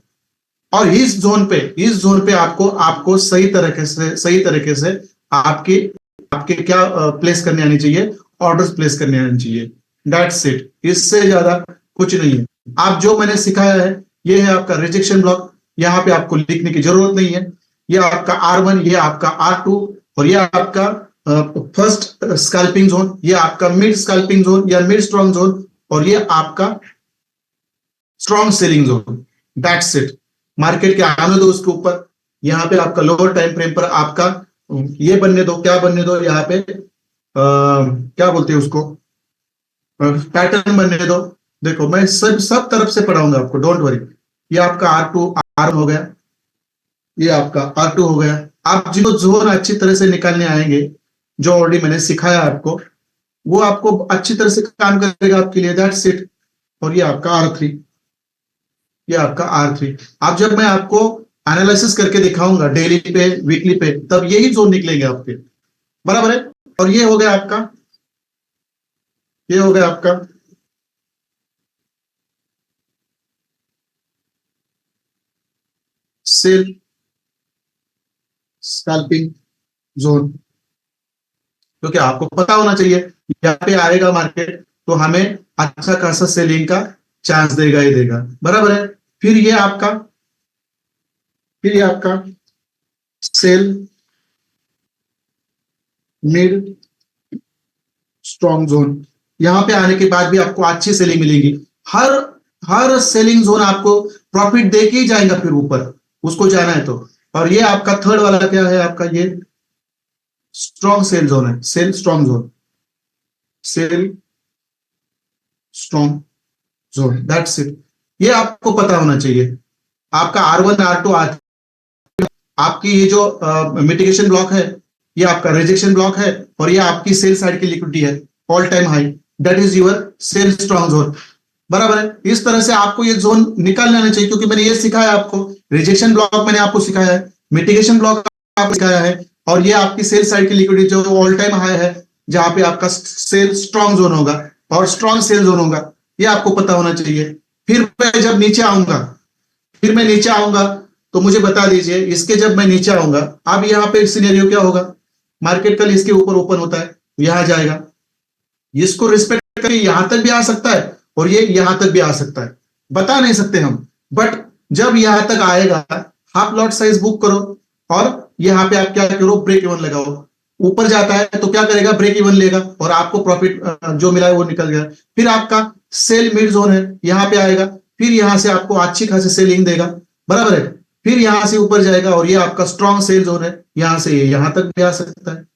और इस जोन पे आपको सही तरीके से आपके आपके क्या प्लेस करने आनी चाहिए, ऑर्डर्स प्लेस करने आनी चाहिए। दैट्स इट, इससे ज्यादा कुछ नहीं है। आप जो मैंने सिखाया है, ये है आपका रिजेक्शन ब्लॉक, यहाँ पे आपको लिखने की जरूरत नहीं है। ये आपका R1, ये आपका R2, और ये आपका फर्स्ट स्कैल्पिंग जोन, ये आपका मिड स्कैल्पिंग जोन या मिड स्ट्रॉन्ग जोन, और ये आपका strong selling zone. That's it. Market के आने दो उसके ऊपर, यहाँ पे आपका लोअर टाइम फ्रेम पर आपका ये बनने दो, क्या बनने दो, यहाँ पे क्या बोलते हैं उसको, पैटर्न बनने दो। देखो मैं सब तरफ से पढ़ाऊंगा आपको, डोंट वरी। ये आपका R2 R1 हो गया, ये आपका R2 हो गया। आप जो जोन अच्छी तरह से निकालने आएंगे, जो ऑलरेडी मैंने सिखाया आपको, वो आपको अच्छी तरह से काम करेगा आपके लिए। That's it. और ये आपका R3, ये आपका R3। अब जब मैं आपको एनालिसिस करके दिखाऊंगा डेली पे, वीकली पे, तब यही जोन निकलेंगे आपके, बराबर है। और ये हो गया आपका, ये हो गया आपका सेल स्कैल्पिंग जोन, क्योंकि आपको पता होना चाहिए यहाँ पे आएगा मार्केट तो हमें अच्छा खासा सेलिंग का चांस देगा ही देगा, बराबर है। फिर ये आपका, फिर ये आपका सेल मिड स्ट्रॉन्ग जोन, यहां पे आने के बाद भी आपको अच्छी सेलिंग मिलेगी। हर हर सेलिंग जोन आपको प्रॉफिट दे के ही जाएगा फिर ऊपर, उसको जाना है तो। और ये आपका थर्ड वाला क्या है, आपका ये स्ट्रॉन्ग सेल जोन है, sell strong zone, sell strong zone, that's it. ये आपको पता होना चाहिए। आपका R1 R2 R3, आपकी ये जो मिटिगेशन ब्लॉक है, ये आपका रिजेक्शन ब्लॉक है, और ये आपकी सेल साइड की लिक्विडिटी है all time high, that is your sell strong zone, बराबर है। इस तरह से आपको ये जोन निकालने आना चाहिए, क्योंकि मैंने ये सिखाया आपको, रिजेक्शन ब्लॉक मैंने आपको सिखाया है, मिटिगेशन ब्लॉक आपको सिखाया है, और ये आपकी सेल साइड की लिक्विडिटी जो ऑल टाइम हाई है, जहां पे आपका सेल स्ट्रॉन्ग जोन होगा और स्ट्रॉन्ग सेल जोन होगा, ये आपको पता होना चाहिए। फिर मैं जब नीचे आऊंगा, फिर मैं नीचे आऊंगा तो मुझे बता दीजिए, इसके जब मैं नीचे आऊंगा, अब यहाँ पे सिनेरियो क्या होगा, मार्केट कल इसके ऊपर ओपन होता है, यहां जाएगा, इसको रिस्पेक्ट करके यहां तक भी आ सकता है और ये यहां तक भी आ सकता है, बता नहीं सकते हम। बट जब यहां तक आएगा, हाफ लॉट साइज बुक करो और यहां पे आप क्या करो, ब्रेक इवन लगाओ। ऊपर जाता है तो क्या करेगा, ब्रेक इवन लेगा और आपको प्रॉफिट जो मिला है वो निकल गया। फिर आपका सेल मिड जोन है, यहां पे आएगा, फिर यहां से आपको अच्छी खासी सेलिंग देगा, बराबर है। फिर यहां से ऊपर जाएगा और ये आपका स्ट्रॉन्ग सेल जोन है, यहां से ये यहां तक भी आ सकता है,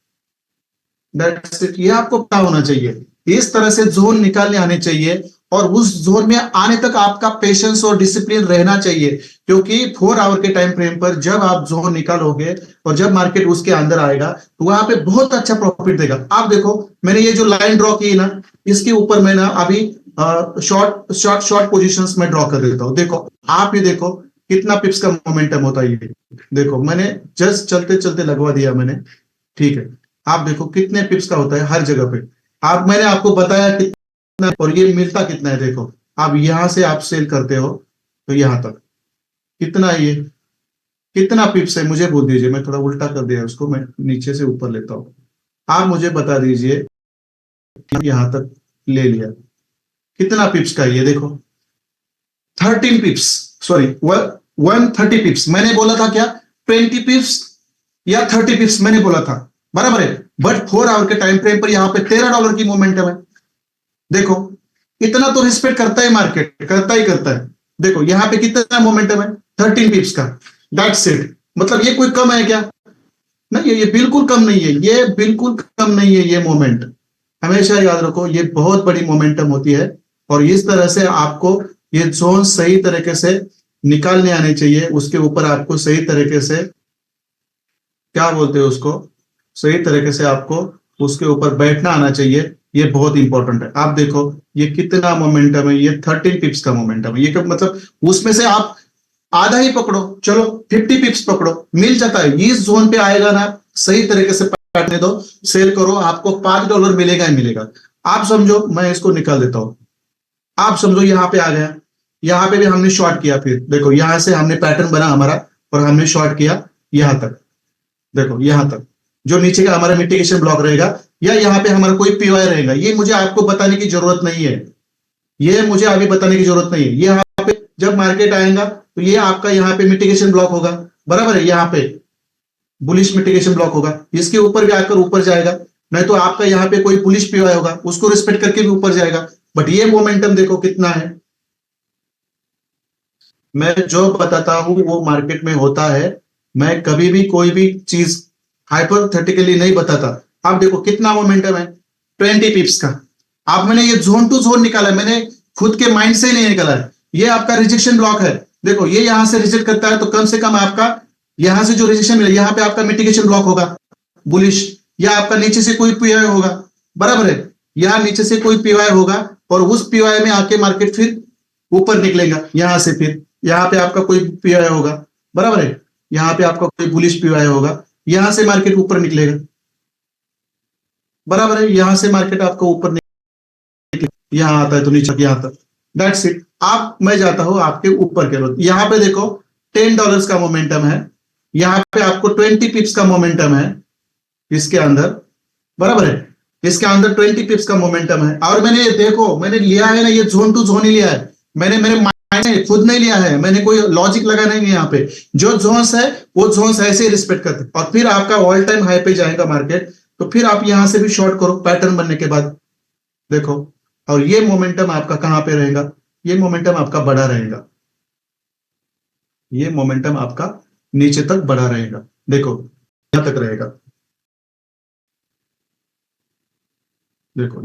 दैट्स इट। ये आपको पता होना चाहिए। इस तरह से जोन निकालने आने चाहिए, और उस जोन में आने तक आपका पेशेंस और डिसिप्लिन रहना चाहिए, क्योंकि 4 आवर के टाइम फ्रेम पर जब आप जोन निकालोगे और जब मार्केट उसके अंदर आएगा तो वहां पे बहुत अच्छा प्रॉफिट देगा। आप देखो, मैंने ये जो लाइन ड्रॉ की ना, इसके ऊपर मैं ना अभी शॉर्ट शॉर्ट शॉर्ट पोजीशंस में ड्रॉ कर देता हूं। देखो, आप ये देखो कितना पिप्स का मोमेंटम होता है ये, देखो मैंने जस्ट चलते चलते लगवा दिया मैंने, ठीक है। आप देखो कितने पिप्स का होता है हर जगह पे, आप मैंने आपको बताया कितना, और ये मिलता कितना है। देखो, आप यहां से आप सेल करते हो तो यहां तक कितना है, ये कितना पिप्स है मुझे बोल दीजिए। मैं थोड़ा उल्टा कर दिया उसको, मैं नीचे से ऊपर लेता हूं, आप मुझे बता दीजिए। यहां तक ले लिया, कितना पिप्स का है ये देखो, 13 पिप्स, सॉरी 130 पिप्स। मैंने बोला था क्या, 20 पिप्स या 30 पिप्स मैंने बोला था, बराबर है। बट 4 आवर के टाइम फ्रेम पर यहां पे $13 की मोमेंटम है। देखो, इतना तो रिस्पेक्ट करता है मार्केट, करता ही करता है। देखो यहां पे कितना मोमेंटम है, 13 पिप्स का, दैट्स इट। मतलब ये कोई कम है क्या, नहीं, ये बिल्कुल कम नहीं है, ये बिल्कुल कम नहीं है। ये मोमेंट हमेशा याद रखो, ये बहुत बड़ी मोमेंटम होती है, और इस तरह से आपको ये जोन सही तरीके से निकालने आने चाहिए। उसके ऊपर आपको सही तरीके से, क्या बोलते हैं उसको, सही तरीके से आपको उसके ऊपर बैठना आना चाहिए। ये बहुत इंपॉर्टेंट है। आप देखो ये कितना मोमेंटम है, ये 13 पिप्स का मोमेंटम है। ये मतलब उसमें से आप आधा ही पकड़ो, चलो 50 पिप्स पकड़ो, मिल जाता है। इस जोन पे आएगा ना, सही तरीके से बैठने दो, सेल करो, आपको $5 मिलेगा ही मिलेगा। आप समझो, मैं इसको निकाल देता हूं। आप समझो यहां पे आ गया, यहां पे भी हमने शॉर्ट किया, फिर देखो यहां से हमने पैटर्न बना हमारा और हमने शॉर्ट किया यहां तक। देखो यहां तक जो नीचे का हमारा मिटिगेशन ब्लॉक रहेगा, या यहाँ पे हमारा कोई पीवाई रहेगा, ये मुझे आपको बताने की जरूरत नहीं है, ये मुझे अभी बताने की जरूरत नहीं है। ये यहाँ पे जब मार्केट आएगा तो ये आपका यहाँ पे मिटिगेशन ब्लॉक होगा, बराबर है। यहाँ पे बुलिश मिटिगेशन ब्लॉक होगा, इसके ऊपर भी आकर ऊपर जाएगा, नहीं तो आपका यहाँ पे कोई बुलिश पीवाई होगा, उसको रिस्पेक्ट करके भी ऊपर जाएगा। बट ये मोमेंटम देखो कितना है, मैं जो बताता हूं वो मार्केट में होता है। मैं कभी भी कोई भी चीज हाइपोथेटिकली नहीं बताता। आप देखो कितना मोमेंटम है, 20 पिप्स का। आप मैंने ये जोन टू जोन निकाला है, मैंने खुद के माइंड से नहीं निकाला है। ये आपका रिजेक्शन ब्लॉक है, देखो ये यहां से रिजेक्ट करता है तो कम से कम आपका यहां से जो रिजेक्शन मिले, यहां पे आपका मिटिगेशन ब्लॉक होगा बुलिश, या आपका नीचे से कोई पीआई होगा, बराबर है। यहाँ नीचे से कोई पीवाई होगा और उस पीवाई में आके मार्केट फिर ऊपर निकलेगा, यहां से फिर यहाँ पे आपका कोई पीवाई होगा, बराबर है, यहाँ पे आपका कोई बुलिश पीवाई होगा, यहां से मार्केट ऊपर निकलेगा, बराबर है, यहां से मार्केट आपको ऊपर निकले, यहाँ आता है तो नीचे यहाँ तक, दैट्स इट। आप मैं जाता हूं आपके ऊपर के रोज, यहाँ पे देखो $10 का मोमेंटम है, यहाँ पे आपको 20 पिप्स का मोमेंटम है इसके अंदर, बराबर है, इसके अंदर 20 पिप्स का मोमेंटम है। और मैंने ये देखो मैंने लिया है ना, ये जोन टू जोन ही लिया है, मैंने मेरे माइंड में खुद नहीं लिया है, मैंने कोई लॉजिक लगा नहीं है, यहाँ पे जो जोन्स है वो जोन्स ऐसे ही रिस्पेक्ट करते, और फिर आपका ऑल टाइम हाई पे जाएगा मार्केट, तो फिर आप यहां से भी शॉर्ट करो पैटर्न बनने के बाद, देखो। और ये मोमेंटम आपका कहां पे रहेगा, ये मोमेंटम आपका बड़ा रहेगा, ये मोमेंटम आपका नीचे तक बढ़ा रहेगा, देखो यहां तक रहेगा, देखो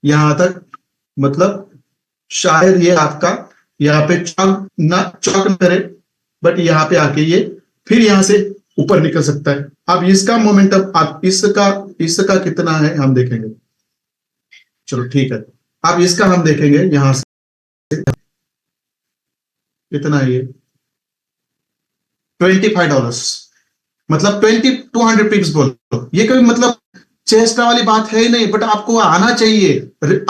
यहां तक मतलब शायद ये आपका यहाँ पे चौक न करे, बट यहाँ पे आके ये फिर यहां से ऊपर निकल सकता है। अब इसका मोमेंटम, आप इसका कितना है हम देखेंगे, चलो ठीक है, अब इसका हम देखेंगे यहां से कितना है, ये $25, मतलब 200 पिप्स बोलो, ये कभी मतलब चेष्टा वाली बात है ही नहीं, बट आपको आना चाहिए।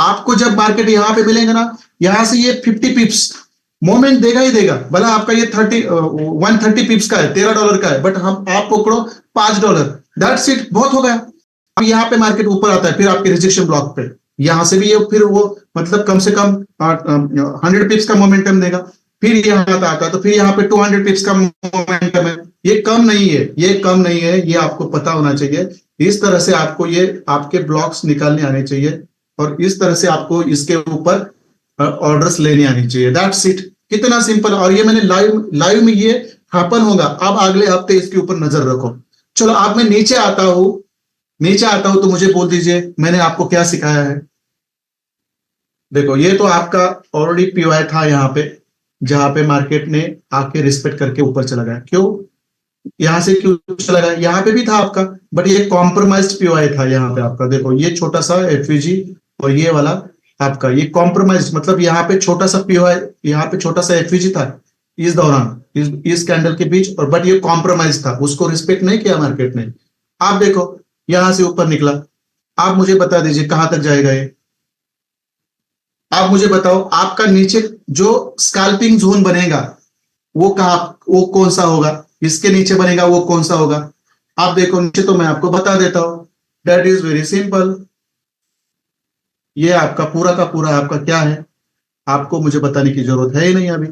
आपको जब मार्केट यहाँ पे मिलेंगे ना, यहां से ये 50 पिप्स मोमेंट देगा ही देगा, भला आपका ये 130 पिप्स का है, $13 का है, बट हम आप पकड़ो $5, दैट्स इट, बहुत हो गया। अब यहाँ पे मार्केट ऊपर आता है, फिर आपके रिजेक्शन ब्लॉक पे यहां से भी ये फिर वो मतलब कम से कम 100 पिप्स का मोमेंटम देगा, फिर यहाँ आता है तो फिर यहाँ पे 200 पिप्स का मोमेंटम है, ये कम नहीं है, ये कम नहीं है, ये आपको पता होना चाहिए। इस तरह से आपको ये आपके ब्लॉक्स निकालने आने चाहिए, और इस तरह से आपको इसके ऊपर ऑर्डर्स लेने आनी चाहिए, दैट्स इट, कितना सिंपल। और ये मैंने लाइव में ये हैपन होगा, अब अगले हफ्ते इसके ऊपर नजर रखो। चलो अब मैं नीचे आता हूं, नीचे आता हूं तो मुझे बोल दीजिए मैंने आपको क्या सिखाया है। देखो ये तो आपका ऑलरेडी पीवाई था यहाँ पे, जहां पे मार्केट ने आके रिस्पेक्ट करके ऊपर चला गया, क्यों यहां से क्यों चला गया, यहाँ पे भी था आपका, बट ये कॉम्प्रोमाइज्ड पीओआई था यहाँ पे आपका, देखो ये छोटा सा एफवीजी और ये वाला आपका ये कॉम्प्रोमाइज, मतलब यहाँ पे छोटा सा पीओआई, यहाँ पे छोटा सा एफवीजी था इस दौरान, इस कैंडल के बीच, और बट ये कॉम्प्रोमाइज था, उसको रिस्पेक्ट नहीं किया मार्केट ने। आप देखो यहां से ऊपर निकला, आप मुझे बता दीजिए कहां तक जाएगा ये, आप मुझे बताओ आपका नीचे जो स्कैल्पिंग जोन बनेगा वो कहा, वो कौन सा होगा, इसके नीचे बनेगा वो कौन सा होगा, आप देखो नीचे, तो मैं आपको बता देता हूं, दैट इज वेरी सिंपल। ये आपका पूरा का पूरा आपका क्या है, आपको मुझे बताने की जरूरत है ही नहीं अभी,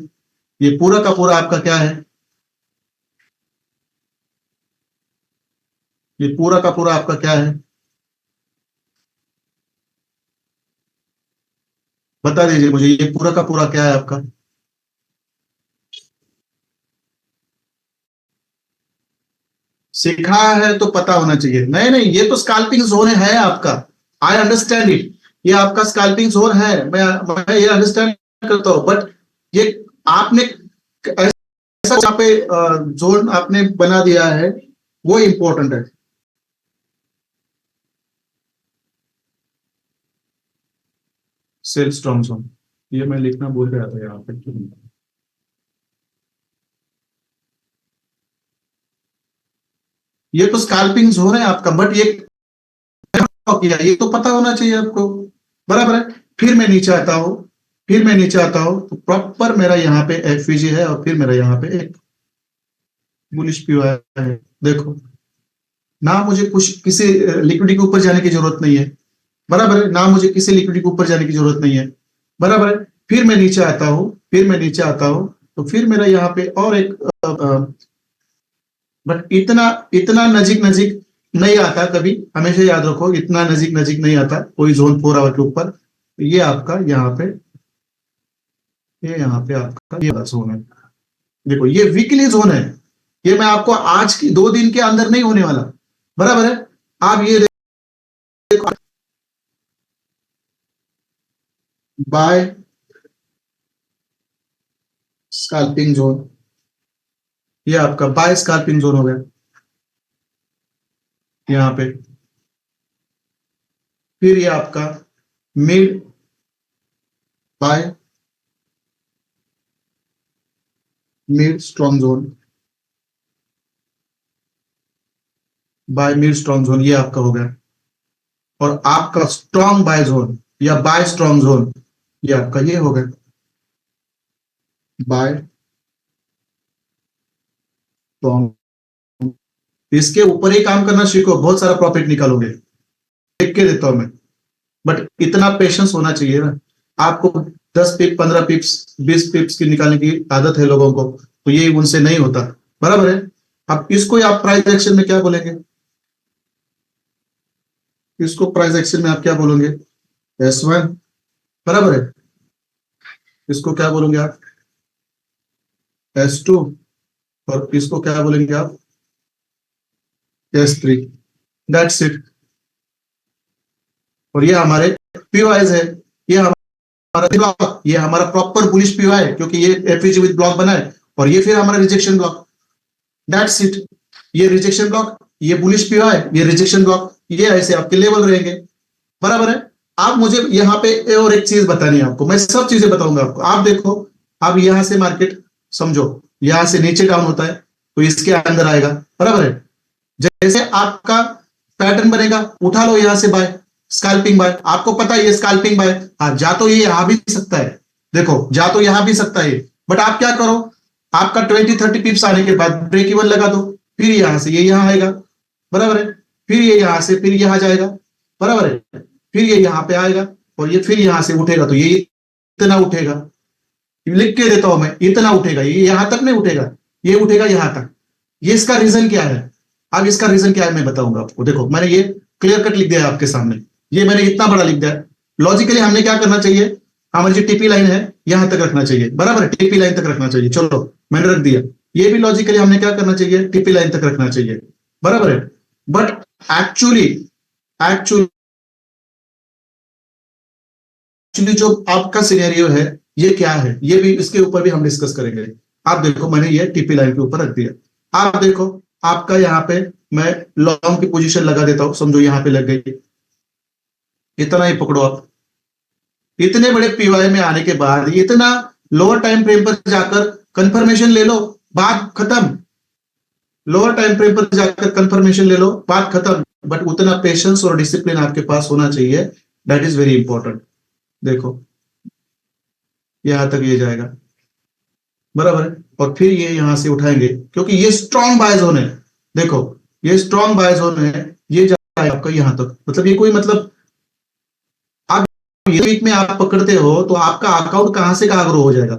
ये पूरा का पूरा आपका क्या है, ये पूरा का पूरा आपका क्या है, बता दीजिए मुझे, ये पूरा का पूरा क्या है आपका। सीखा है तो पता होना चाहिए, नहीं नहीं ये तो स्कैल्पिंग जोन है आपका, आई अंडरस्टैंड इट, ये आपका स्कैल्पिंग जोन है, मैं ये अंडरस्टैंड करता हूं, बट ये आपने ऐसा यहाँ पे जोन आपने बना दिया है, वो इंपॉर्टेंट है। सेल स्ट्रॉन्ग जोन, ये मैं लिखना भूल गया था यहाँ पे, ये तो स्कैल्पिंग जोन है आपका, बट ये किया ये तो पता होना चाहिए आपको, बराबर है। फिर मैं नीचे आता हूं, फिर मैं नीचे आता हूं तो प्रॉपर मेरा यहाँ पे एफवीजी है, और फिर मेरा यहाँ पे एक बुलिश पीओ है, देखो ना मुझे कुछ किसी लिक्विडिटी के ऊपर जाने की जरूरत नहीं है, बराबर है, ना मुझे किसी लिक्विडिटी के ऊपर जाने की जरूरत नहीं है, बराबर है। फिर मैं नीचे आता हूं, फिर मैं नीचे आता हूं तो फिर मेरा यहाँ पे और एक, बट इतना इतना नजीक नजीक नहीं आता कभी, हमेशा याद रखो इतना नजीक नजीक नहीं आता कोई जोन 4 आवर के ऊपर, ये आपका यहाँ पे, ये यहाँ पे आपका ये वाला जोन है, देखो ये वीकली जोन है, ये मैं आपको आज की 2 दिन के अंदर नहीं होने वाला, बराबर है। आप ये देखो बाय स्कैल्पिंग जोन, ये आपका बाय स्कैल्पिंग जोन हो गया यहाँ पे, फिर ये आपका mid bye mid strong zone, bye mid strong zone, ये आपका हो गया। और आपका स्ट्रॉन्ग बाय जोन या बाय स्ट्रॉन्ग जोन, ये आपका ये हो गया बाय स्ट्रॉन्ग। इसके ऊपर ही काम करना सीखो, बहुत सारा प्रॉफिट निकालोगे। लिख के देता हूं मैं, बट इतना पेशेंस होना चाहिए ना आपको। 10 पिप, 15 पिप्स, 20 पिप्स की निकालने की आदत है लोगों को, तो ये उनसे नहीं होता। बराबर है। अब इसको आप प्राइस एक्शन में क्या बोलेंगे? इसको प्राइस एक्शन में आप क्या बोलोगे? S1, बराबर है। इसको क्या बोलोगे आप? S2। और इसको क्या बोलेंगे आप? S3। That's it. और ये हमारे पीवाईज है। ये हमारा ब्लॉक, ये हमारा प्रॉपर बुलिश पीवाई है, क्योंकि ये एफईजी विद ब्लॉक बना है। और ये फिर हमारा रिजेक्शन ब्लॉक। That's it. ये रिजेक्शन ब्लॉक, ये बुलिश पीवाई, ये रिजेक्शन ब्लॉक, ये ऐसे आपके लेवल रहेंगे। बराबर है। आप मुझे यहाँ पे और एक चीज बतानी है आपको, मैं सब चीजें बताऊंगा आपको। आप देखो, अब यहां से मार्केट समझो, यहां से नीचे डाउन होता है तो इसके अंदर आएगा। बराबर है। जैसे आपका पैटर्न बनेगा, उठा लो यहां से बाय, स्कैल्पिंग बाय। आपको पता है ये स्कैल्पिंग बाय, हाँ, जा तो ये यहां भी सकता है। देखो, जा तो यहां भी सकता है, बट आप क्या करो, आपका 20-30 पिप्स आने के बाद ब्रेक इवन लगा दो। फिर यहां से ये यहां आएगा। बराबर है। फिर ये यहां से फिर यहां जाएगा। बराबर है। फिर ये यहां पे आएगा और ये फिर यहां से उठेगा, तो ये इतना उठेगा। लिख के देता हूं मैं, इतना उठेगा। ये यहां तक नहीं उठेगा, ये उठेगा यहां तक। ये इसका रीजन क्या है? अब इसका रीजन क्या है मैं बताऊंगा आपको। देखो, मैंने ये क्लियर कट लिख दिया है आपके सामने, ये मैंने इतना बड़ा लिख दिया है। लॉजिकली हमने क्या करना चाहिए, हमारी जो टीपी लाइन है यहां तक रखना चाहिए। बराबर है। टीपी लाइन तक रखना चाहिए। चलो, मैंने रख दिया। ये भी लॉजिकली हमने क्या करना चाहिए, टीपी लाइन तक रखना चाहिए। बराबर है। बट एक्चुअली एक्चुअली जो आपका सिनेरियो है, ये क्या है, ये भी, इसके ऊपर भी हम डिस्कस करेंगे। आप देखो, मैंने ये टीपी लाइन के ऊपर रख दिया। आप देखो, आपका यहाँ पे मैं लॉन्ग की पोजीशन लगा देता हूं, समझो यहाँ पे लग गई। इतना ही पकड़ो आप। इतने बड़े पीवाई में आने के बाद इतना लोअर टाइम फ्रेम पर जाकर कंफर्मेशन ले लो, बात खत्म। लोअर टाइम फ्रेम पर जाकर कंफर्मेशन ले लो, बात खत्म। बट उतना पेशेंस और डिसिप्लिन आपके पास होना चाहिए, दैट इज वेरी इंपॉर्टेंट। देखो, यहां तक ये जाएगा। बराबर है। और फिर ये यहां से उठाएंगे, क्योंकि ये स्ट्रॉन्ग बाय जोन है। देखो, ये स्ट्रॉन्ग बाय जोन है। ये जाएगा आपका यहां तक, मतलब ये कोई मतलब, आप ये वीक में आप पकड़ते हो तो आपका अकाउंट कहां से कहां ग्रो हो जाएगा।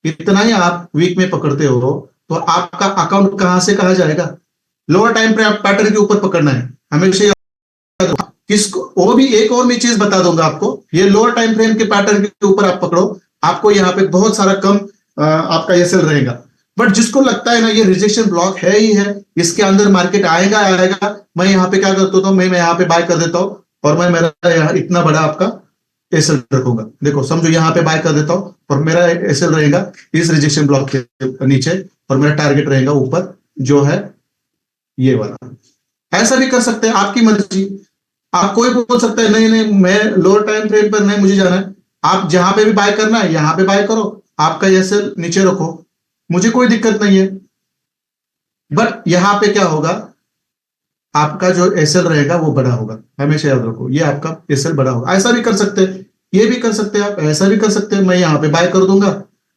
इतना ही आप वीक में पकड़ते हो तो आपका अकाउंट कहां से कहां जाएगा। लोअर टाइम पैटर्न के ऊपर पकड़ना है हमेशा। किसको, वो भी एक और मैं चीज बता दूंगा आपको, ये लोअर टाइम फ्रेम के पैटर्न के ऊपर आप पकड़ो, आपको यहाँ पे बहुत सारा कम आपका एसएल रहेगा। बट जिसको लगता है ना ये रिजेक्शन ब्लॉक है ही है, इसके अंदर मार्केट आएगा आएगा, मैं यहाँ पे क्या करता हूँ, मैं यहाँ पे बाय कर देता हूँ और मैं मेरा यहाँ इतना बड़ा आपका एसएल रखूंगा। देखो, समझो यहाँ पे बाय कर देता हूँ और मेरा एसएल रहेगा इस रिजेक्शन ब्लॉक के नीचे, और मेरा टारगेट रहेगा ऊपर, जो है ये वाला। ऐसा भी कर सकते हैं, आपकी मर्जी। आप कोई बोल सकता है नहीं नहीं मैं लोअर टाइम फ्रेम पर नहीं मुझे जाना है, आप जहां पे भी बाय करना है यहां पे बाय करो, आपका एसएल नीचे रखो, मुझे कोई दिक्कत नहीं है। बट यहां पे क्या होगा, आपका जो एसएल रहेगा वो बड़ा होगा, हमेशा याद रखो, ये आपका एसएल बड़ा होगा। ऐसा भी कर सकते हैं, ये भी कर सकते हैं आप, ऐसा भी कर सकते हैं, मैं यहाँ पे बाय कर दूंगा।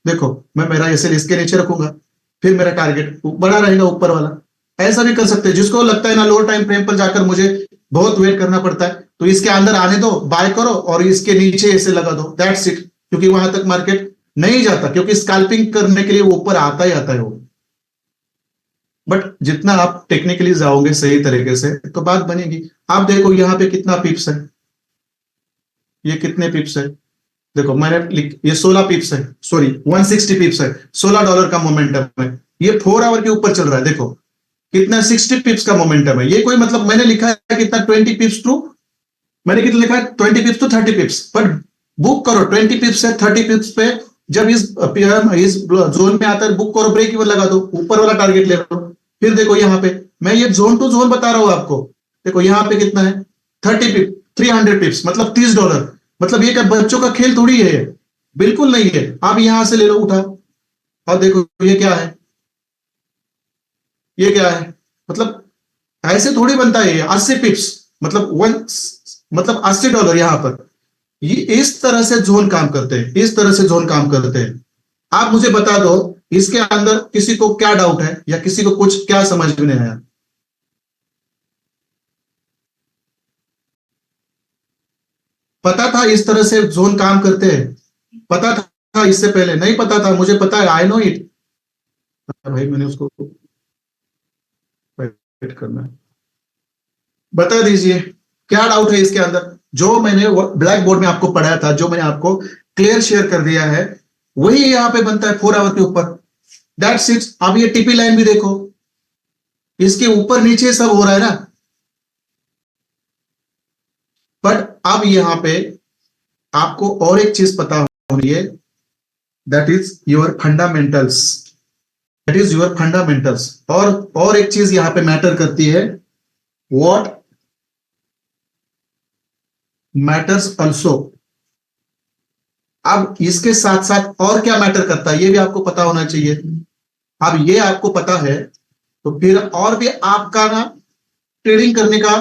देखो, मैं मेरा एसएल इसके नीचे रखूंगा, फिर मेरा टारगेट बड़ा रहेगा ऊपर वाला। ऐसा भी कर सकते हैं। जिसको लगता है ना लोअर टाइम फ्रेम पर जाकर मुझे बहुत वेट करना पड़ता है, तो इसके अंदर आने दो, बाय करो और इसके नीचे ऐसे लगा दो, दैट्स इट। क्योंकि वहां तक मार्केट नहीं जाता, क्योंकि स्कैल्पिंग करने के लिए वो ऊपर आता ही आता है वो। बट जितना आप टेक्निकली जाओगे सही तरीके से तो बात बनेगी। आप देखो यहाँ पे कितना पिप्स है, ये कितने पिप्स है, देखो मैंने ये 16 पिप्स है, सॉरी 160 पिप्स है, $16 का मोमेंटम है। ये 4 आवर के ऊपर चल रहा है। देखो कितना 60 पिप्स का मोमेंटम है। ये कोई मतलब, मैंने लिखा है कितना 20 पिप्स टू, मैंने कितना लिखा है 20 pips to 30 pips, but book करो 20 पिप्स से 30 पिप्स पे, जब इस जोन में आता है बुक करो, ब्रेक इवन लगा दो, ऊपर वाला टारगेट ले लो। फिर देखो यहाँ पे मैं ये जोन टू जोन बता रहा हूं आपको, देखो यहाँ पे कितना है 30 पिप, 300 पिप्स मतलब $30। मतलब ये क्या बच्चों का खेल थोड़ी है, बिल्कुल नहीं है। आप यहां से ले लो उठा, और देखो ये क्या है, ये क्या है, मतलब ऐसे थोड़ी बनता है। 80 पिप्स मतलब वन, मतलब $80 यहां पर। ये इस तरह से जोन काम करते हैं, इस तरह से जोन काम करते हैं। आप मुझे बता दो इसके अंदर किसी को क्या डाउट है, या किसी को कुछ क्या समझ में नहीं आया। पता था इस तरह से जोन काम करते हैं, पता था इससे पहले नहीं पता था? मुझे पता है, आई नो इट। भाई मैंने उसको वेट करना है, बता दीजिए क्या डाउट है इसके अंदर। जो मैंने ब्लैक बोर्ड में आपको पढ़ाया था, जो मैंने आपको क्लियर शेयर कर दिया है, वही यहां पे बनता है 4 आवर के ऊपर। That's it. अब ये टीपी लाइन भी देखो, इसके ऊपर नीचे सब हो रहा है ना। बट अब यहां पे आपको और एक चीज पता होनी है, that is your fundamentals, that is your fundamentals. और एक चीज यहां पे मैटर करती है, व्हाट मैटर्स ऑल्सो। अब इसके साथ साथ और क्या मैटर करता है, ये भी आपको पता होना चाहिए। अब ये आपको पता है तो फिर और भी आपका ना ट्रेडिंग करने का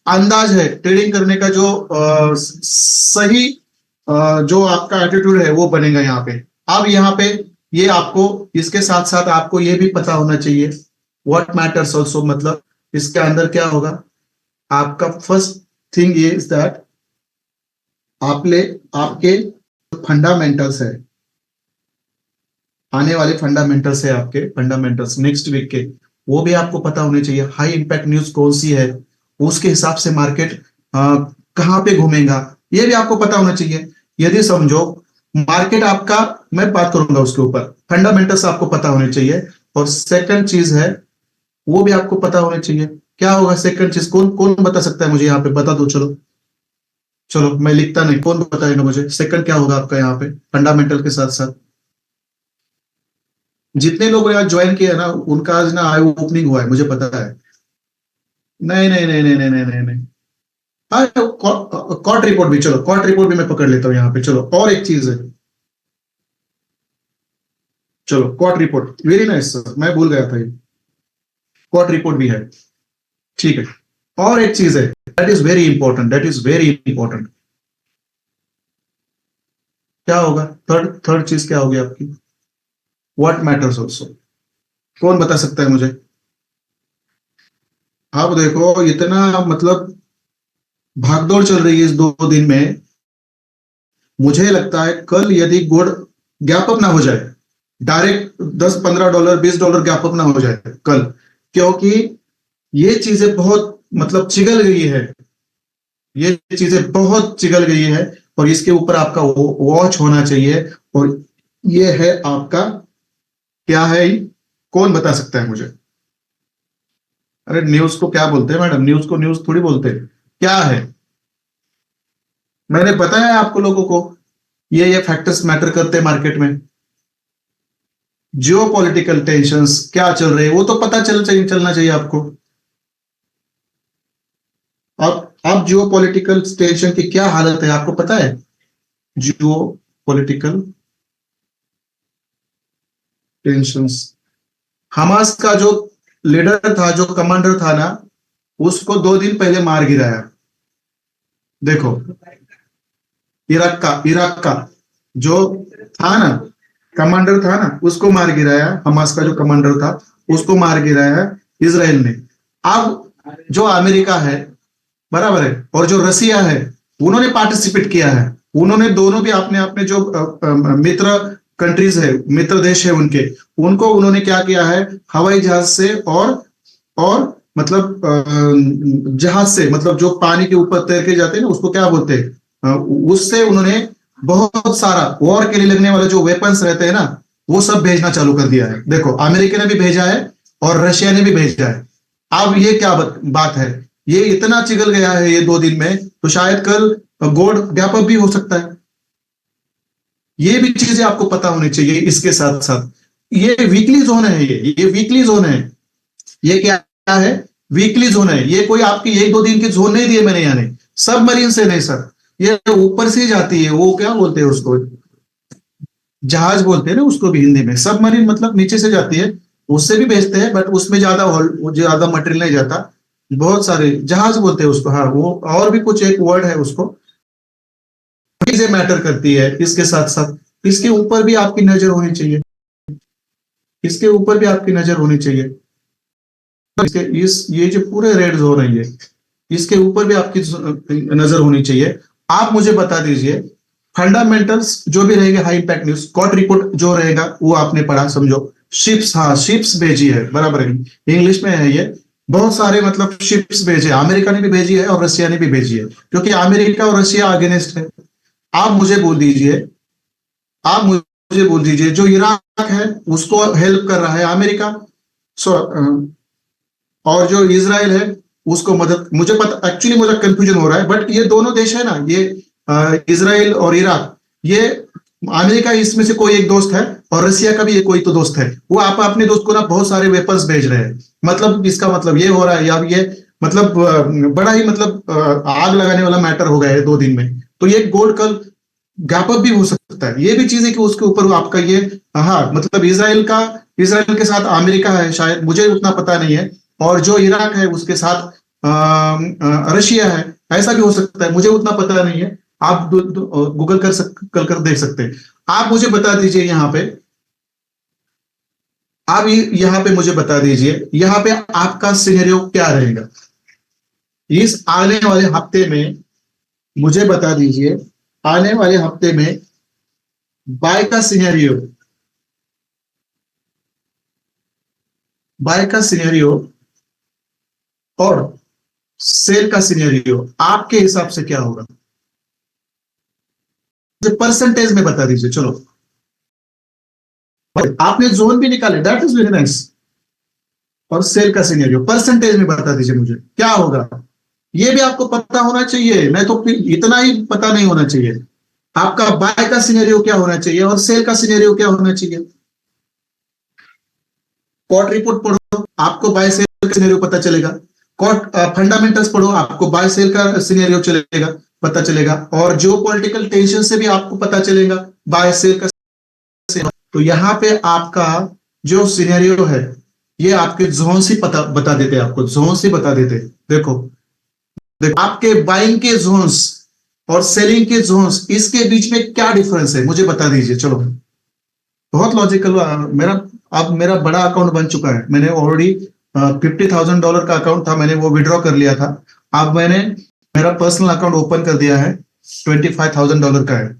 अंदाज है, ट्रेडिंग करने का जो सही जो आपका एटीट्यूड है वो बनेगा यहाँ पे। अब यहाँ पे ये आपको, इसके साथ साथ आपको ये भी पता होना चाहिए व्हाट मैटर्स ऑल्सो, मतलब इसके अंदर क्या होगा। आपका फर्स्ट थिंग ये इज दैट आपले आपके फंडामेंटल्स है, आने वाले फंडामेंटल्स है, आपके फंडामेंटल्स नेक्स्ट वीक के, वो भी आपको पता होने चाहिए। हाई इंपैक्ट न्यूज कौन सी है, उसके हिसाब से मार्केट कहां पे घूमेगा, ये भी आपको पता होना चाहिए। यदि समझो मार्केट आपका, मैं बात करूंगा उसके ऊपर, फंडामेंटल्स आपको पता होने चाहिए। और सेकंड चीज है, वो भी आपको पता होना चाहिए। क्या होगा सेकंड चीज, कौन कौन बता सकता है मुझे यहाँ पे, बता दो। चलो चलो, मैं लिखता नहीं, कौन बताएगा मुझे सेकंड क्या होगा आपका यहाँ पे फंडामेंटल के साथ साथ। जितने लोग आज ज्वाइन किए हैं ना, उनका आज ना आई ओपनिंग हुआ है, मुझे पता है। नहीं नहीं नहीं नहीं नहीं नहीं नहीं नहीं। हाँ, कॉट रिपोर्ट भी, चलो कॉट रिपोर्ट भी मैं पकड़ लेता हूँ यहाँ पे। चलो और एक चीज है, चलो COT report, very nice sir, मैं भूल गया था ये, कॉट रिपोर्ट भी है। ठीक है, और एक चीज है, that is very important, that is very important. क्या होगा थर्ड, थर्ड चीज क्या होगी आपकी, व्हाट मैटर्स ऑल्सो। कौन बता सकता है मुझे। आप देखो इतना मतलब भागदौड़ चल रही है इस 2 दिन में, मुझे लगता है कल यदि गुड गैप अप ना हो जाए, डायरेक्ट $10-15 $20 गैप अप ना हो जाए कल, क्योंकि ये चीजें बहुत मतलब चिगल गई है, ये चीजें बहुत चिगल गई है, और इसके ऊपर आपका वॉच होना चाहिए। और ये है आपका, क्या है, कौन बता सकता है मुझे। अरे न्यूज को क्या बोलते हैं मैडम, न्यूज को न्यूज थोड़ी बोलते हैं, क्या है। मैंने बताया आपको लोगों को, ये फैक्टर्स मैटर करते हैं मार्केट में। जियो पॉलिटिकल टेंशंस क्या चल रहे हैं वो तो पता चलना चाहिए आपको। अब जियो पॉलिटिकल टेंशन की क्या हालत है आपको पता है। जियो पॉलिटिकल टेंशंस, हमास का जो लीडर था, जो कमांडर था ना, उसको 2 दिन पहले मार गिराया। देखो इराक का जो था ना, कमांडर था ना, उसको मार गिराया। हमास का जो कमांडर था उसको मार गिराया इसराइल ने। अब जो अमेरिका है, बराबर है, और जो रसिया है, उन्होंने पार्टिसिपेट किया है। उन्होंने दोनों भी अपने अपने जो मित्र कंट्रीज है, मित्र देश है उनके, उनको उन्होंने क्या किया है, हवाई जहाज से और मतलब जहाज से, मतलब जो पानी के ऊपर तैर के जाते हैं ना, उसको क्या बोलते हैं, उससे उन्होंने बहुत सारा वॉर के लिए लगने वाले जो वेपन्स रहते हैं ना, वो सब भेजना चालू कर दिया है। देखो अमेरिका ने भी भेजा है और रशिया ने भी भेजा है। अब ये क्या बात है, ये इतना चिगल गया है ये 2 दिन में, तो शायद कल गोल्ड गैप अप भी हो सकता है। ये भी चीजें आपको पता होनी चाहिए। इसके साथ साथ ये वीकली जोन है, ये वीकली जोन है। ये क्या है, वीकली जोन है। ये कोई आपकी 1-2 दिन की जोन नहीं दी है मैंने, यानी सबमरीन से नहीं सर, ये ऊपर से ही जाती है, वो क्या बोलते हैं उसको, जहाज बोलते हैं ना उसको भी हिंदी में। सबमरीन मतलब नीचे से जाती है, उससे भी भेजते हैं बट उसमें ज्यादा मटेरियल नहीं जाता। बहुत सारे जहाज बोलते हैं उसको, हाँ वो और भी कुछ एक वर्ड है उसको। चीजें मैटर करती है, इसके साथ साथ इसके ऊपर भी आपकी नजर होनी चाहिए, इसके ऊपर भी आपकी नजर होनी चाहिए। इसके इस ये जो पूरे रेड जोन है, ये इसके ऊपर भी आपकी नजर होनी चाहिए। आप मुझे बता दीजिए फंडामेंटल्स जो भी रहेगा, high impact news COT report जो रहेगा वो आपने पढ़ा समझो। शिप्स, हाँ शिप्स भेजी है, बराबर है, इंग्लिश में है ये। बहुत सारे मतलब शिप्स भेजे, अमेरिका ने भी भेजी है और रशिया ने भी भेजी है, क्योंकि अमेरिका और रशिया अगेंस्ट है। आप मुझे बोल दीजिए, आप मुझे बोल दीजिए जो इराक है उसको हेल्प कर रहा है अमेरिका, सो और जो इजराइल है उसको मदद, मुझे पता एक्चुअली मुझे कंफ्यूजन हो रहा है, बट ये दोनों देश है ना, ये इजराइल और इराक, ये अमेरिका इसमें से कोई एक दोस्त है और रशिया का भी ये कोई तो दोस्त है। वो आप अपने दोस्त को ना बहुत सारे वेपन्स भेज रहे हैं, मतलब इसका मतलब ये हो रहा है, या ये मतलब बड़ा ही मतलब आग लगाने वाला मैटर हो गया है 2 दिन में। तो ये गोल्ड कल गैप अप भी हो सकता है, ये भी चीज है कि उसके ऊपर आपका ये, हाँ मतलब इसराइल के साथ अमेरिका है शायद, मुझे उतना पता नहीं है, और जो इराक है उसके साथ रशिया है, ऐसा भी हो सकता है, मुझे उतना पता नहीं है। आप गूगल कर देख सकते हैं। आप मुझे बता दीजिए यहाँ पे, आप यहाँ पे मुझे बता दीजिए यहाँ पे आपका सिनेरियो क्या रहेगा इस आने वाले हफ्ते में। मुझे बता दीजिए आने वाले हफ्ते में बाय का सिनेरियो, बाय का सिनेरियो और सेल का सिनेरियो आपके हिसाब से क्या होगा, परसेंटेज में बता दीजिए। चलो आपने जोन भी निकाले, दैट इज वेरी नाइस। और सेल का सिनेरियो परसेंटेज में बता दीजिए मुझे क्या होगा। ये भी आपको पता होना चाहिए, नहीं तो फिर इतना ही पता नहीं होना चाहिए। आपका बाय का सिनेरियो क्या होना चाहिए और सेल का सिनेरियो क्या होना चाहिए। कॉट रिपोर्ट पढ़ो, आपको बाय सेल का सिनेरियो पता चलेगा। कॉट फंडामेंटल्स पढ़ो, आपको बाय सेल का सिनेरियो चलेगा, पता चलेगा। और जो पॉलिटिकल टेंशन से भी आपको पता चलेगा बाय सेल का। तो यहाँ पे आपका जो सिनेरियो है, ये आपके जोन से पता बता देते, आपको जोन से बता देते। देखो देखो आपके बाइंग के जोन्स और सेलिंग के जोन्स, इसके बीच में क्या डिफरेंस है मुझे बता दीजिए। चलो बहुत लॉजिकल। मेरा अब मेरा बड़ा अकाउंट बन चुका है, मैंने ऑलरेडी $50,000 का अकाउंट था, मैंने वो विड्रॉ कर लिया था। अब मैंने मेरा पर्सनल अकाउंट ओपन कर दिया है, $25,000 का है।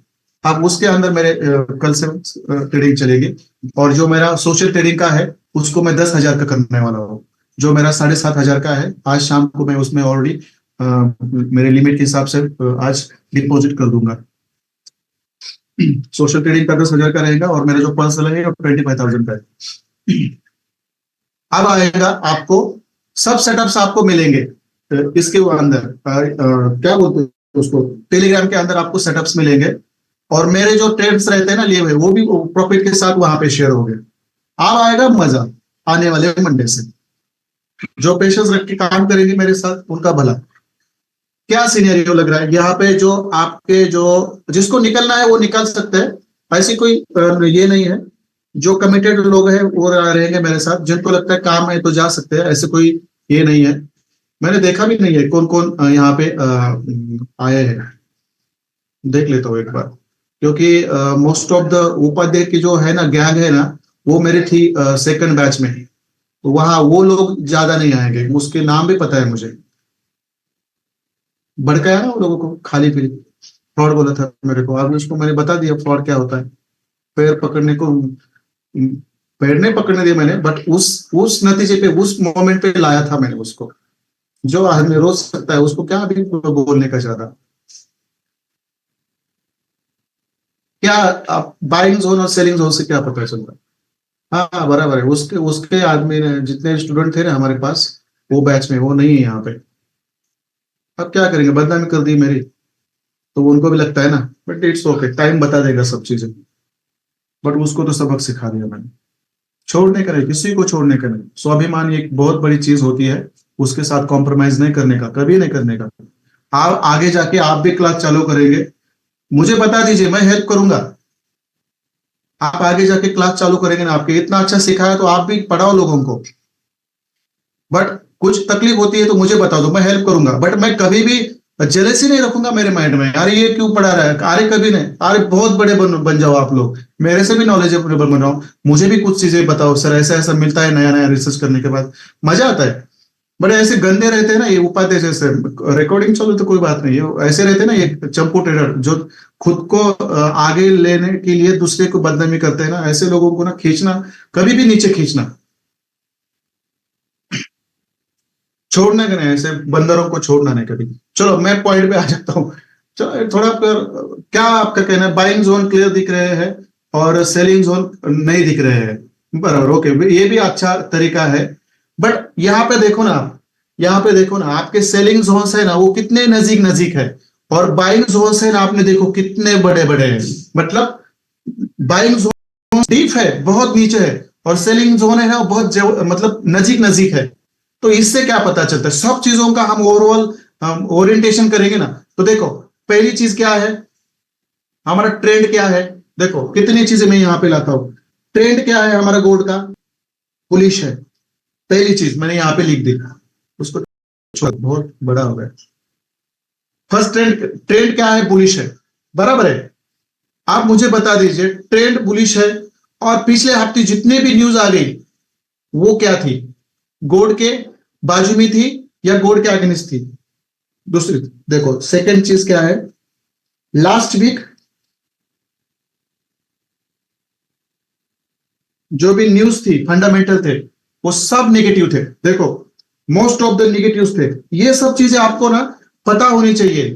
अब उसके अंदर मेरे कल से ट्रेडिंग चलेगी, और जो मेरा सोशल ट्रेडिंग का है उसको मैं 10,000 का करने वाला हूँ। जो मेरा 7,500 का है, आज शाम को मैं उसमें ऑलरेडी मेरे लिमिट के हिसाब से आज डिपॉजिट कर दूंगा। सोशल ट्रेडिंग का 10,000 का रहेगा, और मेरा जो पर्सनल है 25,000 का है। अब आएगा आपको सब सेटअप्स आपको मिलेंगे इसके अंदर, क्या बोलते हैं उसको, टेलीग्राम के अंदर आपको सेटअप्स मिलेंगे। और मेरे जो ट्रेड्स रहते हैं ना लिए हुए, वो भी प्रॉफिट के साथ वहां पे शेयर हो गए। अब आएगा मजा आने वाले मंडे से। जो पेशेंस रख के काम करेंगे मेरे साथ उनका भला। क्या सिनेरियो लग रहा है यहाँ पे, जो आपके जो जिसको निकलना है वो निकल सकते हैं, ऐसी कोई ये नहीं है। जो कमिटेड लोग हैं वो रहेंगे मेरे साथ, जिनको लगता है काम है तो जा सकते हैं, ऐसे कोई ये नहीं है। मैंने देखा भी नहीं है कौन कौन यहाँ पे आए हैं, देख लेता हूँ एक बार। क्योंकि मोस्ट ऑफ द उपाध्याय की जो है ना गैंग है ना, वो मेरी थी सेकंड बैच में, तो वहां वो लोग ज्यादा नहीं आएंगे, उसके नाम भी पता है मुझे। भड़काया ना उन लोगों को खाली पीली, फ्रॉड बोला था मेरे को, अब उसको मैंने बता दिया फ्रॉड क्या होता है। पैर पकड़ने को, पैर नहीं पकड़ने दिया मैंने, बट उस नतीजे पे उस मोमेंट पे लाया था मैंने उसको। जो आदमी रोज सकता है उसको क्या अभी बोलने का ज्यादा। क्या आप बाइंग जोन और सेलिंग जोन से क्या पता चल रहा है। हाँ हाँ, बराबर है, उसके उसके आदमी ने जितने स्टूडेंट थे ना हमारे पास वो बैच में, वो नहीं है यहाँ पे। अब क्या करेंगे, बदनामी कर दी मेरी, तो उनको भी लगता है ना, बट इट्स ओके, टाइम बता देगा सब चीजें। बट उसको तो सबक सिखा दिया मैंने। छोड़ने का नहीं, किसी को छोड़ने का नहीं। स्वाभिमान एक बहुत बड़ी चीज होती है, उसके साथ कॉम्प्रोमाइज नहीं करने का, कभी नहीं करने का। आप आगे जाके आप भी क्लास चालू करेंगे, मुझे बता दीजिए, मैं हेल्प करूंगा। आप आगे जाके क्लास चालू करेंगे ना, आपके इतना अच्छा सिखाया तो आप भी पढ़ाओ लोगों को। बट कुछ तकलीफ होती है तो मुझे बता दो, मैं हेल्प करूंगा। बट मैं कभी भी जेलेसी नहीं रखूंगा मेरे माइंड में, अरे ये क्यों पढ़ा रहा है, अरे कभी नहीं, अरे बहुत बड़े बन जाओ आप लोग, मेरे से भी नॉलेजेबल बनाओ, मुझे भी कुछ चीजें बताओ सर, ऐसा ऐसा मिलता है नया नया रिसर्च करने के बाद, मजा आता है। बड़े ऐसे गंदे रहते हैं ना ये उपाध्याय जैसे, रिकॉर्डिंग चलो तो कोई बात नहीं, ये ऐसे रहते हैं ना ये चंपू ट्रेडर जो खुद को आगे लेने के लिए दूसरे को बदनामी करते हैं ना, ऐसे लोगों को ना खींचना, कभी भी नीचे खींचना, छोड़ना का नहीं, ऐसे बंदरों को छोड़ना नहीं कभी। चलो मैं पॉइंट पे आ जाता हूँ। चलो थोड़ा क्या आपका कहना है, बाइंग जोन क्लियर दिख रहे हैं और सेलिंग जोन नहीं दिख रहे हैं, बराबर, ओके, ये भी अच्छा तरीका है। बट यहाँ पे देखो ना आप, यहाँ पे देखो ना, आपके सेलिंग जोन है ना वो कितने नजीक नजीक है, और बाइंग जोन है ना आपने देखो कितने बड़े बड़े हैं, मतलब बाइंग जोन डीप है, बहुत नीचे है, और सेलिंग जोन है ना वो बहुत मतलब नजीक नजीक है। तो इससे क्या पता चलता है, सब चीजों का हम ओवरऑल ओरिएंटेशन करेंगे ना, तो देखो पहली चीज क्या है, हमारा ट्रेंड क्या है, देखो कितनी चीजें मैं यहां पे लाता हूं। ट्रेंड क्या है हमारा गोल्ड का, बुलिश है, पहली चीज मैंने यहां पे लिख दी, उसको छोड़, बहुत बड़ा हो गया। फर्स्ट ट्रेंड, ट्रेंड क्या है, बुलिश है, बराबर है। आप मुझे बता दीजिए ट्रेंड बुलिश है, और पिछले हफ्ते जितने भी न्यूज आ गई वो क्या थी, गोल्ड के बाजू में थी या गोल्ड के अगेंस्ट थी। दूसरी देखो सेकंड चीज क्या है, लास्ट वीक जो भी न्यूज थी फंडामेंटल थे वो सब नेगेटिव थे, देखो मोस्ट ऑफ द नेगेटिव्स थे। ये सब चीजें आपको ना पता होनी चाहिए।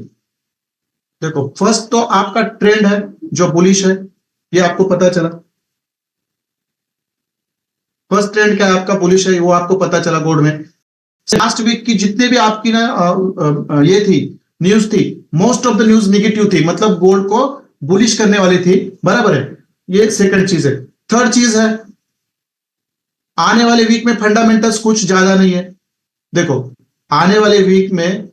देखो फर्स्ट तो आपका ट्रेंड है जो बुलिश है, ये आपको पता चला, फर्स्ट ट्रेंड क्या है आपका, बुलिश है, वो आपको पता चला गोल्ड में। लास्ट वीक की जितने भी आपकी ना ये थी न्यूज थी, most of the news negative थी, मतलब गोल्ड को बुलिश करने वाली थी, बराबर है। ये सेकंड चीज है। थर्ड चीज है, आने वाले वीक में फंडामेंटल्स कुछ ज्यादा नहीं है। देखो आने वाले वीक में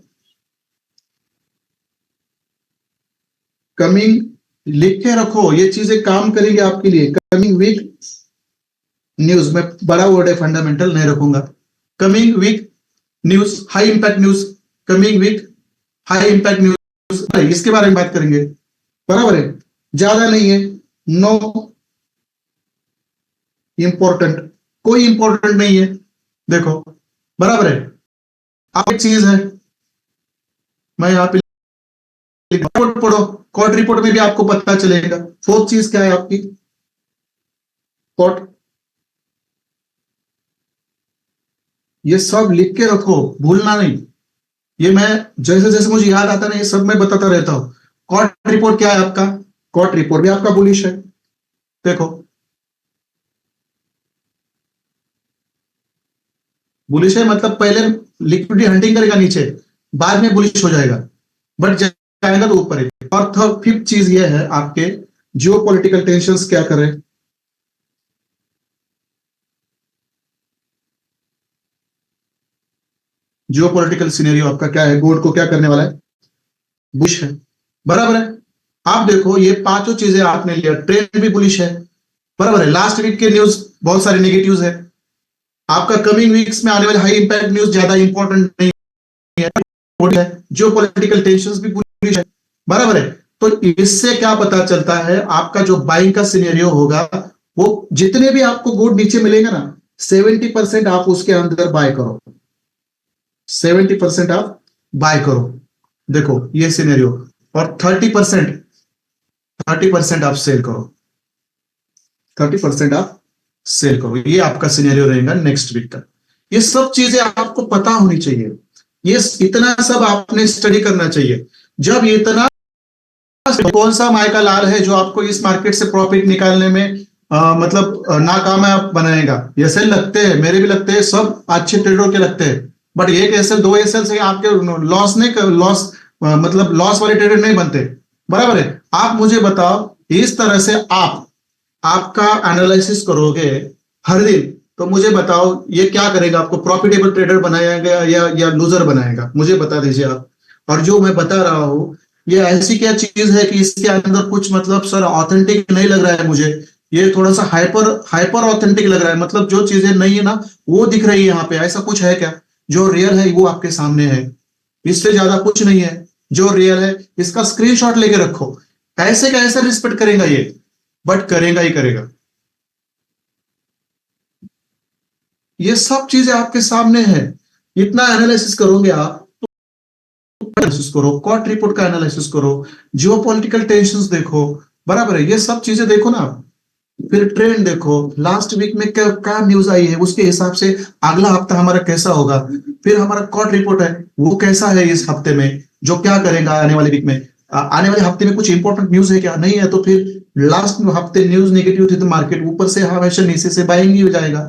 कमिंग, लिख के रखो, ये चीजें काम करेंगे आपके लिए। कमिंग वीक न्यूज में बड़ा वर्ड है, फंडामेंटल नहीं रखूंगा। Coming week news, high impact news, coming week high impact news, इसके बारे में बात करेंगे, बराबर है। ज्यादा नहीं है, नो इंपॉर्टेंट, कोई इंपॉर्टेंट नहीं है, देखो बराबर है। आप एक चीज है, मैं यहाँ पे रिपोर्ट पढ़ो, कोर्ट रिपोर्ट में भी आपको पता चलेगा। फोर्थ चीज क्या है आपकी, कोर्ट, ये सब लिख के रखो, भूलना नहीं। ये मैं जैसे जैसे मुझे याद आता ना ये सब मैं बताता रहता हूं। कोर्ट रिपोर्ट क्या है आपका, कोर्ट रिपोर्ट भी आपका बुलिश है, देखो बुलिश है, मतलब पहले लिक्विडिटी हंटिंग करेगा नीचे, बाद में बुलिश हो जाएगा, बट जाएगा तो ऊपर है। और थर्ड फिफ्थ चीज ये है आपके जियो पॉलिटिकल टेंशन क्या करें, जियो पॉलिटिकल सिनेरियो आपका क्या है, गोल्ड को क्या करने वाला है, बुश है, बराबर है। आप देखो ये पांचों चीजें आपने लिया, ट्रेंड भी बुलिश है, बराबर है। लास्ट वीक के न्यूज बहुत सारे नेगेटिव्स है, आपका कमिंग वीक्स में आने वाले हाई इंपैक्ट न्यूज ज्यादा इंपॉर्टेंट नहीं है, जियो पॉलिटिकल टेंशन भी बुलिश है, बराबर है। तो इससे क्या पता चलता है, आपका जो बाइंग का सिनेरियो होगा, वो जितने भी आपको गोल्ड नीचे मिलेगा ना, 70% आप उसके अंदर बाय करो, 70% आप बाय करो, देखो ये सिनेरियो। और 30% आप सेल करो, 30% आप सेल करो, ये आपका सिनेरियो रहेगा नेक्स्ट वीक का। ये सब चीजें आपको पता होनी चाहिए, ये इतना सब आपने स्टडी करना चाहिए। जब इतना, कौन सा माय का लाल है जो आपको इस मार्केट से प्रॉफिट निकालने में मतलब नाकामयाब बनाएगा। एसएल लगते हैं, मेरे भी लगते हैं, सब अच्छे ट्रेडर के लगते हैं, बट एक एसएल दो एसएल से आपके लॉस नहीं, लॉस मतलब लॉस वाले ट्रेडर नहीं बनते, बराबर है। आप मुझे बताओ, इस तरह से आप आपका एनालिसिस करोगे हर दिन, तो मुझे बताओ ये क्या करेगा, आपको प्रॉफिटेबल ट्रेडर बनाएगा या लूजर बनाएगा, मुझे बता दीजिए आप। और जो मैं बता रहा हूँ ये ऐसी क्या चीज है कि इसके अंदर कुछ मतलब सर ऑथेंटिक नहीं लग रहा है मुझे। ये थोड़ा सा हाइपर हाइपर ऑथेंटिक लग रहा है, मतलब जो चीजें नहीं है ना वो दिख रही है यहाँ पे। ऐसा कुछ है क्या? जो रियल है वो आपके सामने है, इससे ज्यादा कुछ नहीं है। जो रियल है इसका स्क्रीनशॉट लेके रखो। ऐसे का ऐसा रिस्पेक्ट करेगा ये, बट करेगा ही करेगा। ये सब चीजें आपके सामने है। इतना एनालिसिस करोगे आप, एनालिसिस करो, कॉट रिपोर्ट का एनालिसिस करो, जियो पॉलिटिकल टेंशन देखो, बराबर है, ये सब चीजें देखो ना आप। फिर ट्रेंड देखो, लास्ट वीक में क्या क्या न्यूज आई है, उसके हिसाब से अगला हफ्ता हमारा कैसा होगा। फिर हमारा कॉट रिपोर्ट है वो कैसा है इस हफ्ते में, जो क्या करेगा आने वाले वीक में। आने वाले हफ्ते में कुछ इंपॉर्टेंट न्यूज है क्या? नहीं है तो फिर लास्ट हफ्ते न्यूज नेगेटिव थी तो मार्केट ऊपर से हमेशा नीचे से बाइंग ही हो जाएगा।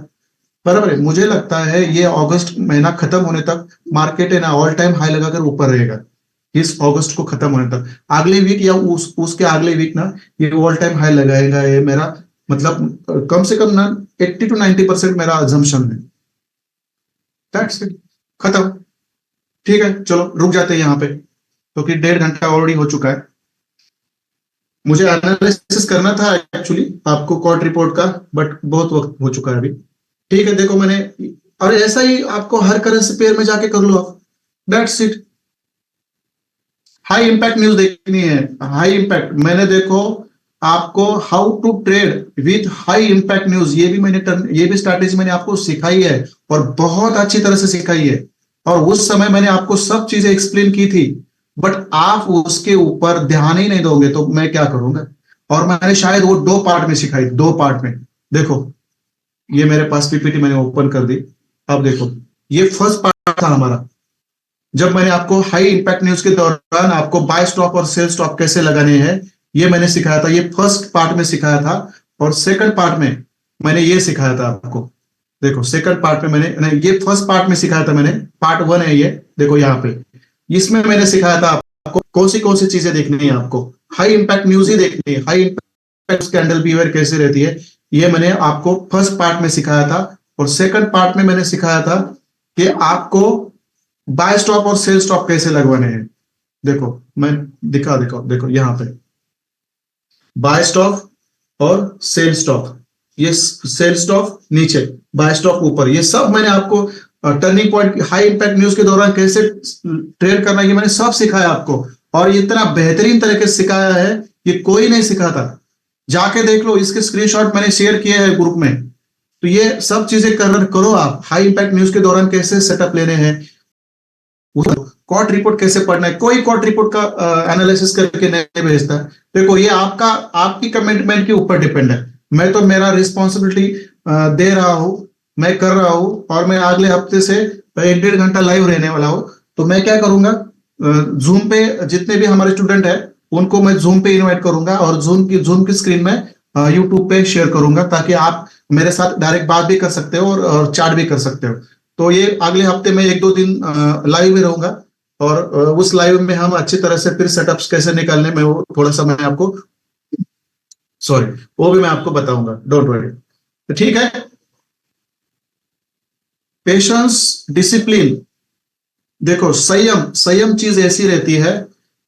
बराबर है, मुझे लगता है ये अगस्त महीना खत्म होने तक मार्केट है ना ऑल टाइम हाई लगाकर ऊपर रहेगा। इस अगस्त को खत्म होने तक अगले वीक या उसके अगले वीक ना ये ऑल टाइम हाई लगाएगा। ये मेरा मतलब कम से कम ना 80 to 90% मेरा अजम्पशन है। दैट्स इट, खत्म। ठीक है चलो रुक जाते हैं यहाँ पे, क्योंकि 1.5 घंटा ऑलरेडी हो चुका है। मुझे एनालिसिस करना था एक्चुअली आपको कॉर्ट रिपोर्ट का, बट बहुत वक्त हो चुका है अभी। ठीक है देखो मैंने, और ऐसा ही आपको हर करेंसी पेयर में जाके कर लो आप। That's it. High impact news देखनी है, हाई इम्पैक्ट मैंने देखो आपको how to trade with high impact news, ये भी स्ट्रैटेजी मैंने आपको सिखाई है और बहुत अच्छी तरह से सिखाई है। और उस समय मैंने आपको सब चीजें एक्सप्लेन की थी, बट आप उसके ऊपर ध्यान ही नहीं दोगे तो मैं क्या करूंगा। और मैंने शायद वो 2 पार्ट में सिखाई, 2 पार्ट में। देखो ये मेरे पास पीपीटी मैंने ओपन कर दी। अब देखो ये फर्स्ट पार्ट था हमारा, जब मैंने आपको हाई इंपैक्ट न्यूज के दौरान आपको बाय स्टॉप और सेल स्टॉप कैसे लगाने हैं ये मैंने सिखाया था। ये फर्स्ट पार्ट में सिखाया था। और सेकंड पार्ट में मैंने ये सिखाया था आपको। देखो सेकंड पार्ट में मैंने नहीं, ये फर्स्ट पार्ट में सिखाया था मैंने, पार्ट 1 है ये। देखो यहाँ पे इसमें मैंने सिखाया था आपको कौन सी चीजें देखनी है आपको। हाई इंपैक्ट न्यूज ही देखनी है, हाई इंपैक्ट कैंडल बिहेवियर कैसे रहती है ये मैंने आपको फर्स्ट पार्ट में सिखाया था। और सेकंड पार्ट में मैंने सिखाया था कि आपको बाय स्टॉप और सेल स्टॉप कैसे लगवाने हैं। देखो मैं दिखा देखो देखो यहाँ पे बाय स्टॉप और सेल स्टॉप, ये सेल स्टॉप नीचे, बाय स्टॉप ऊपर, ये सब मैंने आपको turning point high impact news के दौरान कैसे ट्रेड करना ये मैंने सब सिखाया आपको। और इतना बेहतरीन तरीके से सिखाया है कि कोई नहीं सिखाता। जाके देख लो, इसके स्क्रीनशॉट मैंने शेयर किए हैं ग्रुप में। तो ये सब चीजें करो आप। हाई इंपैक्ट न्यूज के दौरान कैसे सेटअप लेने हैं, कॉट रिपोर्ट कैसे पढ़ना है, कोई कॉट रिपोर्ट का एनालिसिस करके नहीं भेजता है। देखो ये आपका आपकी कमिटमेंट के ऊपर डिपेंड है। मैं तो मेरा रिस्पॉन्सिबिलिटी दे रहा हूं, मैं कर रहा हूं, और मैं अगले हफ्ते से 1.5 घंटा लाइव रहने वाला हूं। तो मैं क्या करूंगा, जूम पे जितने भी हमारे स्टूडेंट है उनको मैं जूम पे इनवाइट करूंगा और जूम की स्क्रीन में यूट्यूब पे शेयर करूंगा, ताकि आप मेरे साथ डायरेक्ट बात भी कर सकते हो और चैट भी कर सकते हो। तो ये अगले हफ्ते में 1-2 दिन लाइव में रहूंगा। और उस लाइव में हम अच्छी तरह से फिर सेटअप्स कैसे निकालने में वो थोड़ा सा मैं आपको, सॉरी, वो भी मैं आपको बताऊंगा, डोंट वरी। तो ठीक है, पेशेंस, डिसिप्लिन, देखो संयम, संयम चीज ऐसी रहती है,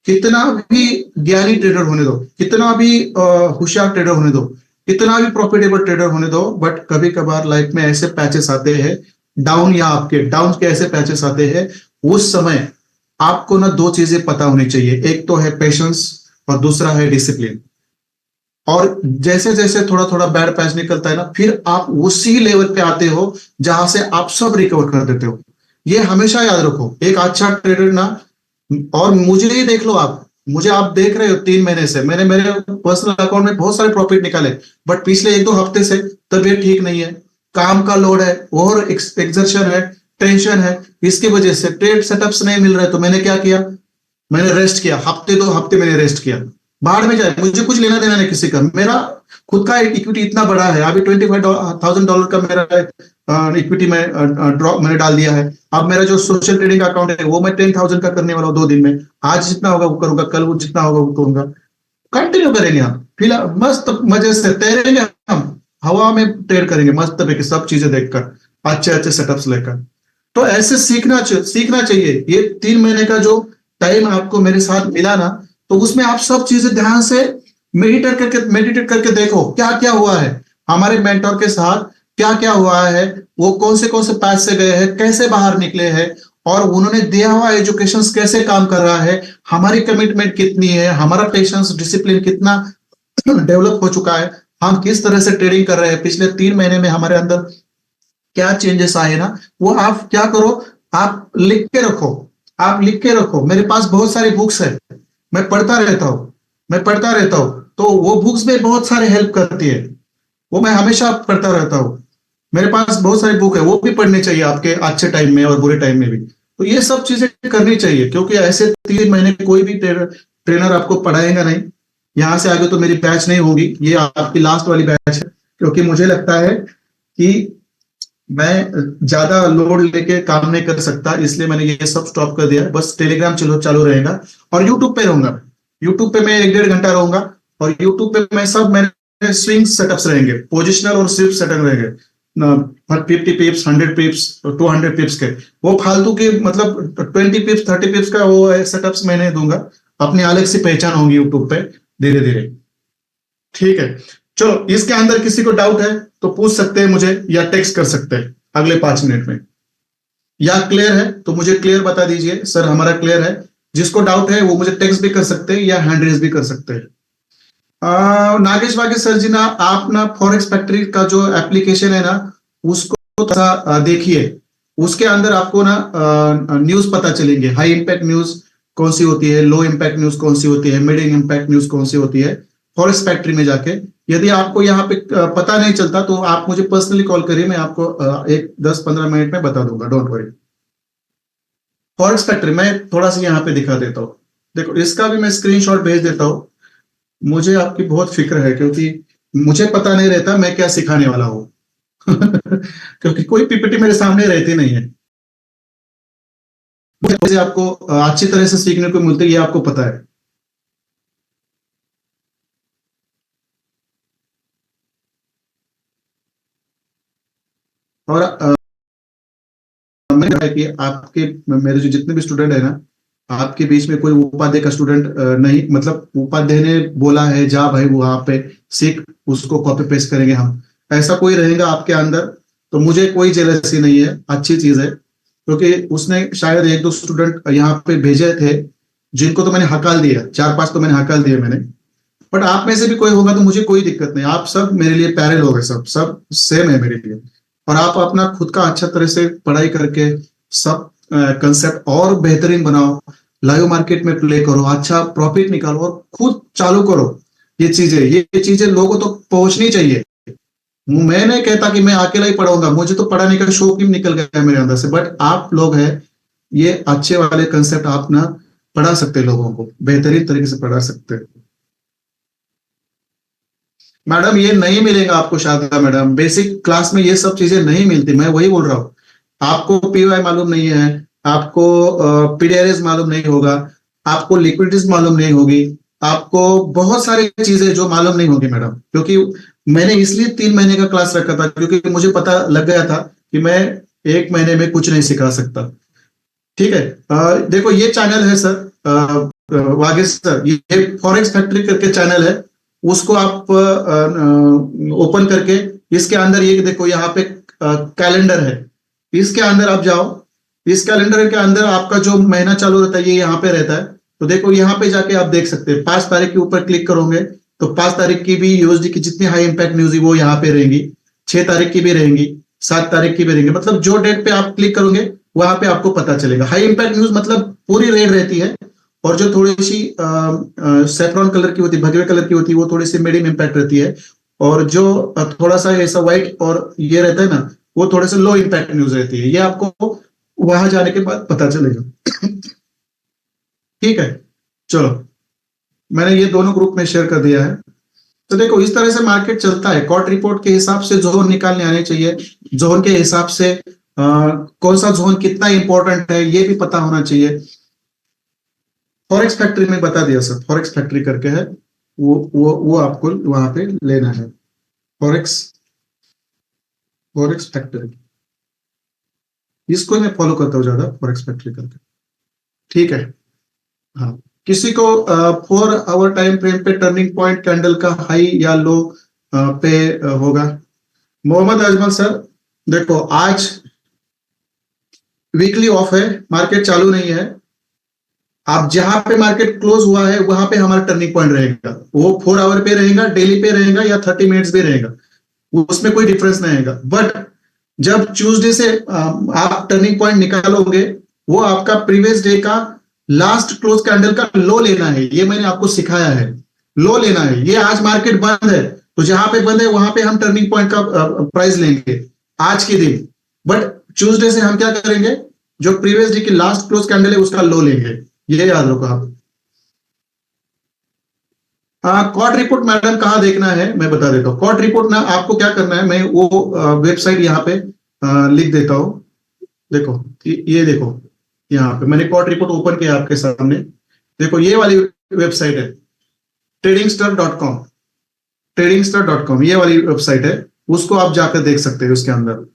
कितना भी ज्ञानी ट्रेडर होने दो, कितना भी होशियार ट्रेडर होने दो, कितना भी प्रॉफिटेबल ट्रेडर होने दो, बट कभी कभार लाइफ में ऐसे पैचेस आते हैं डाउन, या आपके डाउन के ऐसे पैचेस आते हैं। उस समय आपको ना 2 चीजें पता होनी चाहिए, एक तो है पेशेंस और दूसरा है डिसिप्लिन। और जैसे जैसे थोड़ा थोड़ा बैड पैच निकलता है ना, फिर आप उसी लेवल पे आते हो जहां से आप सब रिकवर कर देते हो। ये हमेशा याद रखो, एक अच्छा ट्रेडर ना, और मुझे ही देख लो आप, मुझे आप देख रहे हो 3 महीने से मैंने मेरे पर्सनल अकाउंट में बहुत सारे प्रॉफिट निकाले, बट पिछले 1-2 हफ्ते से तबीयत ठीक नहीं है, काम का लोड है और एक्सर्शन है, टेंशन है, इसकी वजह से ट्रेड सेटअप्स नहीं मिल रहे। तो मैंने क्या किया, मैंने रेस्ट किया, 1-2 हफ्ते मैंने रेस्ट किया। बाहर में जाए, मुझे कुछ लेना देना नहीं किसी का, मेरा खुद का इक्विटी इतना बड़ा है, अभी $25,000 का मेरा इक्विटी में ड्रॉप मैंने डाल दिया है। अब मेरा जो सोशल ट्रेडिंग अकाउंट है वो मैं 10,000 का करने वाला हूँ 2 दिन में। आज जितना होगा वो करूंगा, कल वो जितना होगा वो करूंगा। कंटिन्यू करेंगे हम, फिलहाल मस्त मजे से तैरेंगे हम, हवा में ट्रेड करेंगे मस्त तरीके, सब चीजें देखकर, अच्छे अच्छे सेटअप्स लेकर। तो ऐसे सीखना चाहिए। ये 3 महीने का जो टाइम आपको मेरे साथ मिला ना, तो उसमें आप सब चीजें ध्यान से मेडिटेट करके देखो क्या क्या हुआ है हमारे मेंटोर के साथ, क्या क्या हुआ है, वो कौन से पाथ से गए हैं, कैसे बाहर निकले हैं, और उन्होंने दिया हुआ एजुकेशन कैसे काम कर रहा है, हमारी कमिटमेंट कितनी है, हमारा पेशेंस डिसिप्लिन कितना डेवलप हो चुका है, हम किस तरह से ट्रेडिंग कर रहे हैं, पिछले 3 महीने में हमारे अंदर क्या चेंजेस आए ना, वो आप क्या करो, आप लिख के रखो, आप लिख के रखो। मेरे पास बहुत सारी बुक्स है, मैं पढ़ता रहता हूँ, मैं पढ़ता रहता हूँ, तो वो बुक्स में बहुत सारे हेल्प करती है, वो मैं हमेशा पढ़ता रहता हूँ। मेरे पास बहुत सारी बुक है, वो भी पढ़नी चाहिए आपके अच्छे टाइम में और बुरे टाइम में भी। तो ये सब चीजें करनी चाहिए, क्योंकि ऐसे 3 महीने कोई भी ट्रेनर आपको पढ़ाएगा नहीं। यहाँ से आगे तो मेरी बैच नहीं होगी, ये आपकी लास्ट वाली बैच है, क्योंकि मुझे लगता है कि मैं ज्यादा लोड लेके काम नहीं कर सकता, इसलिए मैंने ये सब स्टॉप कर दिया। बस टेलीग्राम चलो चालू रहेगा, और यूट्यूब पे रहूंगा। यूट्यूब पे मैं 1-1.5 घंटा रहूंगा, और यूट्यूब पे मैं सब मेरे स्विंग सेटअप्स रहेंगे, पोजिशनल और सिर्फ सेटअप रहेंगे, 50 पिप्स, 100 पिप्स, 200 पिप्स के। वो फालतू के मतलब 20 पिप्स, 30 पिप्स का वो सेटअप्स मैं नहीं दूंगा। अपनी अलग से पहचान होगी यूट्यूब पे धीरे धीरे। ठीक है, चलो इसके अंदर किसी को डाउट है तो पूछ सकते हैं मुझे, या टेक्स्ट कर सकते हैं अगले 5 मिनट में। या क्लियर है तो मुझे क्लियर बता दीजिए, सर हमारा क्लियर है। जिसको डाउट है वो मुझे टेक्स्ट भी कर सकते हैं या हैंड रेज भी कर सकते हैं। नागेश वागेश सर जी ना, आप ना फॉरेक्स फैक्ट्री का जो एप्लीकेशन है ना, उसको थोड़ा देखिए। उसके अंदर आपको ना न्यूज पता चलेंगे, हाई इम्पैक्ट न्यूज कौन सी होती है, लो इम्पैक्ट न्यूज कौन सी होती है, मीडियम इम्पैक्ट न्यूज कौन सी होती है। फॉरेक्स फैक्ट्री में जाके यदि आपको यहाँ पे पता नहीं चलता तो आप मुझे पर्सनली कॉल करिए, मैं आपको एक 10-15 मिनट में बता दूंगा, डोंट वरी। फॉरेक्स फैक्ट्री मैं थोड़ा सा यहाँ पे दिखा देता हूँ। देखो इसका भी मैं स्क्रीनशॉट भेज देता हूँ। मुझे आपकी बहुत फिक्र है, क्योंकि मुझे पता नहीं रहता मैं क्या सिखाने वाला हूँ। क्योंकि कोई पीपीटी मेरे सामने रहती नहीं है, मुझे आपको अच्छी तरह से सीखने को मिलती है, ये आपको पता है। और मैंने कहा कि आपके मेरे जो जितने भी स्टूडेंट है ना, आपके बीच में कोई उपाध्याय का स्टूडेंट नहीं, मतलब उपाध्याय ने बोला है जा भाई वहां पे सीख, उसको कॉपी पेस्ट करेंगे हम, ऐसा कोई रहेगा आपके अंदर तो मुझे कोई जेलसी नहीं है, अच्छी चीज है। क्योंकि उसने शायद 1-2 स्टूडेंट यहाँ पे भेजे थे, जिनको तो मैंने हकाल दिया, 4-5 तो मैंने हकाल दिए मैंने। बट आप में से भी कोई होगा तो मुझे कोई दिक्कत नहीं, आप सब मेरे लिए पैरेल हो गए, सब सब सेम है मेरे लिए। और आप अपना खुद का अच्छा तरह से पढ़ाई करके सब कंसेप्ट और बेहतरीन बनाओ, लाइव मार्केट में प्ले करो, अच्छा प्रॉफिट निकालो और खुद चालू करो। ये चीजें लोगों तो पहुंचनी चाहिए। मैं नहीं कहता कि मैं अकेला ही पढ़ाऊंगा, मुझे तो पढ़ाने का शौक ही निकल गया है मेरे अंदर से, बट आप लोग हैं, ये अच्छे वाले कंसेप्ट आप ना पढ़ा सकते हैं, लोगों को बेहतरीन तरीके से पढ़ा सकते हैं। मैडम ये नहीं मिलेगा आपको, शारदा मैडम, बेसिक क्लास में ये सब चीजें नहीं मिलती, मैं वही बोल रहा हूँ। आपको पीवाई मालूम नहीं है, आपको पीडीआरएस मालूम नहीं होगा, आपको लिक्विडिटीज मालूम नहीं होगी, आपको बहुत सारी चीजें जो मालूम नहीं होगी मैडम। क्योंकि मैंने इसलिए 3 महीने का क्लास रखा था, क्योंकि मुझे पता लग गया था कि मैं 1 महीने में कुछ नहीं सिखा सकता। ठीक है, देखो ये चैनल है सर, वागेश सर, ये फॉरेक्स फैक्ट्री करके चैनल है, उसको आप ओपन करके इसके अंदर ये देखो, यहाँ पे कैलेंडर है, इसके अंदर आप जाओ। इस कैलेंडर के अंदर आपका जो महीना चालू रहता है ये यहाँ पे रहता है। तो देखो यहाँ पे जाके आप देख सकते हैं, 5 तारीख के ऊपर क्लिक करोगे तो 5 तारीख की भी यूएसडी की जितनी हाई इंपैक्ट न्यूज है वो यहाँ पे रहेंगी, 6 तारीख की भी रहेंगी, 7 तारीख की भी रहेंगी, मतलब जो डेट पे आप क्लिक करोगे वहां पे आपको पता चलेगा। हाई इंपैक्ट न्यूज मतलब पूरी रेड रहती है, और जो थोड़ी सी सेफ्रॉन कलर की होती है, भगवे कलर की होती है, वो थोड़ी सी मीडियम इंपैक्ट रहती है। और जो थोड़ा सा ऐसा व्हाइट और ये रहता है ना, वो थोड़े से लो इंपैक्ट न्यूज रहती है, ये आपको वहां जाने के बाद पता चलेगा। ठीक है, चलो मैंने ये दोनों ग्रुप में शेयर कर दिया है। तो देखो इस तरह से मार्केट चलता है, कॉट रिपोर्ट के हिसाब से जोन निकालने आने चाहिए, जोन के हिसाब से कौन सा जोन कितना इंपॉर्टेंट है ये भी पता होना चाहिए। फॉरेक्स फैक्ट्री में बता दिया सर, फॉरेक्स फैक्ट्री करके है, वो आपको वहां पे लेना है, फॉरेक्स फॉरेक्स फैक्ट्री, इसको मैं फॉलो करता हूँ ज्यादा, फॉरेक्स फैक्ट्री करके। ठीक है, हाँ, किसी को 4 आवर टाइम फ्रेम पे टर्निंग पॉइंट कैंडल का हाई या लो पे होगा। मोहम्मद अजमल सर, देखो आज वीकली ऑफ है, मार्केट चालू नहीं है। आप जहां पे मार्केट क्लोज हुआ है वहां पे हमारा टर्निंग पॉइंट रहेगा, वो 4 आवर पे रहेगा, डेली पे रहेगा या 30 मिनट्स पे रहेगा, उसमें कोई डिफरेंस नहीं आएगा। बट जब ट्यूसडे से आप टर्निंग पॉइंट निकालोगे, वो आपका प्रीवियस डे का लास्ट क्लोज कैंडल का लो लेना है, ये मैंने आपको सिखाया है। लो लेना है, ये आज मार्केट बंद है तो जहां पे बंद है वहां पे हम टर्निंग पॉइंट का प्राइस लेंगे आज के दिन। बट ट्यूसडे से हम क्या करेंगे, जो प्रीवियस डे की लास्ट क्लोज कैंडल है उसका लो लेंगे, ये याद रखो आप। कॉट रिपोर्ट मैडम कहाँ देखना है मैं बता देता हूँ। कॉट रिपोर्ट ना आपको क्या करना है, मैं वो वेबसाइट यहाँ पे लिख देता हूँ। देखो ये देखो, यहाँ पे मैंने कॉट रिपोर्ट ओपन किया आपके सामने। देखो ये वाली वेबसाइट है tradingstar.com, tradingstar.com ये वाली वेबसाइट है, उसको आप जाकर देख सकते हैं। उसके अंदर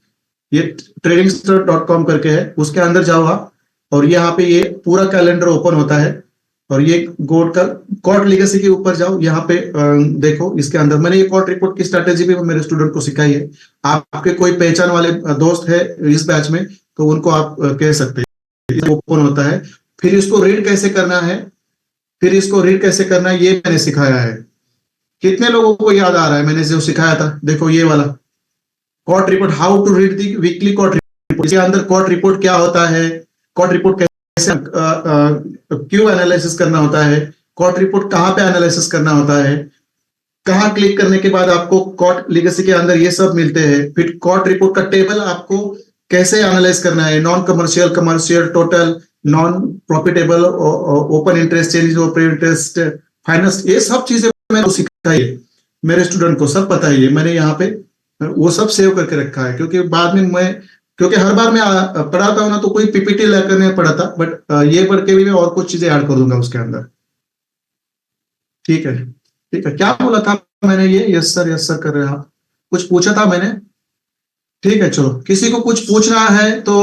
ये tradingstar.com करके है, उसके अंदर जाओ आप और यहाँ पे ये पूरा कैलेंडर ओपन होता है। और ये गोड का कॉट लेगेसी के ऊपर जाओ, यहाँ पे देखो इसके अंदर मैंने ये कॉट रिपोर्ट की स्ट्रेटेजी भी मेरे स्टूडेंट को सिखाई है। आपके कोई पहचान वाले दोस्त है इस बैच में तो उनको आप कह सकते हैं। ओपन होता है, फिर इसको रीड कैसे करना है, फिर इसको रीड कैसे करना है ये मैंने सिखाया है। कितने लोगों को याद आ रहा है मैंने जो सिखाया था? देखो ये वाला COT report, how to read the weekly COT report. इसके अंदर कॉट रिपोर्ट क्या होता है, कॉट रिपोर्ट कैसे क्यों एनालिसिस करना होता है, कॉट रिपोर्ट कहाँ पे एनालिसिस करना होता है, कहाँ क्लिक करने के बाद आपको कॉट लेगेसी के अंदर ये सब मिलते हैं। फिर कॉट रिपोर्ट का टेबल आपको कैसे एनालाइज करना है, non commercial, commercial, total, non profitable, open interest, change open interest, finance, ये सब चीजें मैंने सिखाई है मेरे स्टूडेंट को, सब पता है। मैंने यहाँ पे वो सब सेव करके रखा है, क्योंकि बाद में मैं, क्योंकि हर बार मैं पढ़ाता हूँ ना तो कोई पीपीटी लेकर नहीं पढ़ाता, बट ये पढ़ के भी मैं और कुछ चीजें ऐड कर दूंगा उसके अंदर। ठीक है, ठीक है। क्या बोला था मैंने? ये यस सर कर रहे हैं आप? कुछ पूछा था मैंने? ठीक है, चलो किसी को कुछ पूछना है तो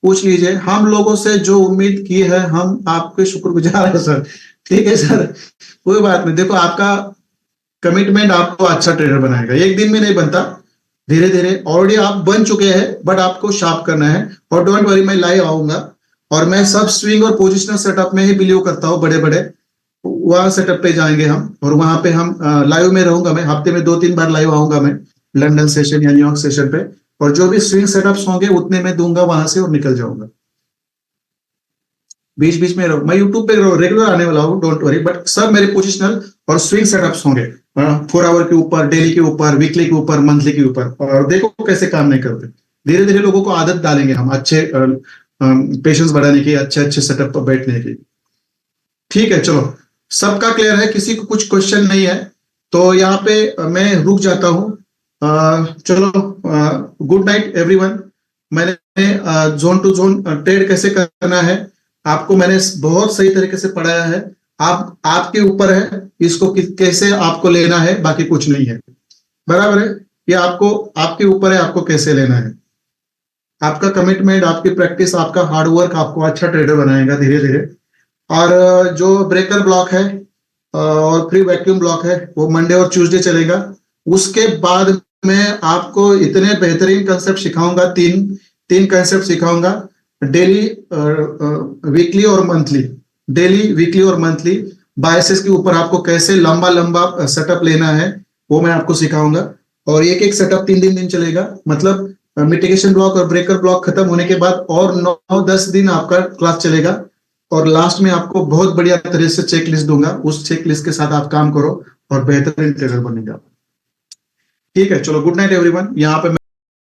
पूछ लीजिए। हम लोगों से जो उम्मीद की है हम आपके शुक्रगुजार है सर। ठीक है सर, कोई बात नहीं। देखो आपका कमिटमेंट आपको अच्छा ट्रेडर बनाएगा, एक दिन में नहीं बनता, धीरे धीरे। ऑलरेडी आप बन चुके हैं बट आपको शार्प करना है। और डोंट वरी, मैं लाइव आऊंगा और मैं सब स्विंग और पोजिशनल सेटअप में ही बिलीव करता हूँ, बड़े बड़े वहां सेटअप पे जाएंगे हम, और वहां पे हम लाइव में रहूंगा। मैं हफ्ते में 2-3 बार लाइव आऊंगा मैं, लंदन सेशन या न्यूयॉर्क सेशन पे, और जो भी स्विंग सेटअप्स होंगे उतने मैं दूंगा वहां से और निकल जाऊंगा। बीच बीच में मैं यूट्यूब पे रेगुलर आने वाला हूँ, डोंट वरी। बट सब मेरे पोजिशनल और स्विंग सेटअप्स होंगे 4 आवर के ऊपर, डेली के ऊपर, वीकली के ऊपर, मंथली के ऊपर। और देखो कैसे काम नहीं करते, धीरे धीरे लोगों को आदत डालेंगे हम अच्छे पेशेंस बढ़ाने की, अच्छे अच्छे सेटअप पर बैठने की। ठीक है, चलो सबका क्लियर है, किसी को कुछ क्वेश्चन नहीं है तो यहाँ पे मैं रुक जाता हूँ। चलो, गुड नाइट एवरीवन। मैंने जोन टू जोन ट्रेड कैसे करना है आपको मैंने बहुत सही तरीके से पढ़ाया है। आप आपके ऊपर है इसको कैसे आपको लेना है, बाकी कुछ नहीं है, बराबर है। ये आपको, आपके ऊपर है आपको कैसे लेना है। आपका कमिटमेंट, आपकी प्रैक्टिस, आपका हार्डवर्क आपको अच्छा ट्रेडर बनाएगा धीरे धीरे। और जो ब्रेकर ब्लॉक है और प्री वैक्यूम ब्लॉक है वो मंडे और ट्यूसडे चलेगा। उसके बाद मैं आपको इतने बेहतरीन कंसेप्ट सिखाऊंगा, तीन कंसेप्ट सिखाऊंगा, डेली, वीकली और मंथली। डेली, वीकली और मंथली बायसेस के ऊपर आपको कैसे लंबा लंबा सेटअप लेना है वो मैं आपको सिखाऊंगा। और एक एक सेटअप 3 दिन चलेगा, मतलब मिटिगेशन ब्लॉक और ब्रेकर ब्लॉक खत्म होने के बाद और 9-10 दिन आपका क्लास चलेगा। और लास्ट में आपको बहुत बढ़िया तरह से चेक लिस्ट दूंगा, उस चेक लिस्ट के साथ आप काम करो और बेहतरीन ट्रेडर बनेगा। ठीक है, चलो गुड नाइट एवरीवन। यहाँ पे